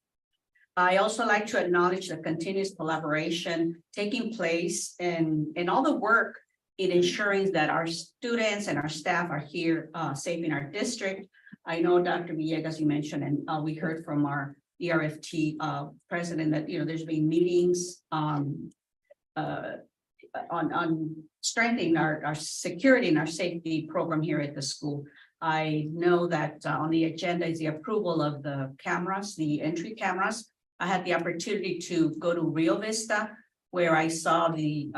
I also like to acknowledge the continuous collaboration taking place and all the work in ensuring that our students and our staff are here safe in our district. I know Dr. Villegas, you mentioned, and we heard from our ERFT president that, there's been meetings on strengthening our security and our safety program here at the school. I know that on the agenda is the approval of the cameras, the entry cameras. I had the opportunity to go to Rio Vista, where I saw the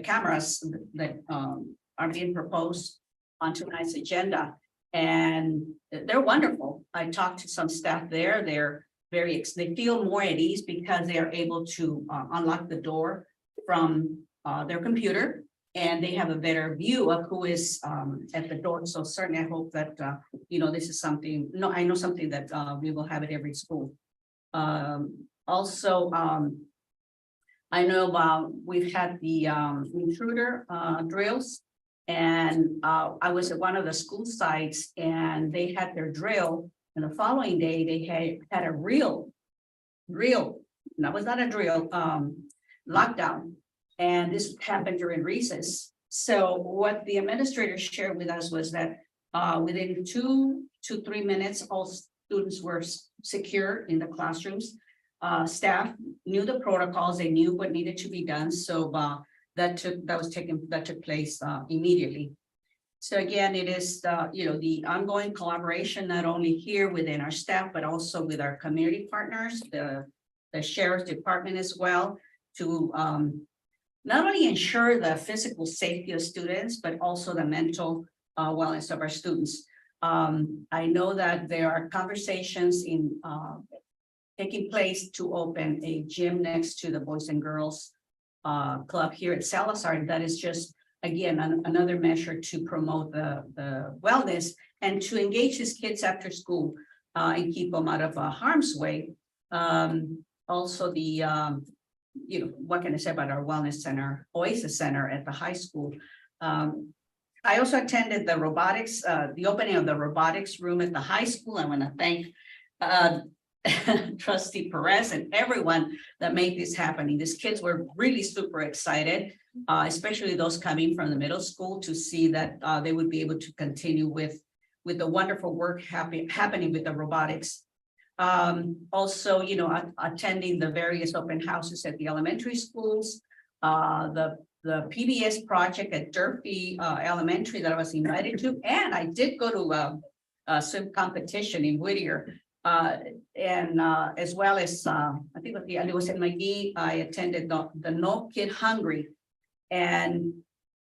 cameras that are being proposed on tonight's agenda, and they're wonderful. I talked to some staff there. They feel more at ease because they are able to unlock the door from their computer, and they have a better view of who is at the door. So certainly I hope that, this is something, I know something that we will have at every school. Also, I know we've had the intruder drills, and I was at one of the school sites and they had their drill, and the following day they had a real, that was not a drill, lockdown. And this happened during recess. So what the administrator shared with us was that within 2 to 3 minutes, all students were secure in the classrooms. Staff knew the protocols, they knew what needed to be done. So that took place immediately. So again, it is the ongoing collaboration, not only here within our staff, but also with our community partners, the sheriff's department as well, to not only ensure the physical safety of students, but also the mental wellness of our students. I know that there are conversations taking place to open a gym next to the Boys and Girls Club here at Salazar. That is just, again, another measure to promote the wellness and to engage these kids after school and keep them out of harm's way. Also, what can I say about our wellness center, Oasis Center at the high school? I also attended the robotics, the opening of the robotics room at the high school. I want to thank Trustee Perez and everyone that made this happen. These kids were really super excited, especially those coming from the middle school, to see that they would be able to continue with the wonderful work happening with the robotics. Also, attending the various open houses at the elementary schools, the PBS project at Durfee Elementary that I was invited to, and I did go to a swim competition in Whittier, and as well as I think it was at McGee. I attended the No Kid Hungry, and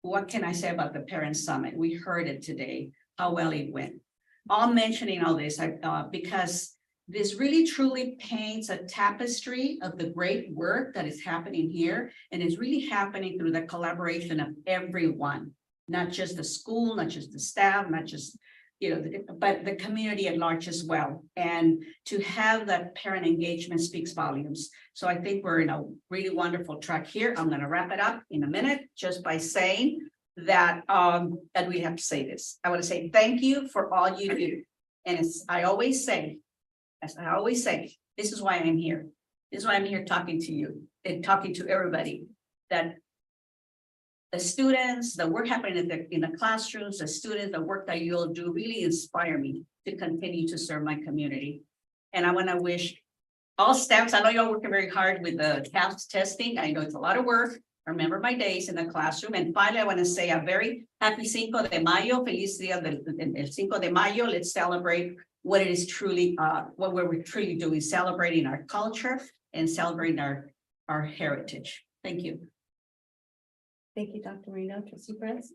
what can I say about the Parent Summit? We heard it today, how well it went. I'm mentioning all this because this really truly paints a tapestry of the great work that is happening here, and is really happening through the collaboration of everyone, not just the school, not just the staff, not just, but the community at large as well. And to have that parent engagement speaks volumes. So I think we're in a really wonderful track here. I'm going to wrap it up in a minute just by saying that, and we have to say this. I want to say thank you for all you do. And as I always say, this is why I'm here. This is why I'm here talking to you and talking to everybody, that the students, the work happening in the classrooms, the students, the work that you'll do really inspire me to continue to serve my community. And I want to wish all staffs, I know you're working very hard with the CAPS testing. I know it's a lot of work. I remember my days in the classroom. And finally, I want to say a very happy Cinco de Mayo, feliz día del Cinco de Mayo. Let's celebrate what it is truly, what we're truly doing, celebrating our culture and celebrating our heritage. Thank you. Thank you, Dr. Marino. Trustee Prince?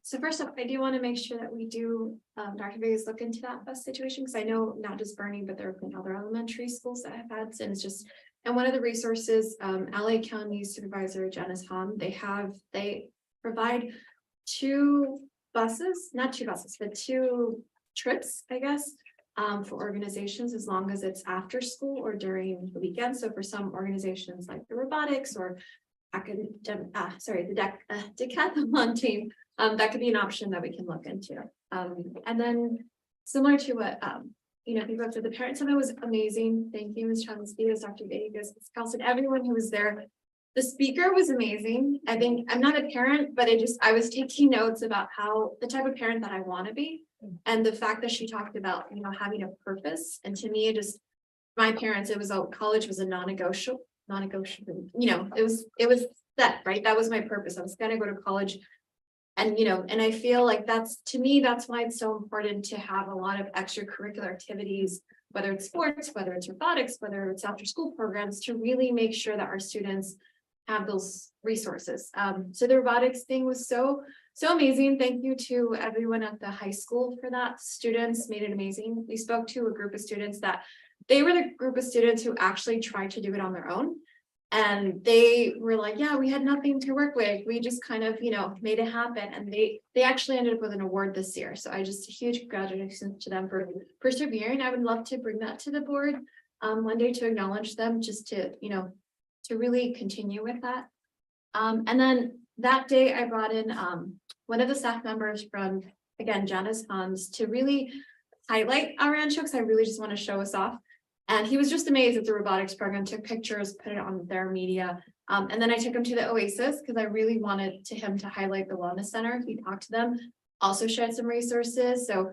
So first up, I do want to make sure that we do, Dr. Vegas, look into that bus situation, because I know not just Bernie, but there have been other elementary schools that have had, and it's just, and one of the resources, LA County Supervisor Janice Hahn, they provide 2 buses, not 2 buses, but 2 trips, I guess, for organizations, as long as it's after school or during the weekend. So for some organizations like the robotics or the decathlon team, that could be an option that we can look into. And then similar to what people after the parent summit was amazing. Thank you, Ms. Chavez, Dr. Vegas, Ms. Carlson, everyone who was there. The speaker was amazing. I think I'm not a parent, but I was taking notes about how the type of parent that I want to be. And the fact that she talked about, having a purpose. And to me, my parents, college was a non-negotiable, it was that, right? That was my purpose. I was going to go to college. And, and I feel like to me, that's why it's so important to have a lot of extracurricular activities, whether it's sports, whether it's robotics, whether it's after school programs, to really make sure that our students have those resources. So the robotics thing was so amazing. Thank you to everyone at the high school for that. Students made it amazing. We spoke to a group of students that they were the group of students who actually tried to do it on their own. And they were like, yeah, we had nothing to work with. We just kind of, made it happen. And they actually ended up with an award this year. So a huge congratulations to them for persevering. I would love to bring that to the board one day to acknowledge them, just to, to really continue with that. And then that day I brought in one of the staff members from, again, Janice Hans, to really highlight our Rancho, because I really just want to show us off. And he was just amazed at the robotics program, took pictures, put it on their media. And then I took him to the Oasis because I really wanted him to highlight the wellness center. He talked to them, also shared some resources. So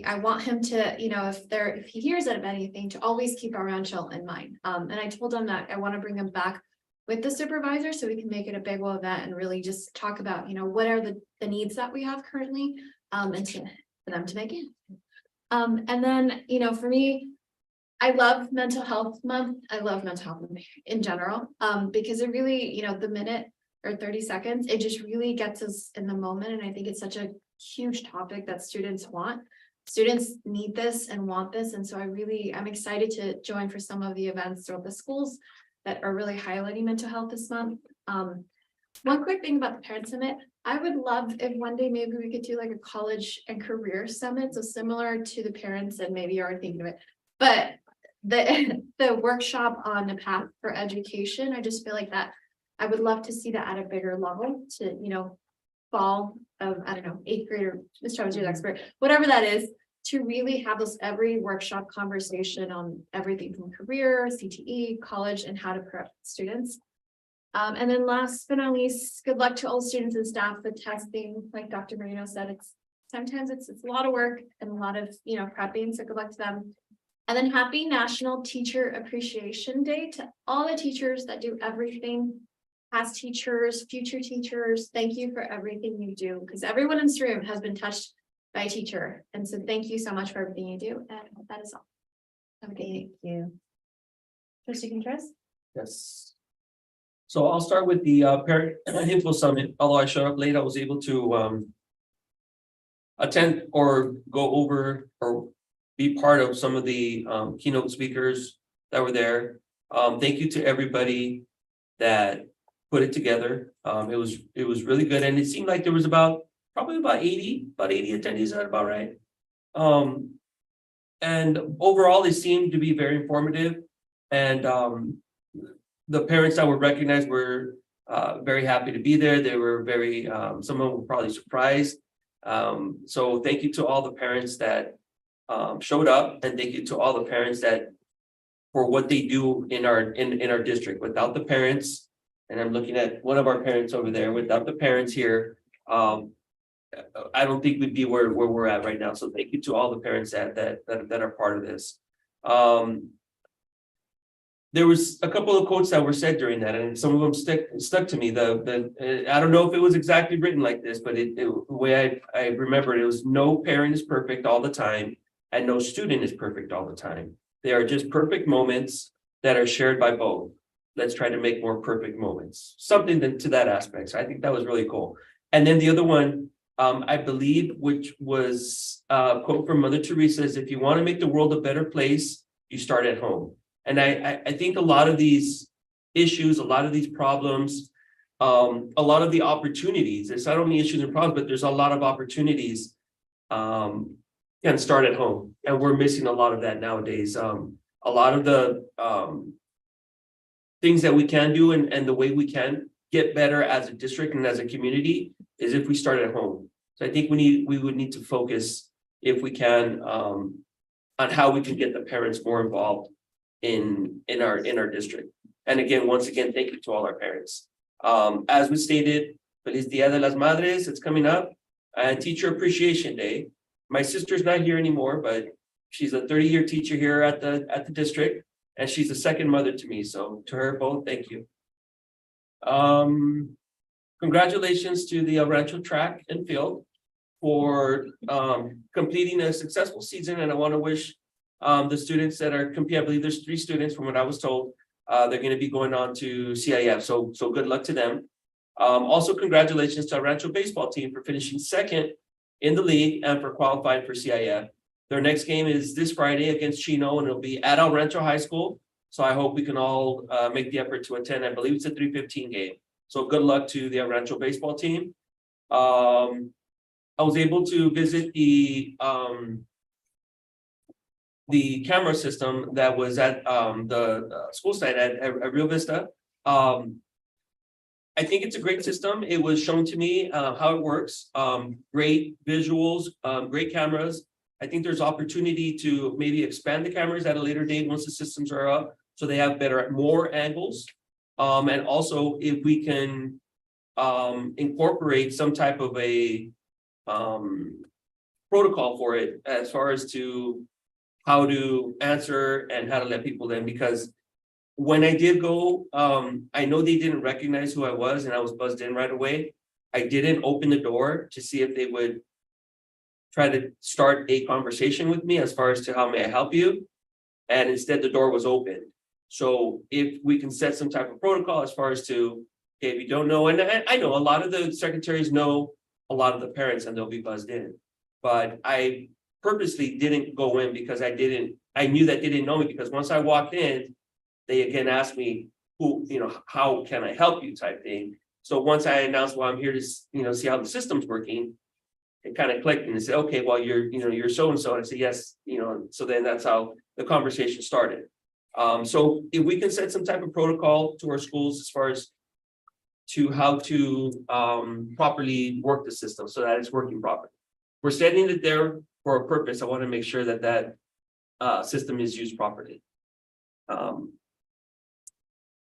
I want him to, if he hears of anything, to always keep our Rancho in mind. And I told him that I want to bring him back with the supervisor so we can make it a big event and really just talk about, what are the needs that we have currently, and for them to make it. And then, for me, I love mental health month. I love mental health in general, because it really, the minute or 30 seconds, it just really gets us in the moment. And I think it's such a huge topic that students want. Students need this and want this. And so I'm excited to join for some of the events throughout the schools that are really highlighting mental health this month. One quick thing about the Parent Summit, I would love if one day maybe we could do like a college and career summit. So similar to the parents, and maybe you are thinking of it, but the workshop on the path for education, I just feel like that I would love to see that at a bigger level to, fall of, I don't know, 8th grade or Ms. Chavez, you're the expert, whatever that is, to really have every workshop conversation on everything from career, CTE, college, and how to prep students. And then last but not least, good luck to all students and staff with testing. Like Dr. Marino said, sometimes it's a lot of work and a lot of, prepping, so good luck to them. And then happy National Teacher Appreciation Day to all the teachers that do everything, past teachers, future teachers. Thank you for everything you do, because everyone in this room has been touched by a teacher. And so thank you so much for everything you do. And that is all. Have a good day. Thank you. Trustee Contreras? Yes. So I'll start with the Parent Info Summit. Although I showed up late, I was able to attend or go over or be part of some of the keynote speakers that were there. Thank you to everybody that put it together. It was really good, and it seemed like there was probably about 80 attendees. Is that about right? And overall, it seemed to be very informative, and the parents that were recognized were very happy to be there. They were very, some of them were probably surprised. So thank you to all the parents that showed up, and thank you to all the parents that for what they do in our district. Without the parents And I'm looking at one of our parents over there. Without the parents here, I don't think we'd be where we're at right now. So thank you to all the parents that are part of this. There was a couple of quotes that were said during that, and some of them stuck to me. I don't know if it was exactly written like this, but the way I remember it was no parent is perfect all the time, and no student is perfect all the time. They are just perfect moments that are shared by both. Let's try to make more perfect moments. Something to that aspect. So I think that was really cool. And then the other one, I believe, which was a quote from Mother Teresa, is if you want to make the world a better place, you start at home. And I think a lot of these issues, a lot of these problems, a lot of the opportunities, it's not only issues and problems, but there's a lot of opportunities can start at home. And we're missing a lot of that nowadays. A lot of the things that we can do and the way we can get better as a district and as a community is if we start at home. So I think we would need to focus, if we can, on how we can get the parents more involved in our district. And again, once again, thank you to all our parents. As we stated, Feliz Dia de las Madres, it's coming up, and Teacher Appreciation Day. My sister's not here anymore, but she's a 30-year teacher here at the district, and she's a second mother to me. So to her both, thank you. Congratulations to the Rancho track and field for completing a successful season, and I want to wish the students that are competing, I believe there's 3 students from what I was told, they're going to be going on to CIF. So good luck to them. Also, congratulations to our Rancho baseball team for finishing second in the league and for qualifying for CIF. Their next game is this Friday against Chino, and it'll be at El Rancho High School. So I hope we can all make the effort to attend. I believe it's a 3:15 game. So good luck to the El Rancho baseball team. I was able to visit the camera system that was at the school site at Rio Vista. I think it's a great system. It was shown to me how it works. Great visuals, great cameras. I think there's opportunity to maybe expand the cameras at a later date once the systems are up, so they have more angles. And also if we can incorporate some type of a protocol for it as far as to how to answer and how to let people in, because when I did go, I know they didn't recognize who I was and I was buzzed in right away. I didn't open the door to see if they would try to start a conversation with me as far as to how may I help you. And instead the door was open. So if we can set some type of protocol as far as to, okay, if you don't know, and I know a lot of the secretaries know a lot of the parents and they'll be buzzed in, but I purposely didn't go in because I knew that they didn't know me, because once I walked in, they again asked me how can I help you type thing. So once I announced, well, I'm here to, see how the system's working, it kind of clicked and they said, okay, well, you're so-and-so. And I said, yes, so then that's how the conversation started. So if we can set some type of protocol to our schools as far as to how to properly work the system so that it's working properly. We're setting it there for a purpose. I want to make sure that system is used properly.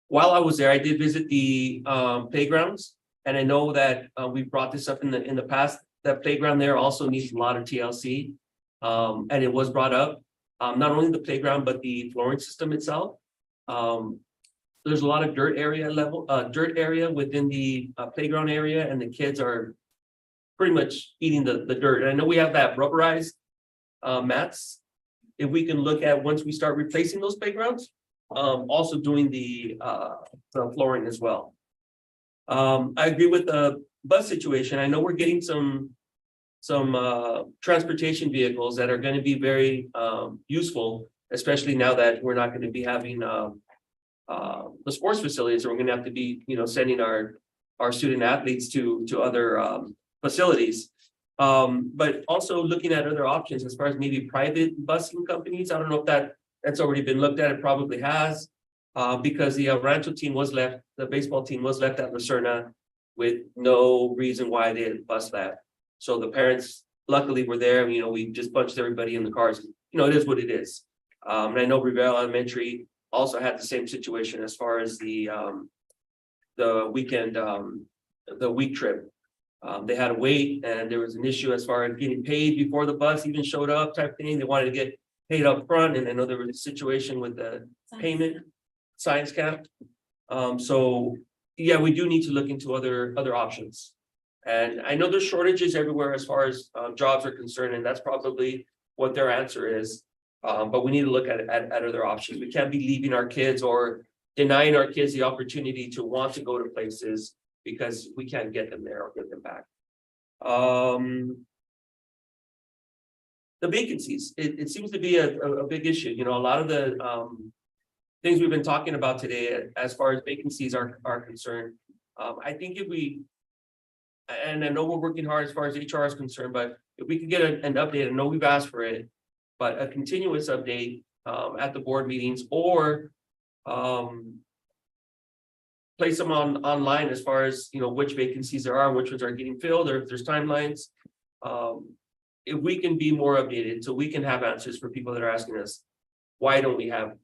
While I was there, I did visit the playgrounds, and I know that we brought this up in the past. That playground there also needs a lot of TLC, and it was brought up. Not only the playground, but the flooring system itself. There's a lot of dirt area within the playground area, and the kids are pretty much eating the dirt. And I know we have that rubberized mats. If we can look at, once we start replacing those playgrounds, also doing the flooring as well. I agree with the bus situation. I know we're getting some transportation vehicles that are going to be very useful, especially now that we're not going to be having the sports facilities, or we're going to have to be, sending our student athletes to other facilities. But also looking at other options as far as maybe private busing companies. I don't know if that's already been looked at. It probably has, because the Rancho team was left, the baseball team was left at Lucerna with no reason why they had bus left. So the parents luckily were there. We just bunched everybody in the cars. It is what it is. And I know Rivera Elementary also had the same situation as far as the the weekend, the week trip. They had to wait and there was an issue as far as getting paid before the bus even showed up type thing. They wanted to get paid up front, and I know there was a situation with the payment science cap. So yeah, we do need to look into other options. And I know there's shortages everywhere as far as jobs are concerned, and that's probably what their answer is. But we need to look at other options. We can't be leaving our kids or denying our kids the opportunity to want to go to places because we can't get them there or get them back. The vacancies, it seems to be a big issue. You know, a lot of the things we've been talking about today as far as vacancies are concerned. I think if we, and I know we're working hard as far as HR is concerned, but if we could get an update, I know we've asked for it, but a continuous update at the board meetings, or place them online as far as, you know, which vacancies there are, which ones are getting filled, or if there's timelines. If we can be more updated, so we can have answers for people that are asking us, why don't we have,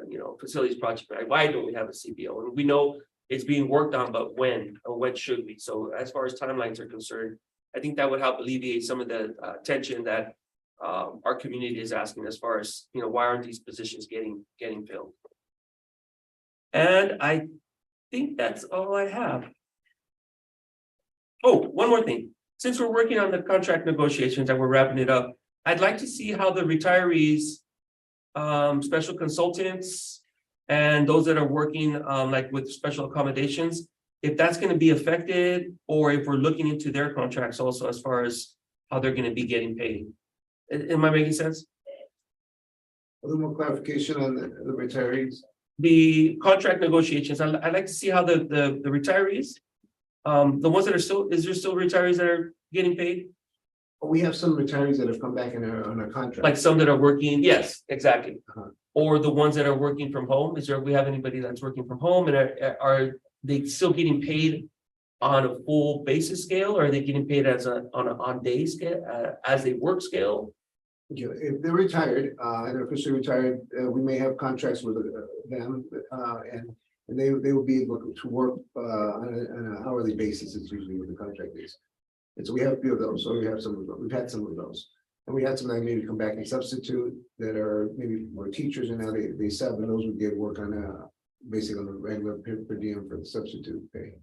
you know, facilities project, why don't we have a CBO? And we know it's being worked on, but when, or when should we? So as far as timelines are concerned, I think that would help alleviate some of the tension that our community is asking as far as, you know, why aren't these positions getting filled? And I think that's all I have. Oh, one more thing. Since we're working on the contract negotiations and we're wrapping it up, I'd like to see how the retirees, special consultants, and those that are working like with special accommodations, if that's going to be affected, or if we're looking into their contracts also as far as how they're going to be getting paid. Am I making sense? A little more clarification on the retirees. The contract negotiations, I'd like to see how the retirees, the ones that are still, is there still retirees that are getting paid? We have some retirees that have come back and are on a contract. Like some that are working, yes, exactly. Uh-huh. Or the ones that are working from home, we have anybody that's working from home, and are they still getting paid on a full basis scale, or are they getting paid on an day scale, as a work scale? Yeah, if they're retired, and they're officially retired, we may have contracts with them, and they will be able to work on an hourly basis. It's usually what the contract is. And so we have a few of those. So we have some of those. We've had some of those, and we had some that maybe come back and substitute that are maybe more teachers, and now they sub, and those would get work on basically on the regular per diem for the substitute pay.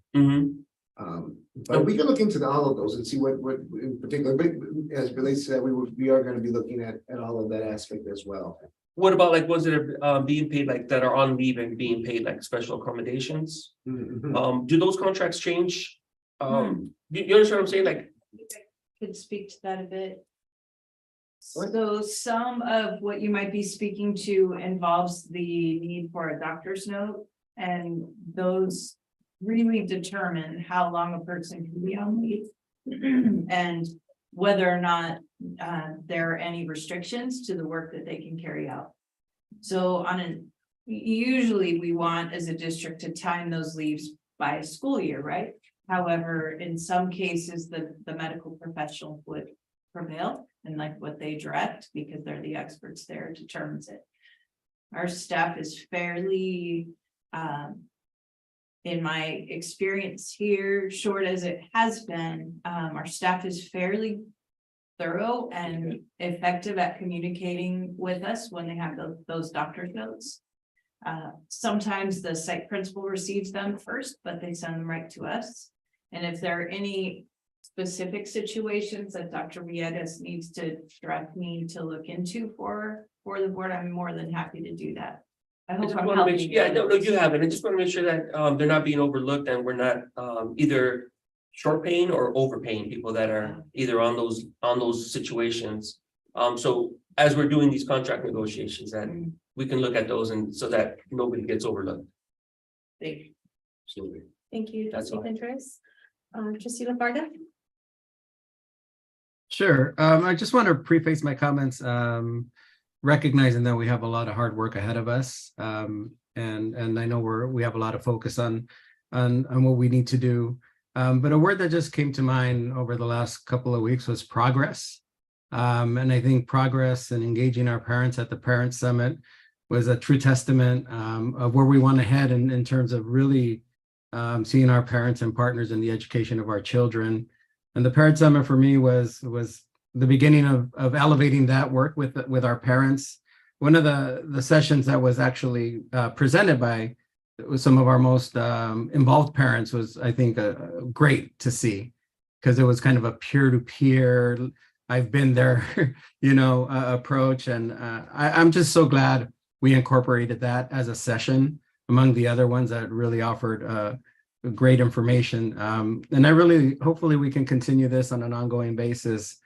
But we can look into all of those and see what in particular, but as relates to that, we are going to be looking at all of that aspect as well. What about like ones that are being paid, like that are on leave and being paid like special accommodations? Do those contracts change? You understand what I'm saying? Like, Could speak to that a bit. So some of what you might be speaking to involves the need for a doctor's note, and those really determine how long a person can be on leave and whether or not there are any restrictions to the work that they can carry out. So usually we want as a district to time those leaves by a school year, right? However, in some cases, the medical professional would prevail, and like what they direct, because they're the experts there, determines it. Our staff is fairly, in my experience here, short as it has been, our staff is fairly thorough and effective at communicating with us when they have those doctor's notes. Sometimes the site principal receives them first, but they send them right to us. And if there are any specific situations that Dr. Villegas needs to direct me to look into for the board, I'm more than happy to do that. I hope I'm helping. yeah, no, you haven't. I just want to make sure that they're not being overlooked, and we're not either short paying or overpaying people that are either on those situations. So as we're doing these contract negotiations, that we can look at those, and so that nobody gets overlooked. Thank you. Absolutely. Thank you, That's trustee all. Pinterest. Trustee LaFarga? Sure. I just want to preface my comments, recognizing that we have a lot of hard work ahead of us. And I know we have a lot of focus on what we need to do. But a word that just came to mind over the last couple of weeks was progress. And I think progress and engaging our parents at the Parent Summit was a true testament of where we want to head in terms of really seeing our parents and partners in the education of our children. And the Parent Summit for me was the beginning of elevating that work with our parents. One of the sessions that was actually presented by some of our most involved parents was, I think, great to see, because it was kind of a peer-to-peer, I've been there, approach. And I'm just so glad we incorporated that as a session among the other ones that really offered great information. And hopefully we can continue this on an ongoing basis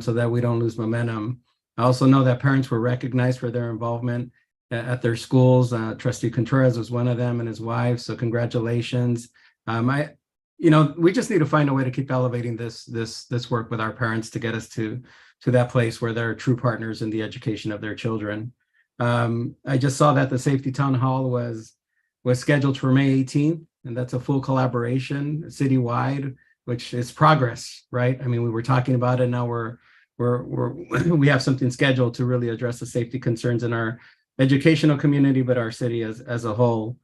so that we don't lose momentum. I also know that parents were recognized for their involvement at their schools. Trustee Contreras was one of them and his wife. So congratulations. We just need to find a way to keep elevating this work with our parents to get us to that place where they're true partners in the education of their children. I just saw that the Safety Town Hall was scheduled for May 18th, and that's a full collaboration citywide, which is progress, right? I mean, we were talking about it, now we have something scheduled to really address the safety concerns in our educational community, but our city as a whole.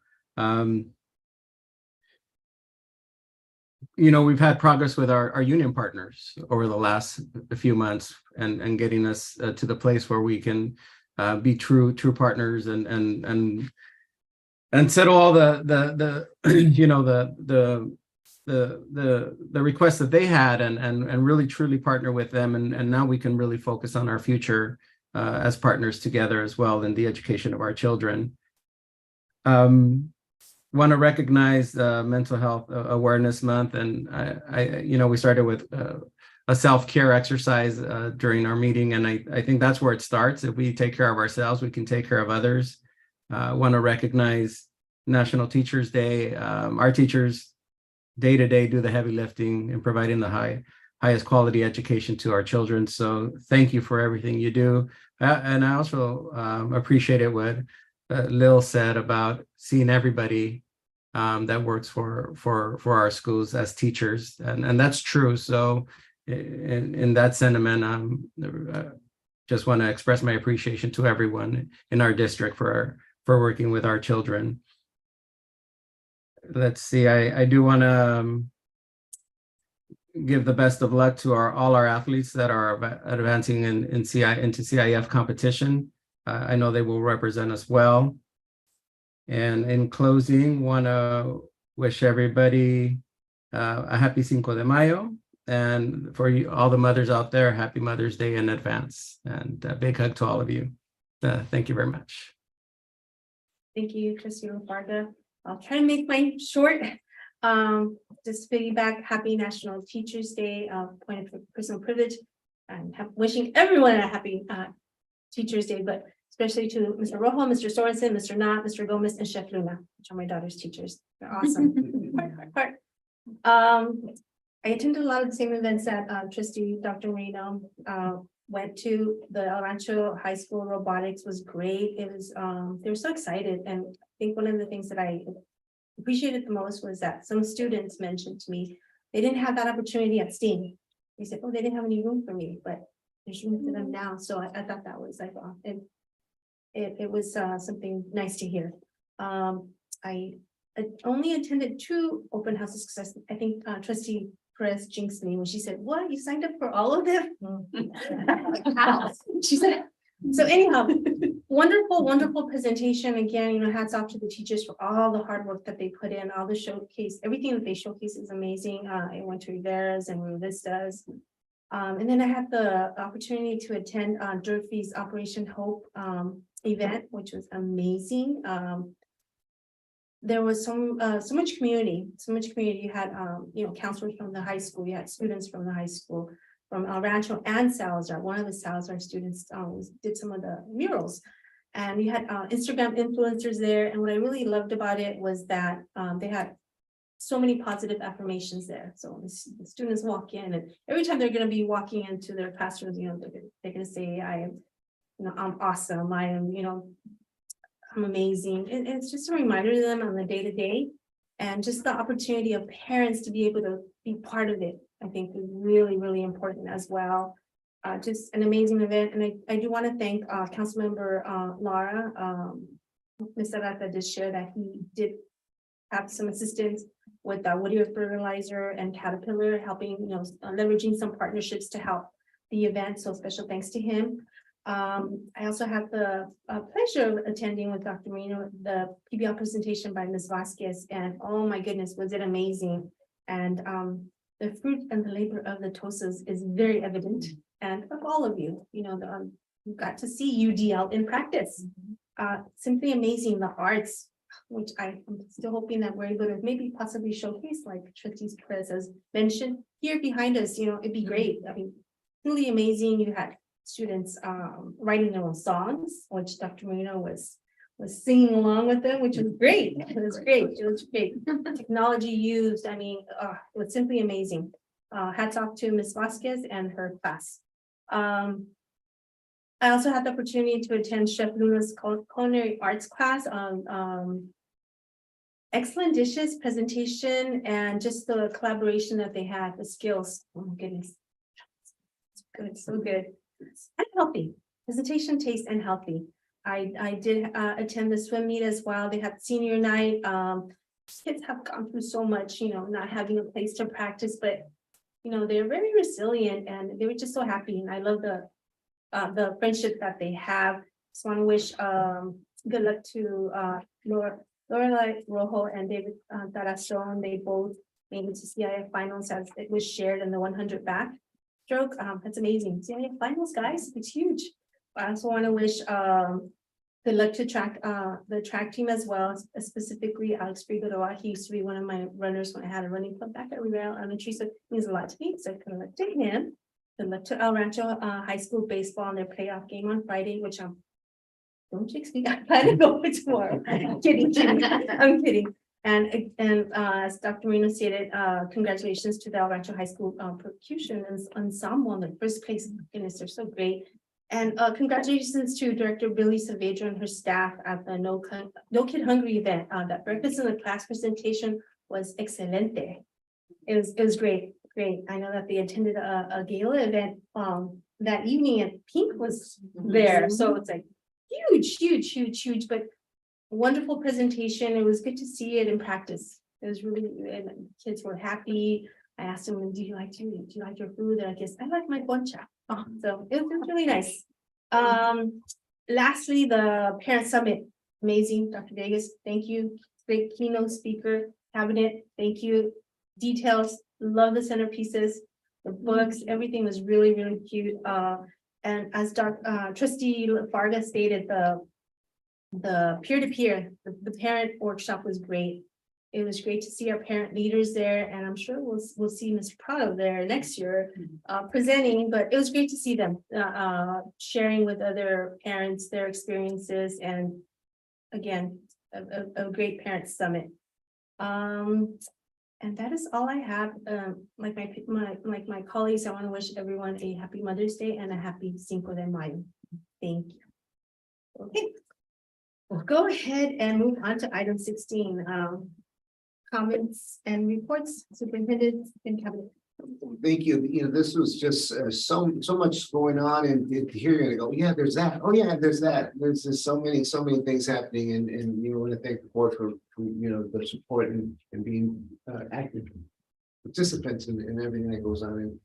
We've had progress with our union partners over the last few months and getting us to the place where we can be true partners and settle all the requests that they had and really truly partner with them. And now we can really focus on our future as partners together as well in the education of our children. Want to recognize Mental Health Awareness Month, and we started with a self-care exercise during our meeting, and I think that's where it starts. If we take care of ourselves, we can take care of others. Want to recognize National Teachers Day. Our teachers day to day do the heavy lifting in providing the highest quality education to our children. So thank you for everything you do. And I also appreciated what Lil said about seeing everybody that works for our schools as teachers, and that's true. So in that sentiment, just want to express my appreciation to everyone in our district for working with our children. Let's see, I do want to give the best of luck to all our athletes that are advancing into CIF competition. I know they will represent us well. And in closing, want to wish everybody a happy Cinco de Mayo. And for all the mothers out there, happy Mother's Day in advance. And a big hug to all of you. Thank you very much. Thank you, Trustee Lafarga. I'll try to make mine short. Just piggyback, happy National Teachers Day, point of personal privilege, and wishing everyone a happy Teachers Day, but especially to Mr. Rojo, Mr. Sorensen, Mr. Knott, Mr. Gomez, and Chef Luna, which are my daughter's teachers. They're awesome. I attended a lot of the same events that Trustee Dr. Marino went to. The El Rancho High School robotics was great. It was they were so excited, and I think one of the things that I appreciated the most was that some students mentioned to me they didn't have that opportunity at STEAM. They said, "Oh, they didn't have any room for me," but there's room for them now. So I thought that was like it was something nice to hear. I only attended 2 open houses because I think Trustee Perez jinxed me when she said, "What, you signed up for all of them?" She said, so anyhow, wonderful presentation. Again, hats off to the teachers for all the hard work that they put in, all the showcase, everything that they showcase is amazing. I went to Rivera's and Ruvistas. And then I had the opportunity to attend Durfee's Operation Hope event, which was amazing. There was so much community. You had counselors from the high school, you had students from the high school, from Rancho and Salazar. One of the Salazar students did some of the murals, and we had Instagram influencers there. And what I really loved about it was that they had so many positive affirmations there. So the students walk in, and every time they're going to be walking into their classrooms, they're going to say, "I am, I'm awesome. I am, I'm amazing." And it's just a reminder to them on the day-to-day, and just the opportunity of parents to be able to be part of it, I think is really important as well. Just an amazing event. And I do want to thank Councilmember Lara. Mr. Rata did share that he did have some assistance with Whittier Fertilizer and Caterpillar, helping, leveraging some partnerships to help the event. So special thanks to him. I also had the pleasure of attending with Dr. Marino, the PBL presentation by Ms. Vasquez, and oh my goodness, was it amazing. And the fruit and the labor of the TOSAs is very evident, and of all of you, you got to see UDL in practice. Simply amazing, the arts, which I'm still hoping that we're able to maybe possibly showcase, like Trustees Perez has mentioned here behind us, it'd be great. I mean, really amazing. You had students writing their own songs, which Dr. Marino was singing along with them, which was great. It was great. It was great. Technology used, it was simply amazing. Hats off to Ms. Vasquez and her class. I also had the opportunity to attend Chef Luna's culinary arts class on excellent dishes, presentation, and just the collaboration that they had, the skills. Oh my goodness. Good, so good. And healthy. Presentation, taste, and healthy. I did attend the swim meet as well. They had senior night. Kids have gone through so much, not having a place to practice, but they're very resilient and they were just so happy. And I love the friendship that they have. Just want to wish good luck to Lorelai Rojo and David Tarazon. They both made it to CIF finals as it was shared in the 100 back stroke. That's amazing. CIF finals, guys, it's huge. I also want to wish good luck to the track team as well, specifically Alex Figueroa. He used to be one of my runners when I had a running club back at Rivera Elementary, so it means a lot to me. So good luck to him. Good luck to El Rancho High School baseball and their playoff game on Friday, which don't jinx me, I plan to go tomorrow. I'm kidding. I'm kidding. And as Dr. Marino stated, congratulations to the El Rancho High School percussion ensemble in the first place. Goodness, they're so great. And congratulations to Director Billy Saavedra and her staff at the No Kid Hungry event. That breakfast in the class presentation was excelente. It was great. Great. I know that they attended a gala event that evening and Pink was there. So it's like huge, but wonderful presentation. It was good to see it in practice. It was really, and kids were happy. I asked them, do you like your food? And I guess I like my concha. So it was really nice. Lastly, the parent summit, amazing. Dr. Vegas, thank you. Great keynote speaker, cabinet, thank you. Details, love the centerpieces, the books, everything was really cute. And as Trustee Farga stated, the peer-to-peer, the parent workshop was great. It was great to see our parent leaders there, and I'm sure we'll see Ms. Prado there next year presenting, but it was great to see them sharing with other parents their experiences, and again, a great parent summit. And that is all I have. Like my colleagues, I want to wish everyone a happy Mother's Day and a happy Cinco de Mayo. Thank you. Okay, we'll go ahead and move on to item 16. Comments and reports, Superintendent and Cabinet. Thank you. This was just so much going on, and here you're gonna go, yeah, there's that. Oh yeah, there's that. There's just so many things happening, and I want to thank the board for the support and being active participants in everything that goes on. And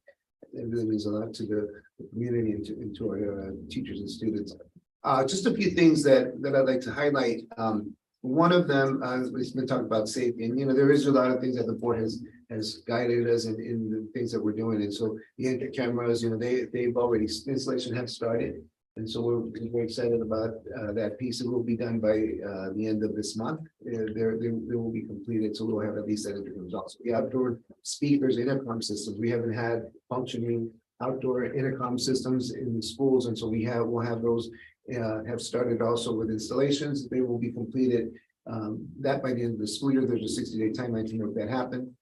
it really means a lot to the community and to our teachers and students. Just a few things that I'd like to highlight. One of them, we've been talking about safety, and there is a lot of things that the board has guided us in the things that we're doing. And so the anchor cameras, they've already, installation have started. And so we're excited about that piece. It will be done by the end of this month. They will be completed, so we'll have at least that results. The outdoor speakers, intercom systems, we haven't had functioning outdoor intercom systems in the schools, and so we'll have those have started also with installations. They will be completed that by the end of the school year. There's a 60-day timeline to make that happen.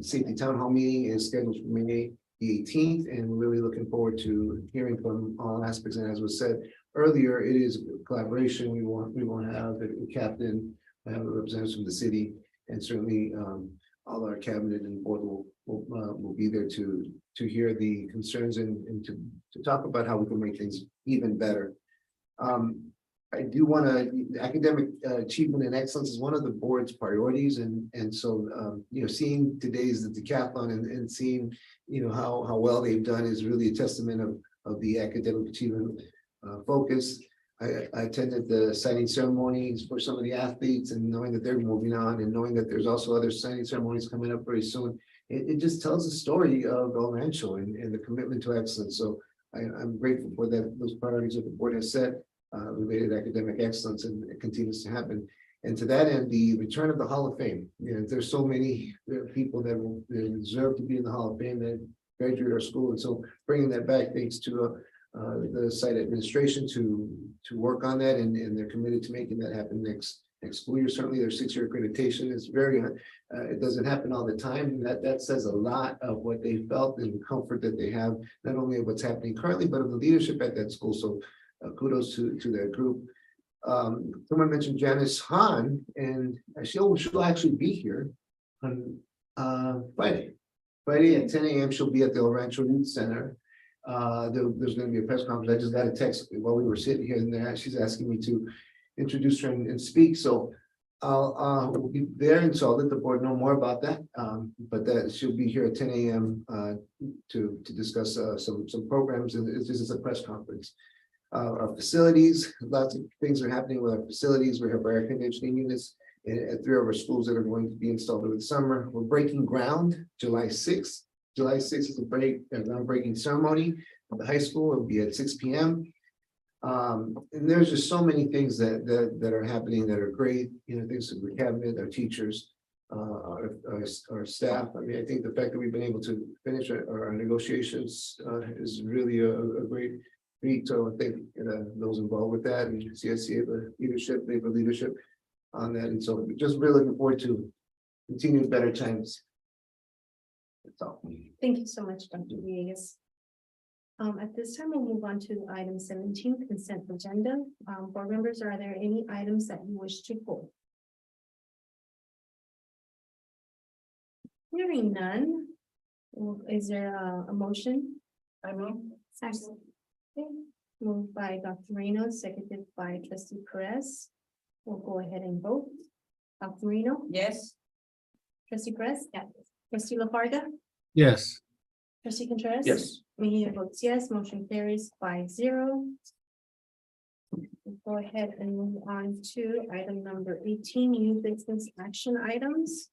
Safety town hall meeting is scheduled for May the 18th, and we're really looking forward to hearing from all aspects. And as was said earlier, it is collaboration. We want to have a captain, have representatives from the city, and certainly all our cabinet and board will be there to hear the concerns and to talk about how we can make things even better. I do want to, academic achievement and excellence is one of the board's priorities, and so, you know, seeing today's the decathlon and seeing, you know, how well they've done is really a testament of the academic achievement focus. I attended the signing ceremonies for some of the athletes, and knowing that they're moving on and knowing that there's also other signing ceremonies coming up very soon. It just tells the story of El Rancho and the commitment to excellence. So I'm grateful for that, those priorities that the board has set related to academic excellence, and it continues to happen. And to that end, the return of the Hall of Fame. You know, there's so many people that will deserve to be in the Hall of Fame that graduate our school, and so bringing that back, thanks to the site administration to work on that, and they're committed to making that happen next school year. Certainly, their 6-year accreditation is very. It doesn't happen all the time. That says a lot of what they felt and the comfort that they have, not only of what's happening currently, but of the leadership at that school. So kudos to that group. Someone mentioned Janice Hahn, and she'll actually be here on Friday. Friday at 10 a.m. she'll be at the El Rancho Youth Center. There's going to be a press conference. I just got a text while we were sitting here, and there she's asking me to introduce her and speak. So we'll be there, and so I'll let the board know more about that. But that she'll be here at 10 a.m. To discuss some programs, and it's just a press conference. Our facilities, lots of things are happening with our facilities. We have our air conditioning units at 3 of our schools that are going to be installed over the summer. We're breaking ground July 6th. July 6th is a groundbreaking ceremony at the high school. It'll be at 6 p.m. And there's just so many things that are happening that are great. You know, things with the cabinet, our teachers, our staff. I mean, I think the fact that we've been able to finish our negotiations is really a great feat. So I think those involved with that, and CSCA, the leadership, labor leadership on that. And so just really looking forward to continued better times. That's all. Thank you so much, Dr. Villegas. At this time, we'll move on to item 17, consent agenda. Board members, are there any items that you wish to pull? Hearing none. Is there a motion? I move. Second. Okay. Moved by Dr. Reno, seconded by Trustee Perez. We'll go ahead and vote. Dr. Reno? Yes. Trustee Perez? Yes. Trustee LaFarga? Yes. Trustee Contreras? Yes. Mejia votes yes, motion carries 5-0. We'll go ahead and move on to item number 18, new business action items.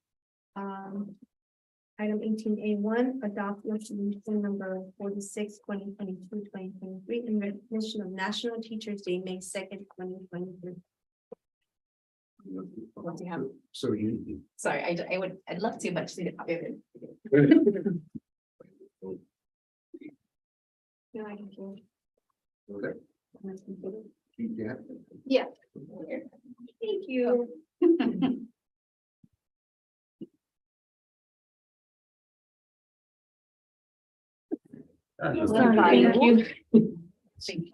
Item 18A1, adopt resolution number 46, 2022-2023 in recognition of National Teachers Day, May 2nd, 2023. What do you have? So you. Sorry, I'd love to, but just need a copy of it. No, I can do it. Okay. Yeah. Yeah. Thank you. Thank you.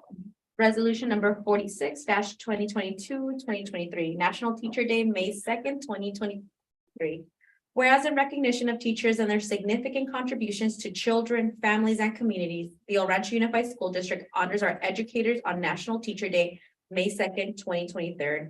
Resolution number 46 2022-2023, National Teacher Day, May 2nd, 2023. Whereas in recognition of teachers and their significant contributions to children, families, and communities, the El Rancho Unified School District honors our educators on National Teacher Day, May 2nd, 2023.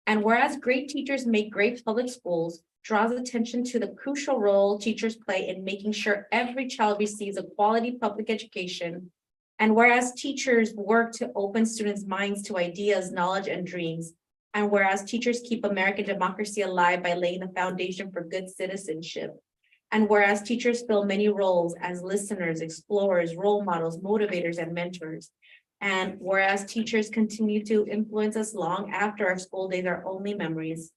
And whereas great teachers make great public schools, draws attention to the crucial role teachers play in making sure every child receives a quality public education. And whereas teachers work to open students' minds to ideas, knowledge, and dreams. And whereas teachers keep American democracy alive by laying the foundation for good citizenship. And whereas teachers fill many roles as listeners, explorers, role models, motivators, and mentors. And whereas teachers continue to influence us long after our school days are only memories.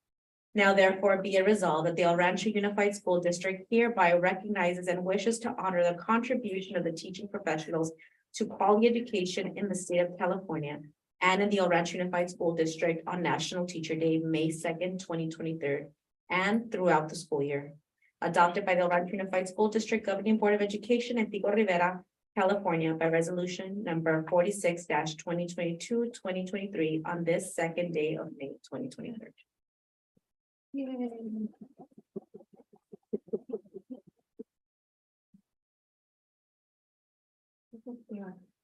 Now therefore be it resolved that the El Rancho Unified School District hereby recognizes and wishes to honor the contribution of the teaching professionals to quality education in the state of California and in the El Rancho Unified School District on National Teacher Day, May 2nd, 2023, and throughout the school year. Adopted by the El Rancho Unified School District Governing Board of Education in Pico Rivera, California by resolution number 46 2022-2023 on this second day of May 2023. Yay.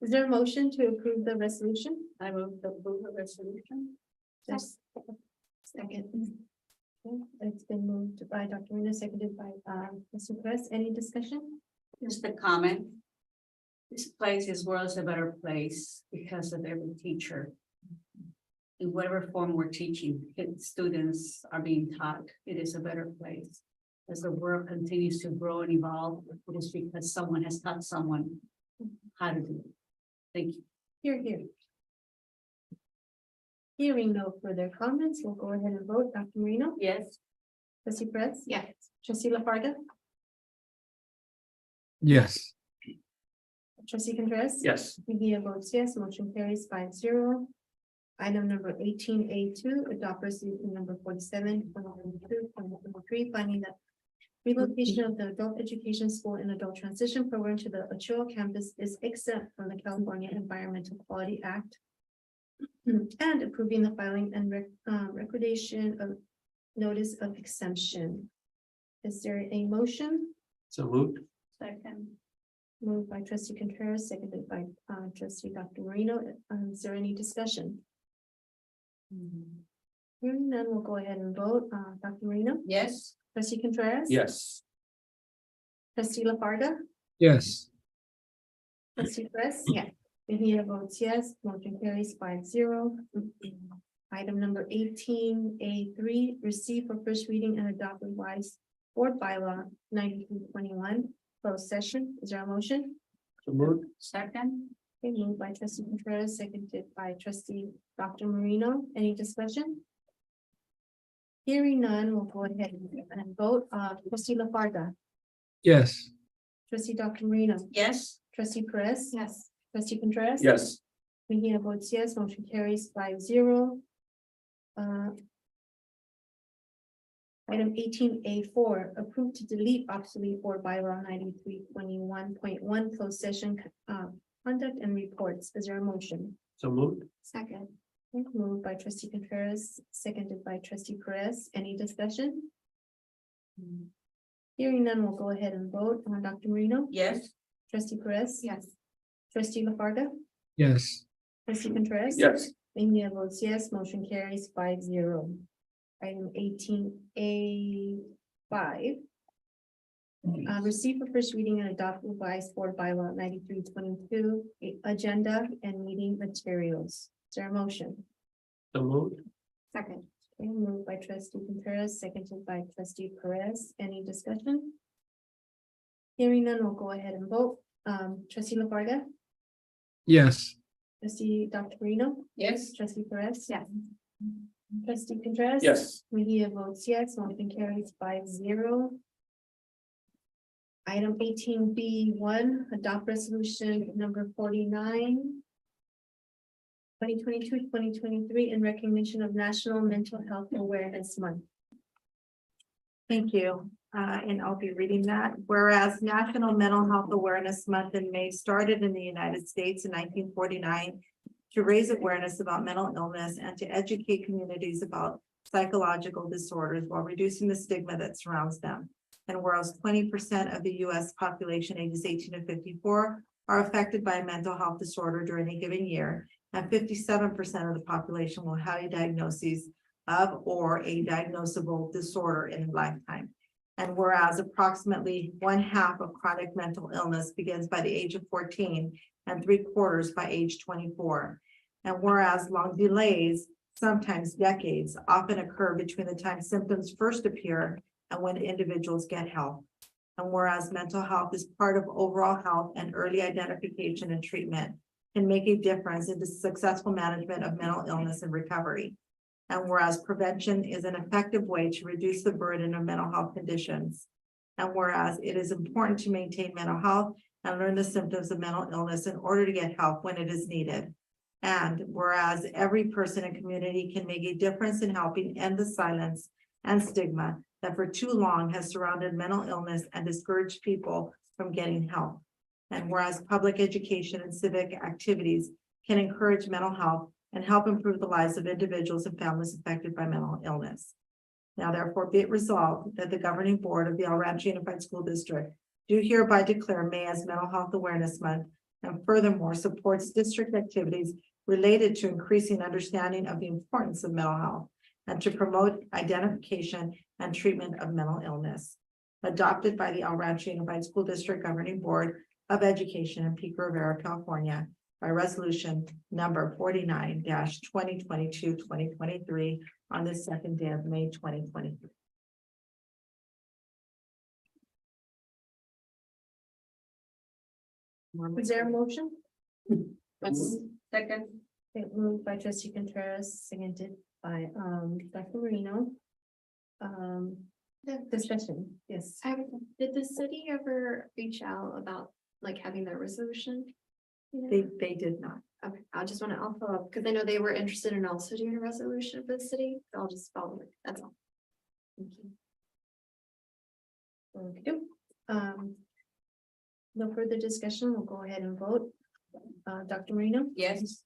Is there a motion to approve the resolution? I move the resolution. Just second. Okay, it's been moved by Dr. Reno, seconded by Mr. Perez. Any discussion? Just a comment. This place is world's a better place because of every teacher. In whatever form we're teaching, students are being taught, it is a better place. As the world continues to grow and evolve, it is because someone has taught someone how to do it. Thank you. Here. Hearing no further comments, we'll go ahead and vote. Dr. Marino? Yes. Trustee Perez? Yes. Trustee LaFarga? Yes. Trustee Contreras? Yes. Mejia votes yes, motion carries 5-0. Item number 18A2, adopt resolution number 47, 2022, finding that relocation of the adult education school and adult transition program to the Ochoa campus is exempt from the California Environmental Quality Act. And approving the filing and recordation of notice of exemption. Is there a motion? So moved. Second. Moved by trustee Contreras, seconded by trustee Dr. Marino. Is there any discussion? Hearing none, we'll go ahead and vote. Dr. Marino? Yes. Trustee Contreras? Yes. Trustee LaFarga? Yes. Trustee Perez? Yeah. Mejia votes yes, motion carries 5-0. Item number 18A3, receive for first reading and adopt revised board bylaw 9321, closed session. Is there a motion? So moved. Second. Okay, moved by trustee Contreras, seconded by trustee Dr. Marino. Any discussion? Hearing none, we'll go ahead and vote. Trustee LaFarga, Yes. trustee Dr. Marino, Yes. trustee Perez. Yes. Trustee Contreras. Yes. Mejia votes yes, motion carries 5-0. Item 18A4, approved to delete obsolete board bylaw 9321.1, closed session conduct and reports. Is there a motion? So moved. Second. Moved by trustee Contreras, seconded by trustee Perez. Any discussion? Hearing none, we'll go ahead and vote. Dr. Marino? Yes. Trustee Perez? Yes. Trustee LaFarga? Yes. Trustee Contreras? Yes. Mejia votes yes, motion carries 5-0. Item 18A5. Receive for first reading and adopt revised board bylaw 9322, agenda and meeting materials. Is there a motion? So moved. Second. Okay, moved by trustee Contreras, seconded by trustee Perez. Any discussion? Hearing none, we'll go ahead and vote. Trustee LaFarga? Yes. Trustee Dr. Marino? Yes. Trustee Perez? Yes. Trustee Contreras? Yes. Mejia votes yes, motion carries 5-0. Item 18B1, adopt resolution number 49. 2022-2023 in recognition of National Mental Health Awareness Month. Thank you, and I'll be reading that. Whereas National Mental Health Awareness Month in May started in the United States in 1949 to raise awareness about mental illness and to educate communities about psychological disorders while reducing the stigma that surrounds them. And whereas 20% of the US population ages 18 to 54 are affected by a mental health disorder during a given year, and 57% of the population will have a diagnosis of or a diagnosable disorder in a lifetime. And whereas approximately 1/2 of chronic mental illness begins by the age of 14 and 3/4 by age 24. And whereas long delays, sometimes decades, often occur between the time symptoms first appear and when individuals get help. And whereas mental health is part of overall health and early identification and treatment can make a difference in the successful management of mental illness and recovery. And whereas prevention is an effective way to reduce the burden of mental health conditions. And whereas it is important to maintain mental health and learn the symptoms of mental illness in order to get help when it is needed. And whereas every person and community can make a difference in helping end the silence and stigma that for too long has surrounded mental illness and discouraged people from getting help. And whereas public education and civic activities can encourage mental health and help improve the lives of individuals and families affected by mental illness. Now therefore be it resolved that the governing board of the El Rancho Unified School District do hereby declare May as Mental Health Awareness Month, and furthermore supports district activities related to increasing understanding of the importance of mental health and to promote identification and treatment of mental illness. Adopted by the El Rancho Unified School District Governing Board of Education in Pico Rivera, California, by resolution number 49-2022-2023 on the second day of May 2023. Is there a motion? Second. Moved by trustee Contreras, seconded by Dr. Marino. Discussion, yes. Did the city ever reach out about like having their resolution? They did not. Okay, I just want to, I'll follow up, because I know they were interested in also doing a resolution for the city, so I'll just follow it, that's all. Thank you. Okay. No further discussion, we'll go ahead and vote. Dr. Marino? Yes.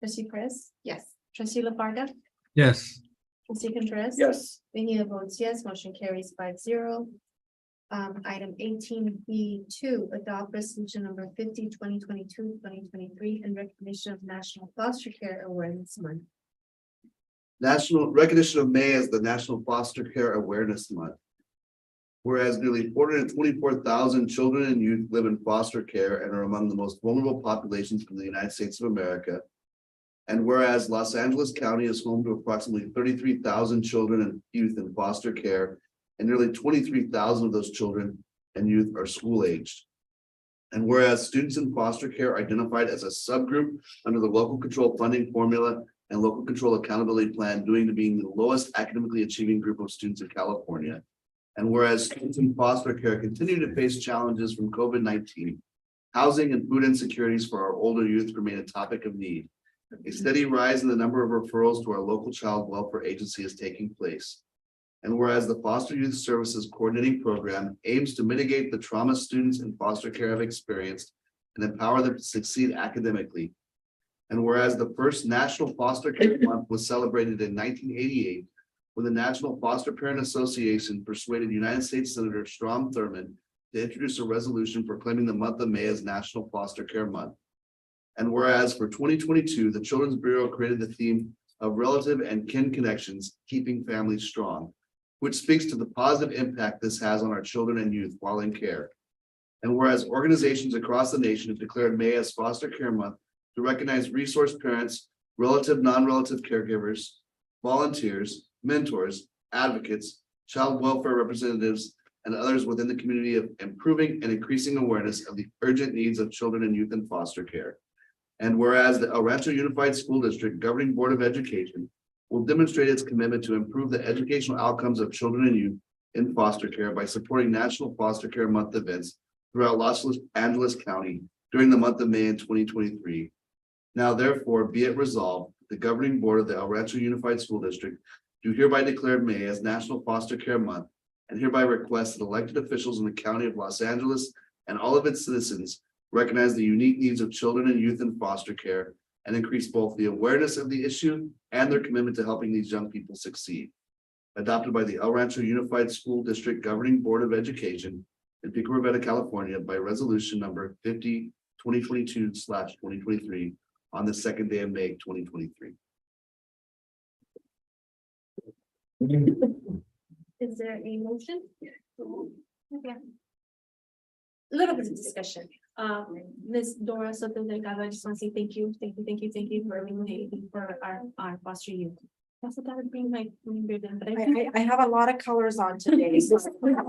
Trustee Perez? Yes. Trustee LaFarga? Yes. Trustee Contreras? Yes. Benita votes yes, motion carries 5-0. Item 18B2, adopt resolution number 50-2022-2023 in recognition of National Foster Care Awareness Month. National recognition of May as the National Foster Care Awareness Month. Whereas nearly 424,000 children and youth live in foster care and are among the most vulnerable populations in the United States of America. And whereas Los Angeles County is home to approximately 33,000 children and youth in foster care, and nearly 23,000 of those children and youth are school aged. And whereas students in foster care are identified as a subgroup under the local control funding formula and local control accountability plan, due to being the lowest academically achieving group of students in California. And whereas students in foster care continue to face challenges from COVID-19, housing and food insecurities for our older youth remain a topic of need. A steady rise in the number of referrals to our local child welfare agency is taking place. And whereas the Foster Youth Services Coordinating Program aims to mitigate the trauma students in foster care have experienced and empower them to succeed academically. And whereas the first National Foster Care Month was celebrated in 1988, when the National Foster Parent Association persuaded United States Senator Strom Thurmond to introduce a resolution proclaiming the month of May as National Foster Care Month. And whereas for 2022, the Children's Bureau created the theme of relative and kin connections, keeping families strong, which speaks to the positive impact this has on our children and youth while in care. And whereas organizations across the nation have declared May as Foster Care Month to recognize resource parents, relative, non-relative caregivers, volunteers, mentors, advocates, child welfare representatives, and others within the community of improving and increasing awareness of the urgent needs of children and youth in foster care. And whereas the El Rancho Unified School District Governing Board of Education will demonstrate its commitment to improve the educational outcomes of children and youth in foster care by supporting National Foster Care Month events throughout Los Angeles County during the month of May in 2023. Now therefore be it resolved, the governing board of the El Rancho Unified School District do hereby declare May as National Foster Care Month and hereby request that elected officials in the county of Los Angeles and all of its citizens recognize the unique needs of children and youth in foster care and increase both the awareness of the issue and their commitment to helping these young people succeed. Adopted by the El Rancho Unified School District Governing Board of Education in Pico Rivera, California by resolution number 50-2022/2023 on the second day of May 2023. Is there a motion? Okay. A little bit of discussion. Ms. Dora Soto Delgado, I just want to say thank you for everything for our foster youth. Also, that would bring my ribbon, but I have a lot of colors on today. So figure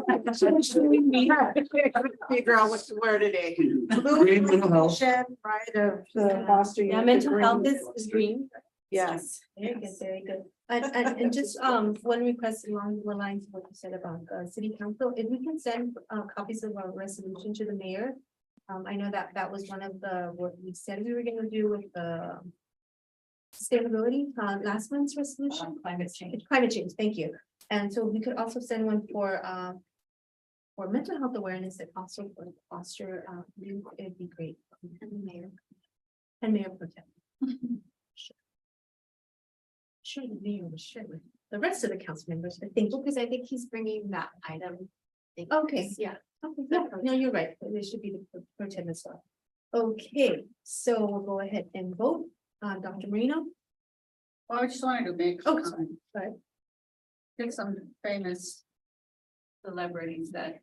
out what to wear today. Blue, Green, mental health. right, of the foster youth. yeah, mental green. health is green. Yes. Very good, very good. And just one request along the lines of what you said about city council, if we can send copies of our resolution to the mayor. I know that was one of the, what we said we were gonna do with the sustainability, last month's resolution. Climate change. Climate change, thank you. And so we could also send one for mental health awareness and also for foster youth, it'd be great. And the mayor. And Mayor Pro Tem. Sure, the mayor will share with the rest of the council members, I think. Because I think he's bringing that item. Okay. Yeah. Okay, no, you're right. There should be the pro tem as well. Okay, so we'll go ahead and vote. Dr. Marino? Well, I just wanted to make. Oh, sorry. Sorry. Pick some famous celebrities that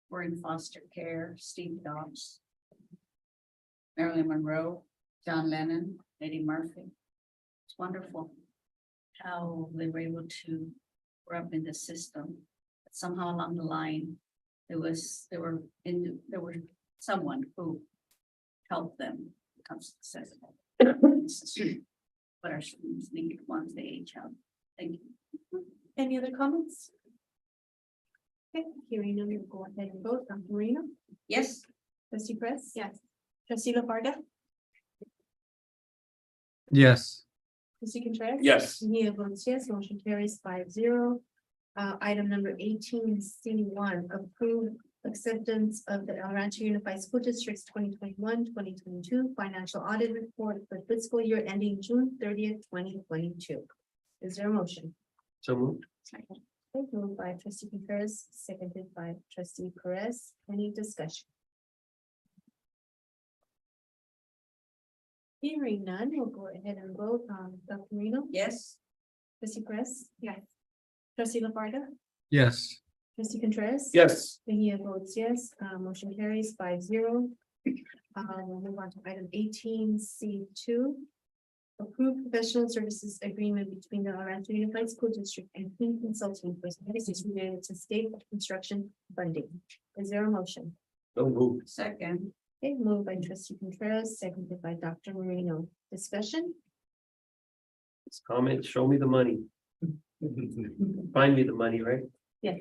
were in foster care, Steve Jobs, Marilyn Monroe, John Lennon, Eddie Murphy. It's wonderful how they were able to grow up in the system. But somehow along the line, there was someone who helped them become successful. But our students need once they age out. Thank you. Any other comments? Okay, hearing none, we'll go ahead and vote. Dr. Marino? Yes. Trustee Perez? Yes. Trustee LaFarga? Yes. Trustee Contreras? Yes. Mia votes yes, motion carries 5-0. Item number 18C1, approve acceptance of the El Rancho Unified School District's 2021-2022 financial audit report for fiscal year ending June 30th, 2022. Is there a motion? So moved. Okay, moved by trustee Contreras, seconded by trustee Perez. Any discussion? Hearing none, we'll go ahead and vote on Dr. Marino. Yes. Trustee Perez? Yes. Trustee LaFarga? Yes. Trustee Contreras? Yes. Mejia votes yes, motion carries 5-0. We'll move on to item 18C2. Approve professional services agreement between the El Rancho Unified School District and King Consulting for services related to state construction funding. Is there a motion? So moved. Second. Okay, moved by trustee Contreras, seconded by Dr. Marino. Discussion? This comment, show me the money. Find me the money, right? Yeah.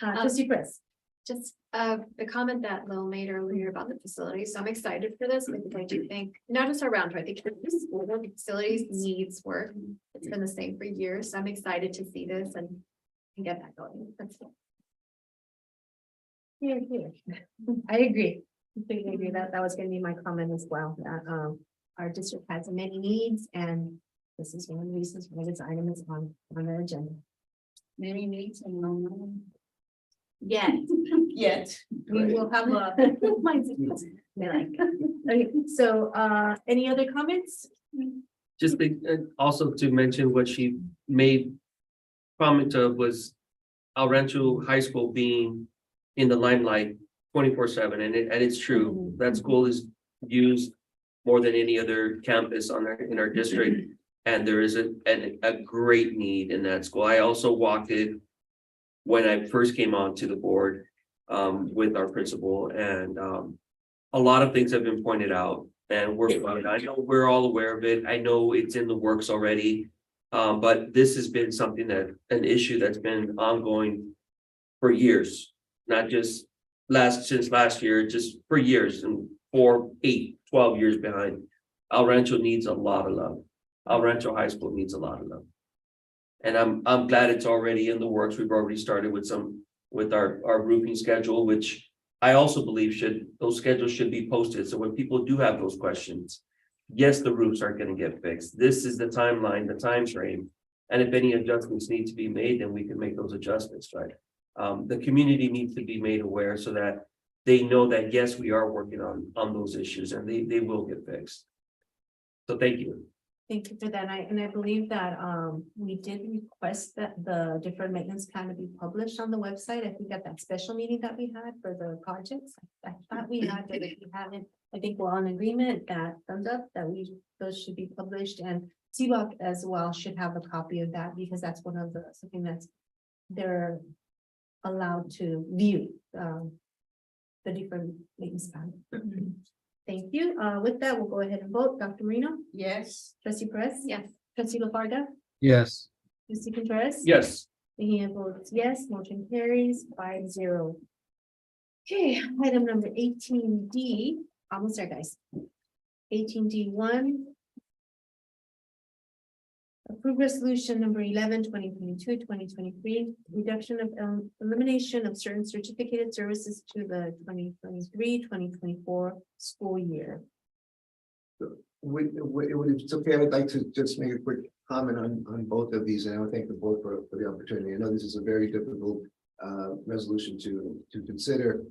Trustee Perez? Just the comment that Lil made earlier about the facilities. So I'm excited for this because I do think not just our round, I think the school facilities needs work. It's been the same for years. So I'm excited to see this and get that going. That's it. Here, here. I agree. Completely agree that was gonna be my comment as well, that our district has many needs and this is one of the reasons why this item is on the agenda. Many needs and no money. Yet. Yet. We will have a. Okay, so any other comments? Just also to mention what she made comment of was El Rancho High School being in the limelight 24/7, and it's true. That school is used more than any other campus in our district. And there is a great need in that school. I also walked it when I first came on to the board with our principal, and a lot of things have been pointed out, and I know we're all aware of it. I know it's in the works already. But this has been something an issue that's been ongoing for years, not just since last year, just for years, and 4, 8, 12 years behind. El Rancho needs a lot of love. El Rancho High School needs a lot of love. And I'm glad it's already in the works. We've already started with our roofing schedule, which I also believe those schedules should be posted. So when people do have those questions, yes, the roofs are going to get fixed. This is the timeline, the time frame. And if any adjustments need to be made, then we can make those adjustments, right? The community needs to be made aware so that they know that, yes, we are working on those issues and they will get fixed. So thank you. Thank you for that. And I believe that we did request that the deferred maintenance plan to be published on the website. I think at that special meeting that we had for the projects, I thought we had, but if we haven't, I think we're on agreement that thumbs up that those should be published, and CBOC as well should have a copy of that because that's one of something that's they're allowed to view the deferred maintenance plan. Thank you. With that, we'll go ahead and vote. Dr. Marino? Yes. Trustee Perez? Yes. Trustee LaFarga? Yes. Trustee Contreras? Yes. Mejia votes yes, motion carries 5-0. Okay, item number 18D, almost there, guys. 18D1. Approve resolution number 11, 2022-2023, reduction of elimination of certain certificated services to the 2023-2024 school year. If it's okay, I would like to just make a quick comment on both of these, and I would thank the board for the opportunity. I know this is a very difficult resolution to consider.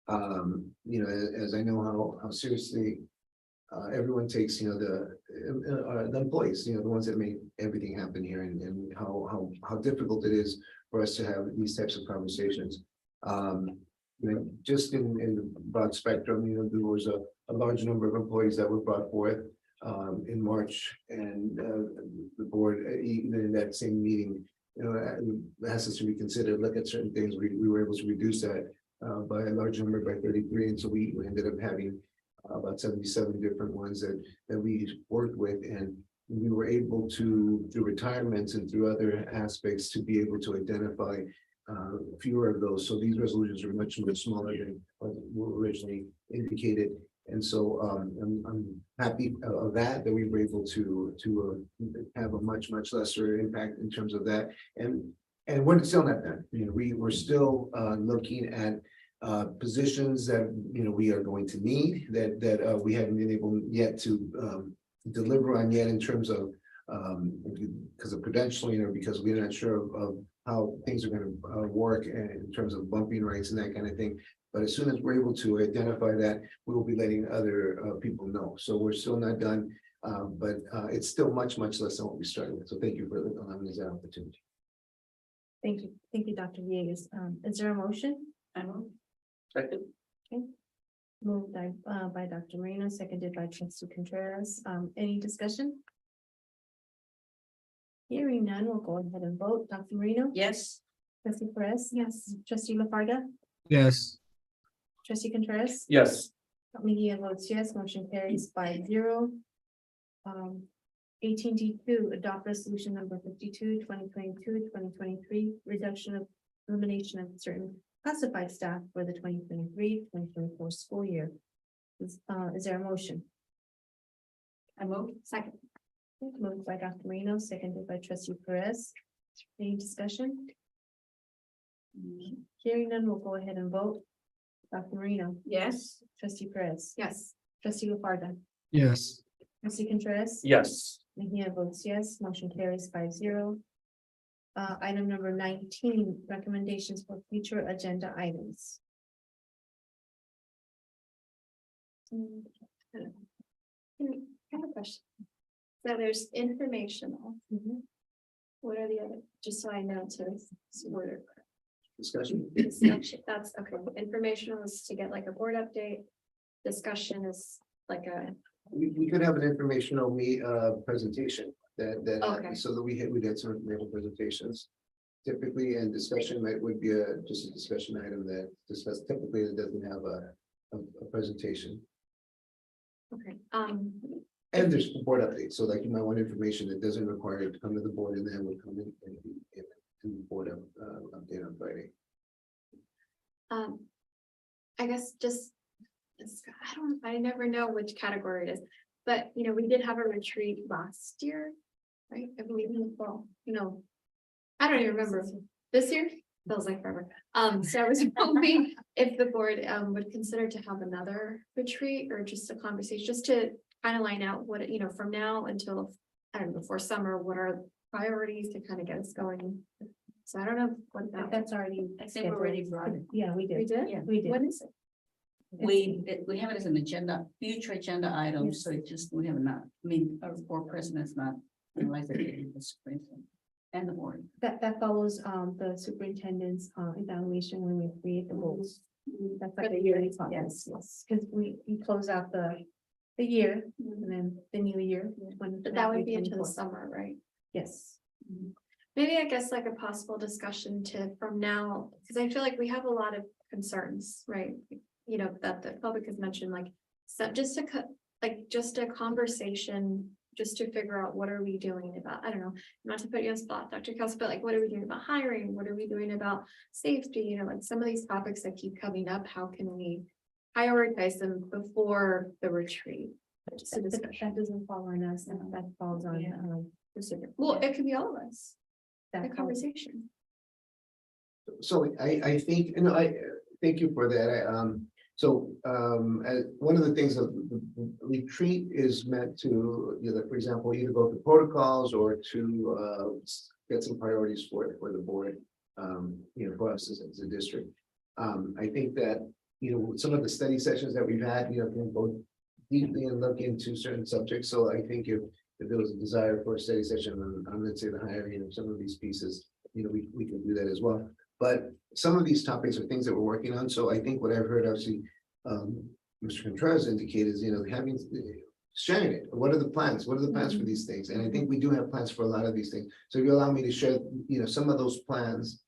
You know, as I know how seriously everyone takes, the employees, the ones that make everything happen here and how difficult it is for us to have these types of conversations. Just in the broad spectrum, there was a large number of employees that were brought forth in March, and the board, even in that same meeting, asked us to reconsider, look at certain things. We were able to reduce that by a large number, by 33, and so we ended up having about 77 different ones that we worked with, and we were able to, through retirements and through other aspects, to be able to identify fewer of those. So these resolutions are much smaller than what were originally indicated. And so I'm happy of that we were able to have a much lesser impact in terms of that. And we're still not done. We're still looking at positions that we are going to need that we haven't been able yet to deliver on yet in terms of because of credentialing or because we're not sure of how things are going to work in terms of bumping rights and that kind of thing. But as soon as we're able to identify that, we will be letting other people know. So we're still not done, but it's still much less than what we started with. So thank you for allowing us that opportunity. Thank you, Dr. Villegas. Is there a motion? I move. Second. Moved by Dr. Moreno, seconded by Trustee Contreras. Any discussion? Hearing none, we'll go ahead and vote. Dr. Moreno? Yes. Trustee Perez? Yes. Trustee LaFarga? Yes. Trustee Contreras? Yes. Mejia votes yes, motion carries 5-0. 18D2, adopt resolution number 52, 2022-2023, reduction of elimination of certain classified staff for the 2023-2024 school year. Is there a motion? I move. Second. Moved by Dr. Moreno, seconded by Trustee Perez. Any discussion? Hearing none, we'll go ahead and vote. Dr. Moreno? Yes. Trustee Perez? Yes. Trustee LaFarga? Yes. Trustee Contreras? Yes. Mejia votes yes, motion carries 5-0. Item number 19, recommendations for future agenda items. I have a question. So there's informational. What are the other, just so I know to word it. Discussion. Discussion, that's okay. Informational is to get like a board update. Discussion is like a, We could have an informational presentation that Okay. so that we get some informational presentations. Typically, and discussion would be just a discussion item that discuss typically it doesn't have a presentation. okay, And there's board updates, so like you might want information that doesn't require it to come to the board and then would come in and be to the board update on Friday. I guess just, I never know which category it is, but we did have a retreat last year, right? I believe in the fall, I don't even remember. This year? Feels like forever. So I was hoping if the board would consider to have another retreat or just a conversation, just to kind of line out what, from now until, I don't know, before summer, what are priorities to kind of get us going. So I don't know what That's already. I think we're already brought it. Yeah, we did. We did? Yeah. We did. What is it? We have it as an agenda, future agenda item, so it just, we have not, our board president is not realized that it was and the board. That follows the superintendent's evaluation when we create the goals. That's like a yearly process, yes, because we close out the year and then the new year. But that would be into the summer, right? Yes. Maybe I guess like a possible discussion to from now, because I feel like we have a lot of concerns, right? That the public has mentioned, like, so just a conversation, just to figure out what are we doing about, I don't know, not to put you on spot, Dr. Kelsey, but like, what are we doing about hiring? What are we doing about safety? Like some of these topics that keep coming up, how can we prioritize them before the retreat? Just a discussion. That doesn't fall on us, that falls on the super. Well, it could be all of us, That a conversation. So I think, I thank you for that. One of the things that the retreat is meant to, for example, either go through protocols or to get some priorities for the board, for us as a district. I think that, some of the study sessions that we've had, both deeply and look into certain subjects. So I think if there was a desire for a study session on, let's say, the hiring of some of these pieces, we can do that as well. But some of these topics are things that we're working on. So I think what I've heard, obviously, Mr. Contreras indicated is, having, sharing it. What are the plans? What are the plans for these things? And I think we do have plans for a lot of these things. So if you allow me to share, some of those plans,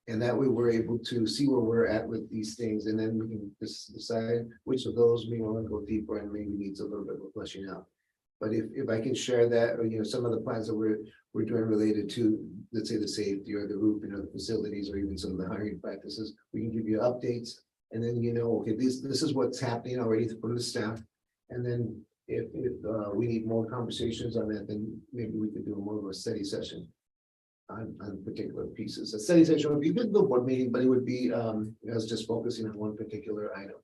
and that way we're able to see where we're at with these things, and then we can just decide which of those we want to go deeper and maybe needs a little bit more fleshing out. But if I can share that, or some of the plans that we're doing related to, let's say, the safety or the roof, the facilities, or even some of the hiring practices, we can give you updates. And then okay, this is what's happening already from the staff. And then if we need more conversations on that, then maybe we could do more of a study session on particular pieces. A study session would be a good little board meeting, but it would be us just focusing on one particular item.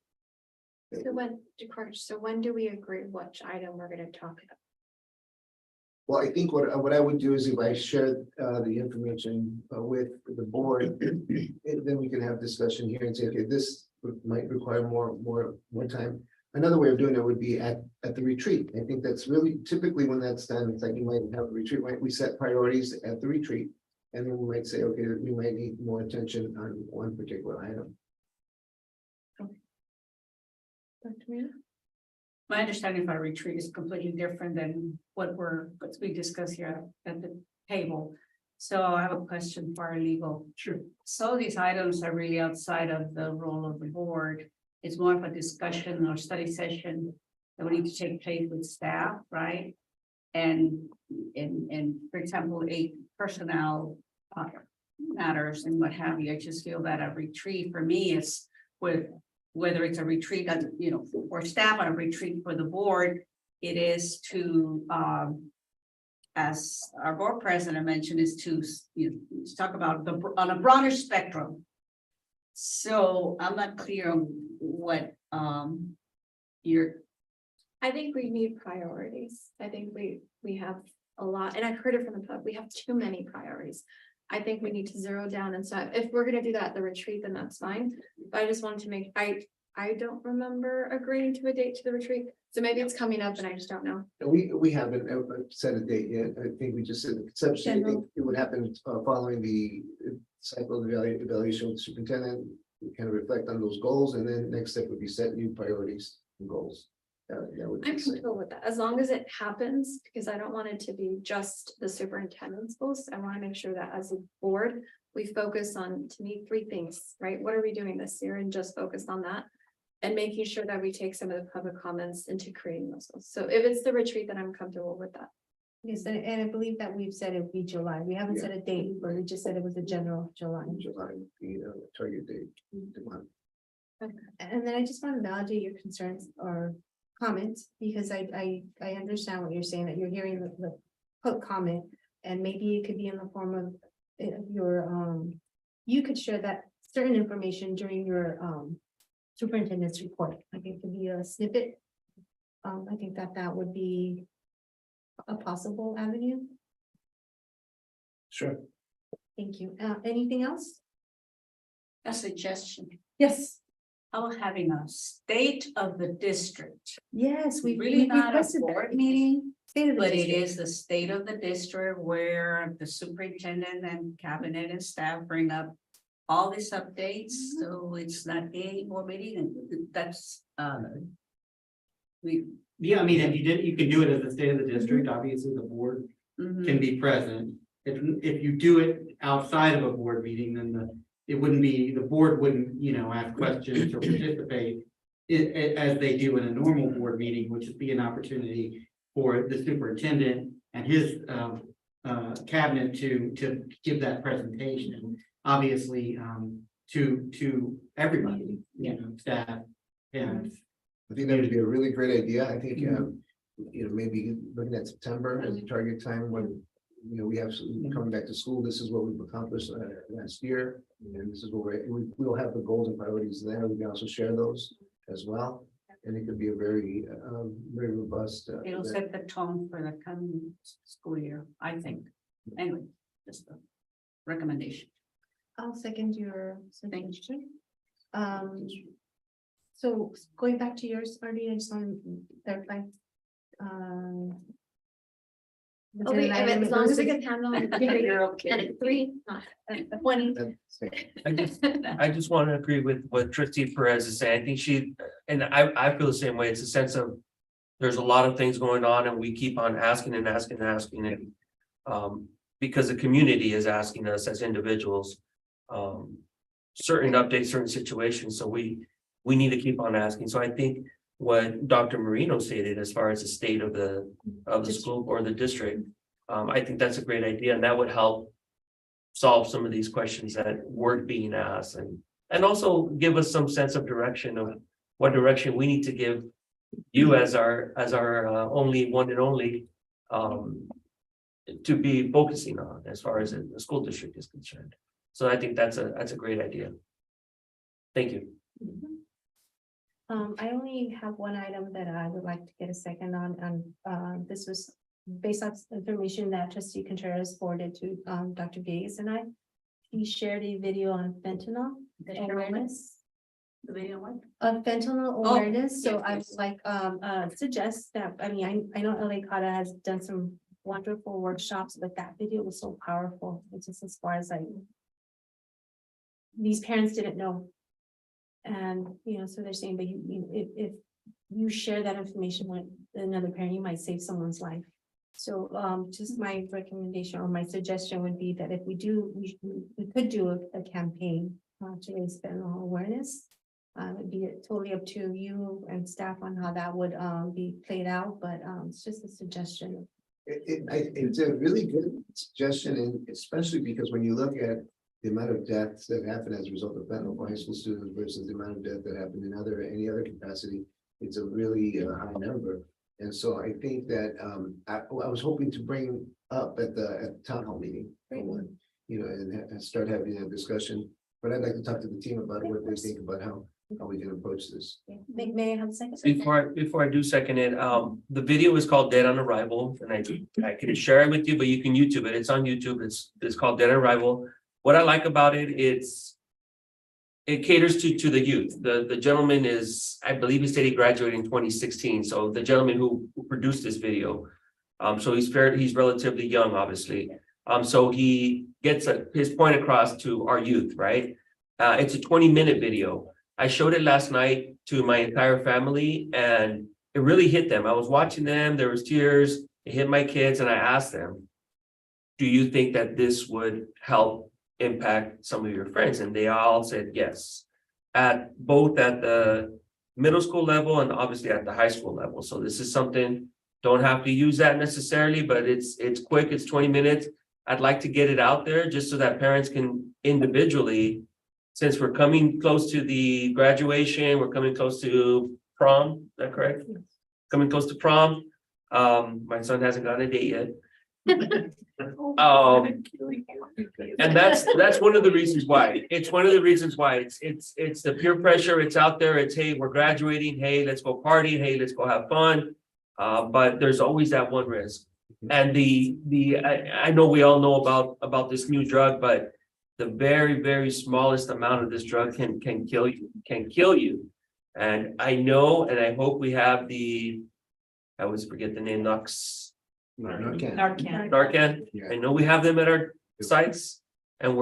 So when do we agree which item we're gonna talk about? Well, I think what I would do is if I share the information with the board, then we can have discussion here and say, okay, this might require more time. Another way of doing it would be at the retreat. I think that's really typically when that's done, it's like you might have a retreat, right? We set priorities at the retreat. And then we might say, okay, we might need more attention on one particular item. My understanding of our retreat is completely different than what we discuss here at the table. So I have a question for our legal. Sure. So these items are really outside of the role of the board. It's more of a discussion or study session that would need to take place with staff, right? And for example, a personnel matters and what have you. I just feel that a retreat for me is whether it's a retreat that, for staff or a retreat for the board, it is to, as our board president mentioned, is to, talk about on a broader spectrum. So I'm not clear on what, I think we need priorities. I think we have a lot, and I've heard it from the public, we have too many priorities. I think we need to zero down, and so if we're gonna do that at the retreat, then that's fine. But I just wanted to make, I don't remember agreeing to a date to the retreat, so maybe it's coming up and I just don't know. We haven't set a date yet. I think we just said the conception. I think it would happen following the cycle of evaluation with the superintendent. We kind of reflect on those goals, and then next step would be set new priorities and goals. That would be I'm comfortable with that, as long as it happens, because I don't want it to be just the superintendent's goals. I want to make sure that as a board, we focus on, to me, 3 things, right? What are we doing this year, and just focus on that. And making sure that we take some of the public comments into creating those goals. So if it's the retreat, then I'm comfortable with that. Yes, and I believe that we've said it would be July. We haven't set a date, but we just said it was a general July. July, target date. And then I just want to validate your concerns or comments, because I understand what you're saying, that you're hearing the public comment, and maybe it could be in the form of your, you could share that certain information during your superintendent's report. I think it could be a snippet. I think that would be a possible avenue. Sure. Thank you. Anything else? a suggestion. Yes. How about having a state of the district? Yes, we Really not a requested that. board meeting, State of the but it district. is the state of the district where the superintendent and cabinet and staff bring up all these updates, so it's not a board meeting, and that's, Yeah, I mean, if you did, you can do it as the state of the district, obviously the board mhm. can be present. If you do it outside of a board meeting, then it wouldn't be, the board wouldn't, ask questions or participate. As they do in a normal board meeting, which would be an opportunity for the superintendent and his cabinet to give that presentation. Obviously, to everybody, staff, parents. I think that would be a really great idea. I think, maybe looking at September as a target time when, we have coming back to school, this is what we've accomplished last year. And this is what we'll have the goals and priorities there. We can also share those as well. And it could be a very, very robust. It'll set the tone for the coming school year, I think. Anyway, just a recommendation. I'll second your suggestion. So going back to yours, Artie, I just want to clarify. was Okay, there an and item as long as I versus- can handle it, and it's 3, not 20. I just want to agree with what Trustee Perez is saying. I think she, and I feel the same way. It's a sense of there's a lot of things going on and we keep on asking and asking and asking and because the community is asking us as individuals certain updates, certain situations. So we need to keep on asking. So I think what Dr. Marino stated as far as the state of the school or the district, I think that's a great idea, and that would help solve some of these questions that weren't being asked, and also give us some sense of direction of what direction we need to give you as our only one and only to be focusing on as far as the school district is concerned. So I think that's a great idea. Thank you. I only have one item that I would like to get a second on, and this was based on information that Trustee Contreras forwarded to Dr. Gates and I. He shared a video on fentanyl awareness. The video one? On fentanyl Oh, awareness, so yes, I yes. would like suggest that, I mean, I know LA Carta has done some wonderful workshops, but that video was so powerful. It's just as far as like. These parents didn't know. And, so they're saying, but if you share that information with another parent, you might save someone's life. So, just my recommendation or my suggestion would be that if we could do a campaign to raise fentanyl awareness. It'd be totally up to you and staff on how that would be played out, but it's just a suggestion. It's a really good suggestion, and especially because when you look at the amount of deaths that happen as a result of fentanyl for high school students versus the amount of death that happened in any other capacity, it's a really high number. And so I think that I was hoping to bring up at the town hall meeting, for one, and start having a discussion. But I'd like to talk to the team about what they think about how we can approach this. May I have a second? Before I do second it, the video is called Dead on Arrival, and I can share it with you, but you can YouTube it. It's on YouTube. It's called Dead on Arrival. What I like about it, it caters to the youth. The gentleman is, I believe he said he graduated in 2016. So the gentleman who produced this video, so he's relatively young, obviously. So he gets his point across to our youth, right? It's a 20-minute video. I showed it last night to my entire family, and it really hit them. I was watching them, there was tears, it hit my kids, and I asked them, do you think that this would help impact some of your friends? And they all said yes, both at the middle school level and obviously at the high school level. So this is something, don't have to use that necessarily, but it's quick, it's 20 minutes. I'd like to get it out there just so that parents can individually, since we're coming close to the graduation, we're coming close to prom, is that correct? Coming close to prom. My son hasn't gotten a date yet. And that's one of the reasons why. It's one of the reasons why. It's the peer pressure, it's out there, it's, hey, we're graduating, hey, let's go party, hey, let's go have fun. But there's always that one risk. And I know we all know about this new drug, but the very, very smallest amount of this drug can kill you. And I know, and I hope we have I always forget the name, Narcan. Yeah. I know we have them at our sites, and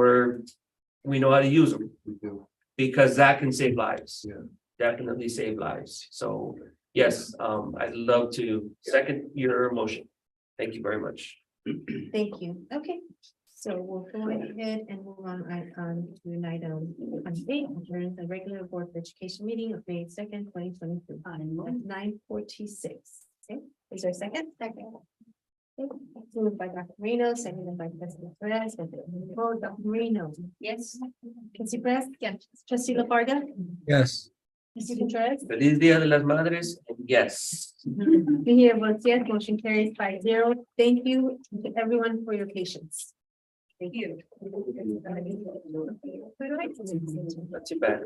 we know how to use them. We do. Because that can save lives. Yeah. Definitely save lives. So yes, I'd love to second your motion. Thank you very much. Thank you. Okay. So we'll go ahead and move on to an item adjourn the regular board of education meeting of May 2nd, 2023 at 9:46. Okay, is there a second? Second. Okay. Moved by Dr. Marino, seconded by President Perez. Dr. Marino. Yes. Trustee Perez. Yes. Trustee LaFarga. Yes. Trustee Contreras. Feliz Dia de las Madres. Yes. Here votes yes, motion carries 5-0. Thank you to everyone for your patience. Thank you. Not too bad.